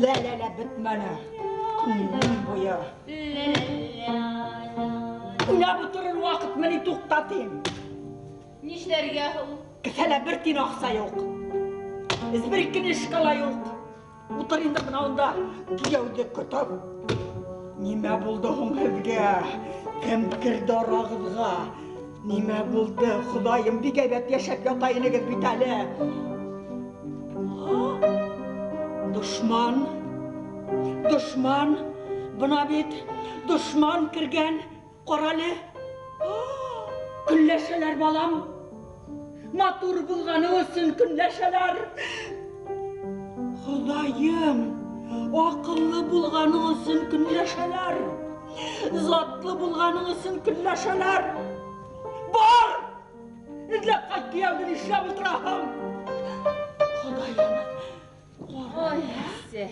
Лә, бітмәні. Күннің бойы. Күнә бұтырын уақыт мені тоқтатайым. Нишләргә һуң? Кісәлә бір тин ақса жоқ. Избіріккен ешкала жоқ. Утыр инде мынауында кияуді күтіп. Неме болды һуң һеҙгә? Кем кірді арағыҙға? Неме болды? Құдайым, бик әйбәт йәшәп ятайынығыҙ бит әле. Дошман, бына бит дошман кірген. Қаралы. Күнләшәләр балам. Матур булғаны өсөн күнләшәләр. Құдайым, ақыллы булғаны өсөн күнләшәләр. Затлы булғаны өсөн күнләшәләр. Бар! Эҙләп ҡайт кейәүҙе нишләп ултыраһың? Құдайым. Ой, әсәй.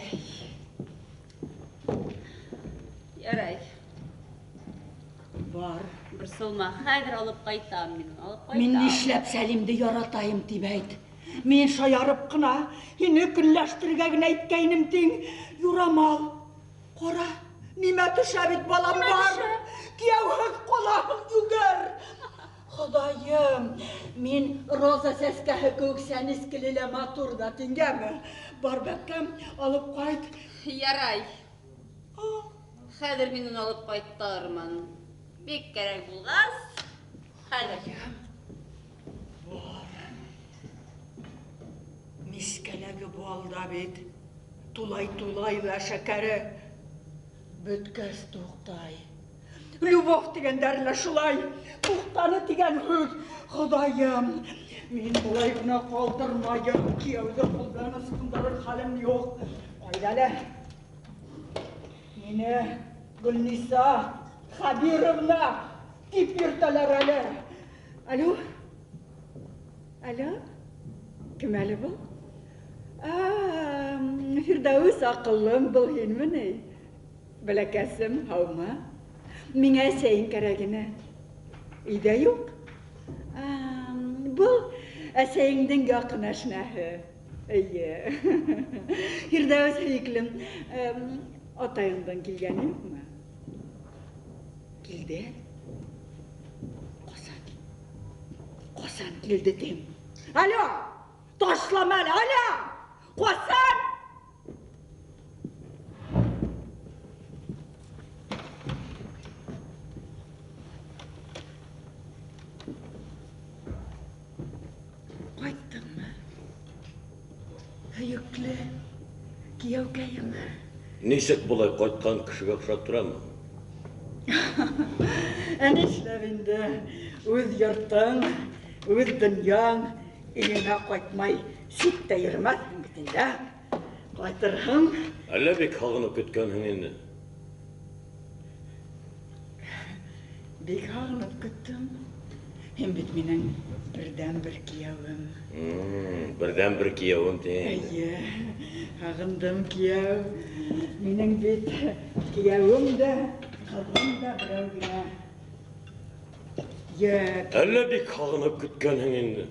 Ярай. Бар. Бер сылма хәҙер алып ҡайтам мин. Мин нишләп Сәлимде яратайым тип әйт. Мин шаярып ҡына, һине көнләштерергә генә әйткәйнем тиң. Юрамал. Ҡара, нимә төшә бит балам бар. Кейәүһеҙ ҡалаһың йүгәр. Құдайым, мин роза сәскәһе кеүек сәнескеле матур да тиңгәме? Бар бәпкәм, алып ҡайт. Ярай. Хәҙер мин уны алып ҡайтармын. Бик кәрәк булғас, хәҙер. Мискәләге балда бит. Тулай ла шәкәре. Бөткәс туҡтай. Любовь тигәндәр лә шулай. Туҡтаны тигән һүҙ. Хоҙайым, мин былай ғына ҡалдырмайым. Кейәүҙе ҡулдан ысҡындырыр хәлем юҡ. Ҡайҙа әле? Мине Гөлниса Хәбировна тип йөртәләр әле. Алло? Кем әле был? Фирдәүс аҡыллым, был һинме ни? Бәләкәсем, һаумы? Миңә әсәйең кәрәк ине. Өйҙә юҡ? Был әсәйеңдең яҡын әшнәһе. Эйе. Фирдәүс һөйөклөм, атайыңдан килгәне юҡмы? Килде? Ҡасан килде тим? Алло! Ташлама әле, алло! Ҡасан? Ҡайттыңмы? Һөйөклө кейәүкәйем. Нисек булай ҡайтҡан кешегә оҡшап торамы? Нишләп инде? Үҙ йортоң, үҙ донъяң, өйөңә ҡайтмай ситтә йөрөмәҫһең бит инде. Ҡайтырһың. Әллә бик һағынып көткәнһең инде. Бик һағынып көттөм. Һин бит минең берҙән-бер кейәүем. Берҙән-бер кейәүем ти. Эйе, һағындым кейәү. Минең бит кейәүем дә, ҡыҙым да берәү генә. Әллә бик һағынып көткәнһең инде.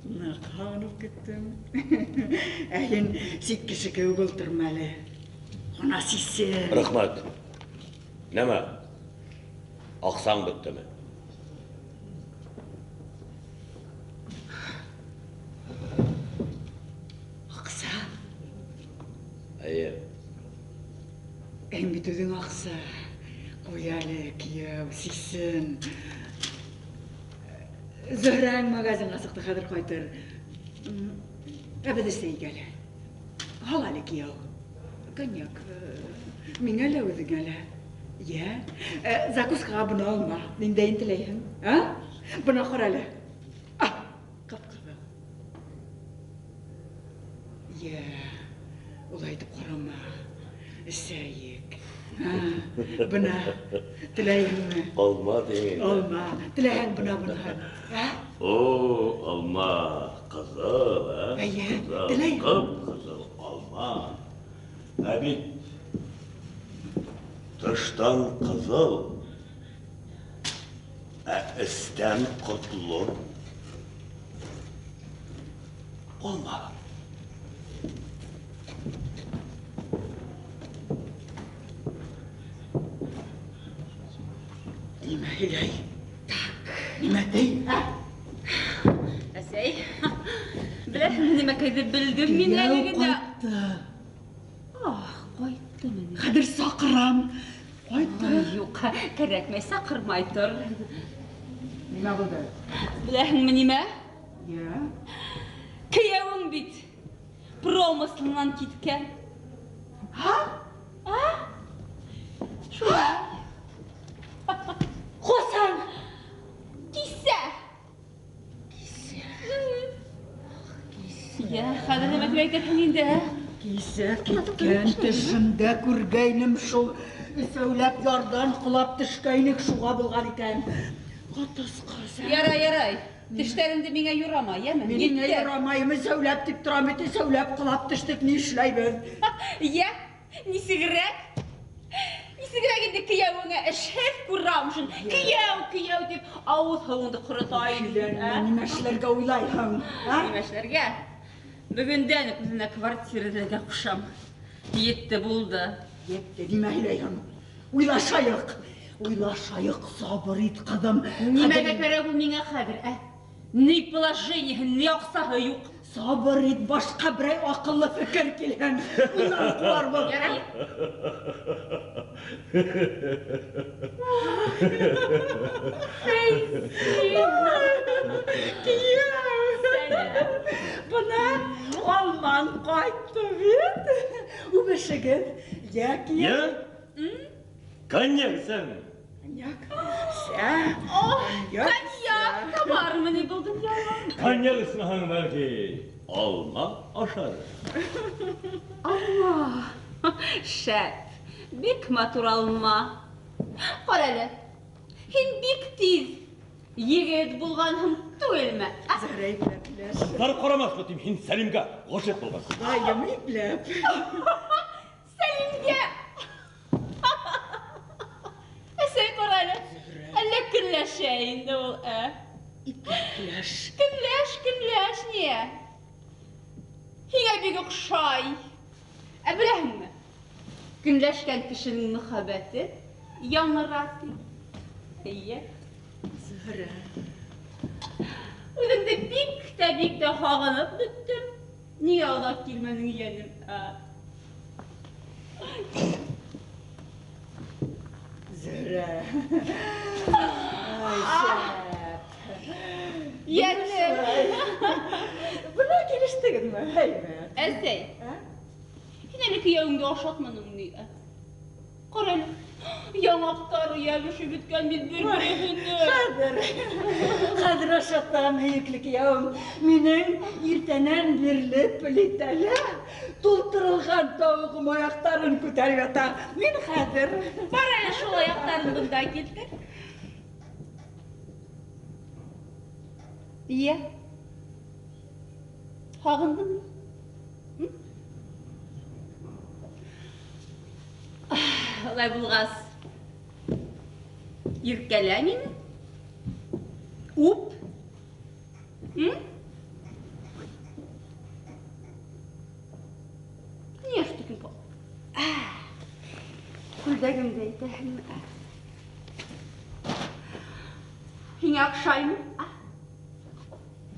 Ныҡ һағынып көттөм. Һин сит кеше кеүек ултырма әле. Ана сисен. Рәхмәт. Нәмә? Аҡсаң бөттөмө? Аҡса? Эйе. Һин бит үҙең аҡса. Ҡуй әле, кейәү, сисен. Зөһрәң магазинға сыҡты, хәҙер ҡайтыр. Беҙ эсәйек әле. Һал әле, кейәү. Коньяк. Миңә лә үҙеңә лә. Йә, закускаға быны алма. Ниндәйен теләйһең? Бына ҡара әле. Ҡып-ҡыҙыл. Йә, улай итеп ҡарама. Эсәйек. Бына теләйһеңме? Алма тиңен. Алма. Теләһәң бына. Алма. Ҡыҙыл, Әйе, теләйһең. Ҡып-ҡыҙыл алма. Ә бит тыштан ҡыҙыл, ә эстән ҡотло. Алма. Hilay. Nima dey? Әсәй, біләсің неме кәйді білдім мен әлегіде. Қайтты мені. Қадыр сақырам. Қайтты. Юқ, кәрәкмәй сақырмай тұр. Nima bo'ldi? Біләсің неме? Ya. Күйеуің бит. Промыслынан кеткен. Шулай. Қосан. Кисе. Я, хәзер неме тип әйтерһең инде? Кисе киткән төшемдә күргәйнем шул. Сөйләп ярдан кулап төшкәйнек шуга булган икән. Катысқасы. Ярай. Тіштәріңді меңе юрама, еме? Меңе юрамайымы сөйләп тип торам бите, сөйләп кулап төштек, ни эшләйбез? Я, нисегрәк? Нисегрәк инде кияуыңа эшһеҙ күрәмшин. Кияу дип ауыз һыуыңды ҡоротайым. Нимә эшләргә уйлайһың? Нимә эшләргә? Бөгөндән үк үзенә квартира эҙләргә ҡушам. Етте булды. Етте, нимә һөйләйһең? Уйлашайыҡ, сабыр ит, ҡыҙым. Нимәгә кәрәк ул миңә хәҙер, ә? Ни положениеһы, ни аҡсаһы юҡ. Сабыр ит, башҡа берәй аҡыллы фекер килһен. Унан ҡуарбыҙ. Ярай. Бына алман ҡайтты бит. Үбешегеҙ. Я, Я? Коньяксың. Коньяк. Коньяк бармы ни булдың яла? Коньяк ысынаһың бәлки. Алма ашар. Алма. Шәп. Бик матур алма. Ҡара әле. Һин бик тиҙ егет булғанһың түгелме? Зәһрә ипләп. Ҡыҙҙар ҡарамаҫҡа тим, һин Сәлимгә ғашиҡ булғансың. Ҡайым ипләп. Сәлимгә. Әсәй ҡара әле. Әллә көнләшә инде ул, ә? Ипләш. Көнләш, не? Һиңә бик оҡшай. Ә беләһеңме? Көнләшкән кешенең мөхәббәте яңыра ти. Эйе. Зөһрә. Үҙемде бик тә һағынып бөттөм. Ниңә оҙаҡ килмәнең йәнем? Зөһрә. Йәнем. Бына килештегеҙме? Һәйбәт. Әсәй. Һин әле кейәүеңде ашатманың ни? Ҡара әле. Яңаҡтары йәбешеп бөткән бит бер-береһенә. Хәҙер ашатам, һөйөклө кейәүем. Минең иртәнән бирле плитәлә тултырылған тауығым аяҡтарын күтәреп ята. Мин хәҙер. Бар әле шул аяҡтарын бында килтер. Йә. Һағындыңмы? Олай булғас. Иркәлә мине. Үп. Ни эштең бу? Күлдәгемдә итәһеңме? Һиңә оҡшаймы?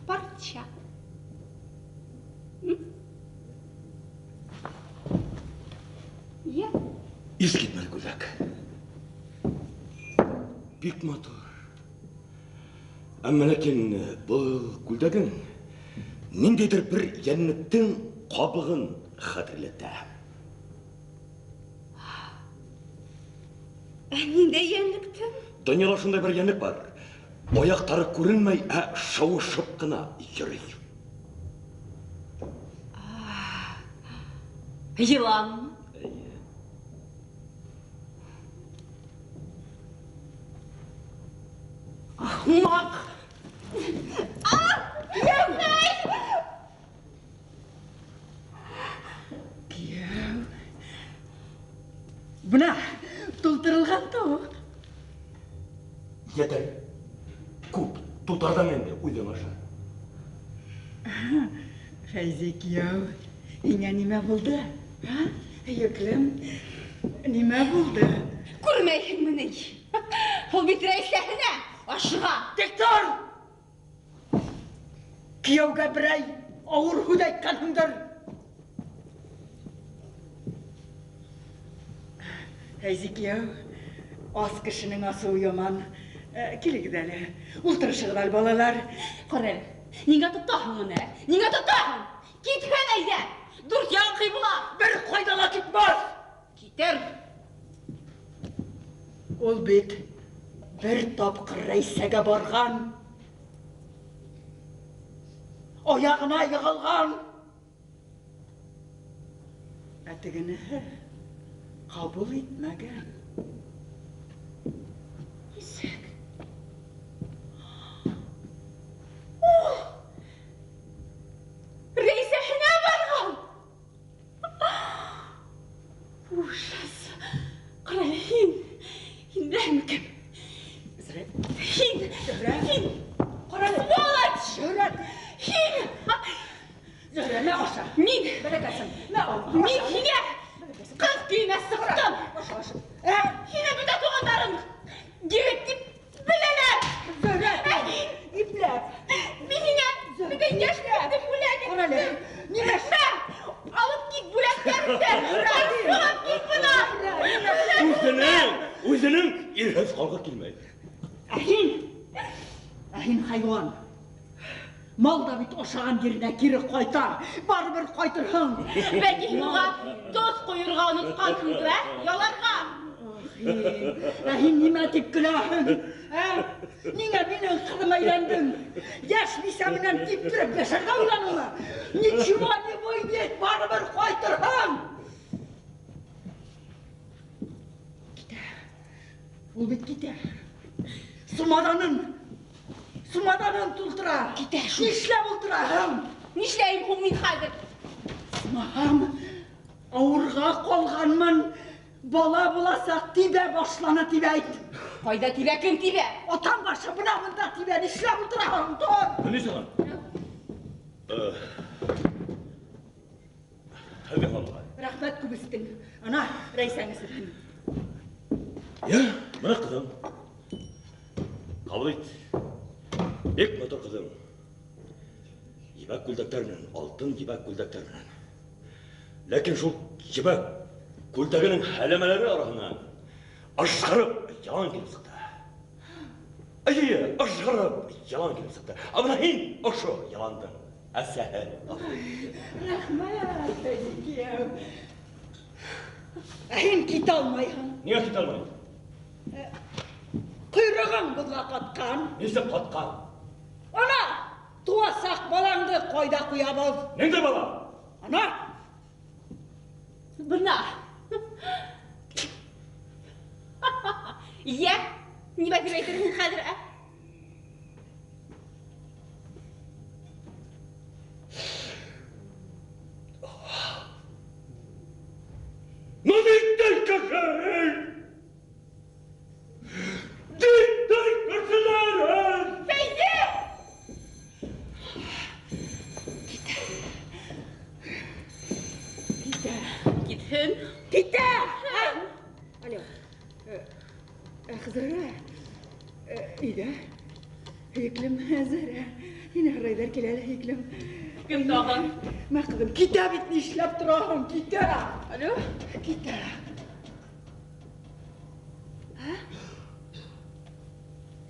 Парча. Йә. Искитмәл күлдәк. Бик матур. Әммә ләкин был күлдәгең ниндәйҙер бер йәннектең ҡабығын хәтерләтә. Ниндәй йәнлектең? Донъяла шундай бер йәнлек бар. Аяҡтары күренмәй, ә шауышып ҡына йөрөй. Йыланмы? Ахмаҡ! Йәнәй! Кейәү. Бына тултырылған тауыҡ. Етер. Күп тутарҙың инде үҙең аша. Фәйзи кейәү, һиңә нимә булды? Һөйөклөм, нимә булды? Күрмәйһеңме ни? Ул бит рәйсәһенә ашыға. Тик тор! Кияуга берәй ауыр һүҙ әйткәнһеңдер. Әйзе кияу, ас кешенең асыуы яман. Килегез әле, ултырышығыҙ әле балалар. Ҡара, ниңә тотаһың уны? Ниңә тотаһың? Китһен әйҙә. Дүрт яң ҡыйбыла. Бер ҡайҙа ла китмәҫ! Китер. Ул бит бер тапҡыр Рәйсәгә барған. Аяғына йығылған. Ә тегенеһе ҡабул итмәгән. Нисек? Рәйсәһенә барған. Ужас. Ҡара, һин бәһмекем? Һин. Ҡара, Сволочь! Шөһрәт! Һин. Зөһрә, мә аша. Мин. Бәләкәсем, мә ал. Мин һиңә ҡыҙ көйөнә сыҡтым. Һине бөтә туғандарың егет тип беләләр. Зөһрәт! Ипләп! Мин һиңә бөгөн йәш бирҙем бүләген. Ҡара әле, нимә? Алып кит бүләктәреңде. Алып кит бынан. Үзенең ирһеҙ ҡалғы килмәй. Ә һин хайуан. Мал да бит ашаған еренә кире ҡайта. Барыбер ҡайтырһың. Бәлки һин уға тоз ҡуйырға онотҡанһыңдыр, яларға. Ә һин нимә тип көләһең? Ниңә минең ҡыҙыма әйләндең? Йәш бисә менән типтереп йәшәргә уйланыңмы? Ничего не выйдет, барыбер ҡайтырһың. Китә. Ул бит китә. Сумаданын тултыра. Китә шул. Нишләп ултыраһың? Нишләйем һуң мин хәҙер? Махам, ауырға ҡалғанмын. Бала буласаҡ тибә башланы тип әйт. Ҡайҙа тибә, кем тибә? Атаң башы бына бында тибә. Нишләп ултыраһың? Тор! Ни саған? Һәлгә ҡалға. Рәхмәт күбестең. Ана, Рәйсәң исетһен. Я, бына ҡыҙым. Ҡабул ит. Бик матур ҡыҙым. Ебәк күлдәктәр менән, алтын ебәк күлдәктәр менән. Ләкин шул ебәк күлдәгенең һәләмәләре араһынан ашҡарып ялан килеп сыҡты. Эйе, ашҡарып ялан килеп сыҡты. Ә бына һин ошо яландың әсәһе. Рәхмәт, әйҙикең. Ә һин китә алмайһың. Ниңә китә алмайһың? Ҡойроғың боҙға ҡатҡан. Нисек ҡатҡан? Ана, туасаҡ балаңды ҡайҙа ҡуябыҙ? Ниндәй бала? Ана, Бына. Йә, нимә тип әйтерһең хәҙер, ә? Ниндәй кеше? Ниндәй кешеләр? Фәйзе! Китһен. китә! Алло. Хызыры. Өйҙә. Һөйөклөм, Зәһрә. Һине һорайҙар килә лә, һөйөклөм. Кем тағын? Мә ҡыҙым, китә бит, нишләп тораһың? Китә! Алло? Китә!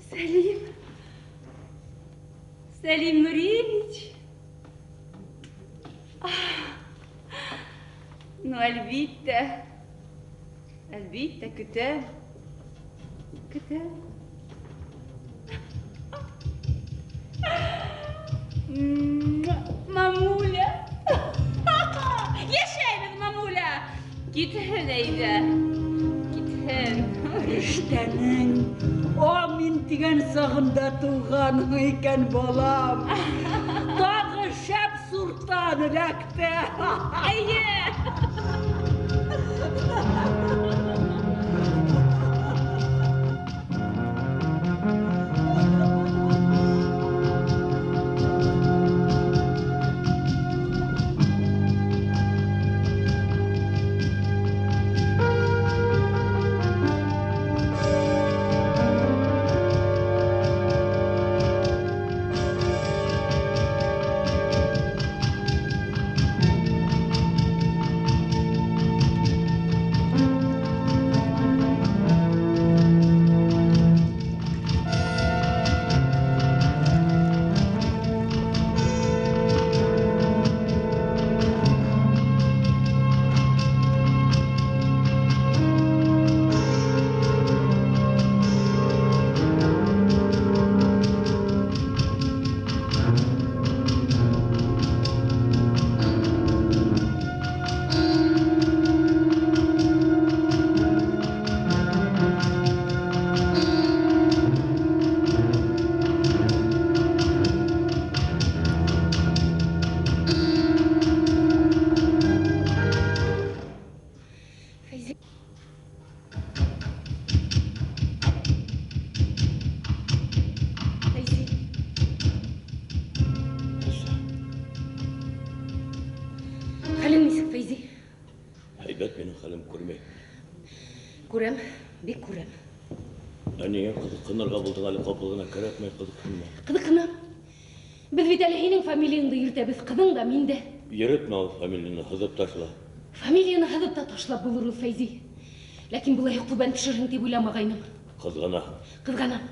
Сәлим. Сәлим Нуриевич. Ну, әлбиттә. Әлбиттә, көтәм. Көтәм. Мамуля. Йәшәйбеҙ, мамуля. Китһен әйҙә. Китһен. Рештәнең Амин тигән сағында туған икән балам. Тағы шәп суртан эләкте. Әйе. қабылдың әлі қапылғына кәрәтмей қыдықсың ба? Қыдықынам. Біз бит әлі хенің фамилияңды ертебіз, қыдың да мен де. Еретме ал фамилияны хызып ташла. Фамилияны хызып та ташлап булыр ул Фәйзи. Ләкин бұлай құбан пішірің деп ойламағайным. Қызғанаһың. Қызғанам.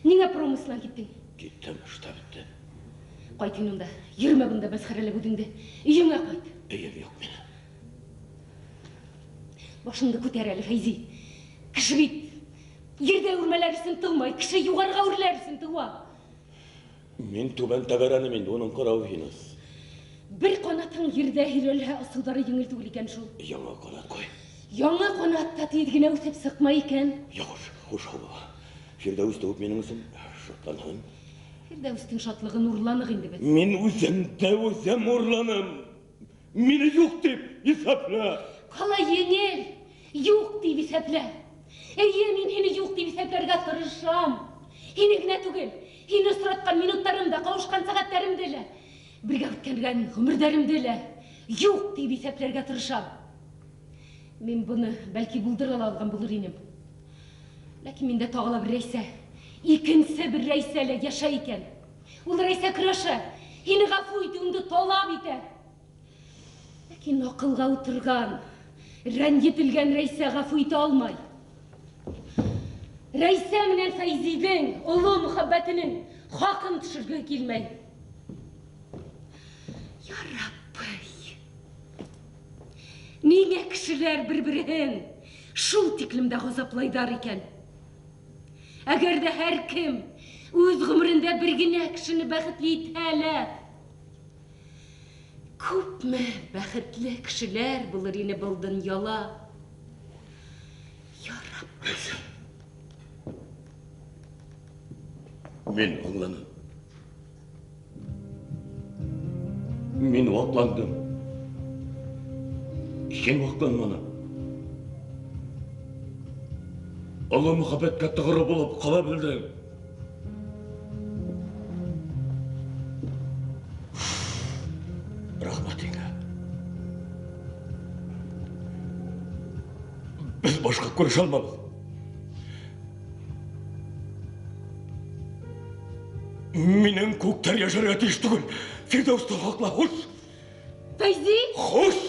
Неңе промыслан кеттің? Кеттім, ішта бітті. Қайтын онда, 20 күнде мәсхәрәлеп өдіңді. Үйіңе қайт. Үйім жоқ мені. Башыңды көтер әлі Фәйзи. Кіші бит. Ерде үрмелерісін тылмай, кіші юғарға үрлерісін тыуа. Мен түбән тәбәрәні мен оның қарау еніз. Бір қонатың ерде хирелі асудары еңілту екен шул. Яңа қанат қой. Яңа қонатта тейдігіне өтіп сықма екен. Яғыш, қош ауа. Фирдәуіс тауып менің ісім шатланығын. Фирдәуістің шатлығын ұрланық енді бәс. Мен өзім ұрланым. Мені жоқ деп есапла. Қалай еңел, жоқ деп есапла. Әйе, мен хені жоқ деп есапларға тырышам. Хені гіне түгел. Хені сұратқан минуттарымда, қауышқан сағаттарымділі. Бірге өткенген ғұмырдарымділі. Жоқ деп есапларға тырышам. Мен бұны бәлки бұлдырала алған бұлыр енем. Ләкин менде тағыла бір рәйсә. Икінсі бір рәйсәлі яша екен. Ол рәйсә күрашы. Хені ғафу етуіңді талап ете. Ләкин ақылға отырған, рәнжетілген рәйсә ғафу ете алмай. Рәйсә менен Фәйзидің ұлы мұхаббәтінің хақын түшірге келмей. Я Раббай! Неге кішілер бір-бірін шул тиклімді ғазаплайдар екен? Әгерде әр кім өз ғұмырында біргіне кішіні бәхітлі етәлі. Көпме бәхітлі кішілер бұлыр ені бұлдың яла. Я Раббай! Мен аңланым. Мен уақландым. Сен уақланманы. Ұлы мұхаббетке тұғыры болып қала білдің. Рахматыңа. Біз башқа көріш алмамыз. Менің көктер яшарға тиіс түгіл. Фирдәусті хақла, хош! Фәйзи! Хош!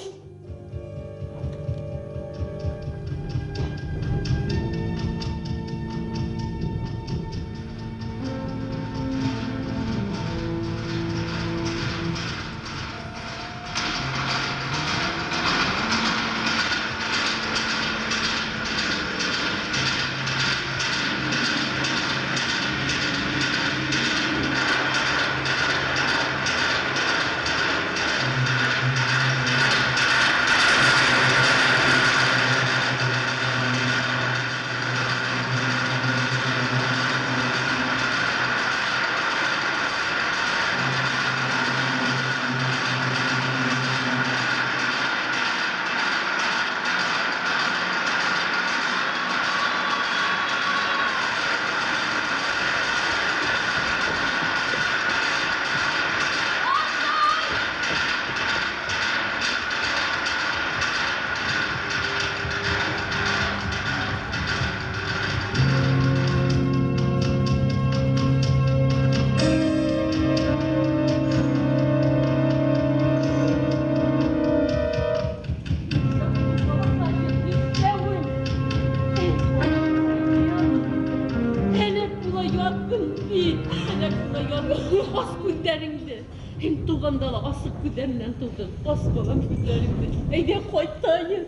Туғандала асық күдерінен тұлдың, ас балам күдеріңді. Әйде қойтайын.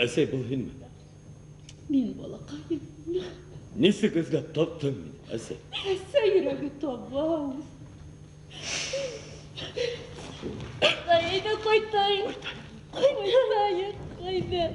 Әсәй бұл хин ме? Мен балақайым. Несі кізгіп таптың мен, әсәй? Әсәй үрәгі табауыз. Әйде қойтайын. Қойтайын, қойды.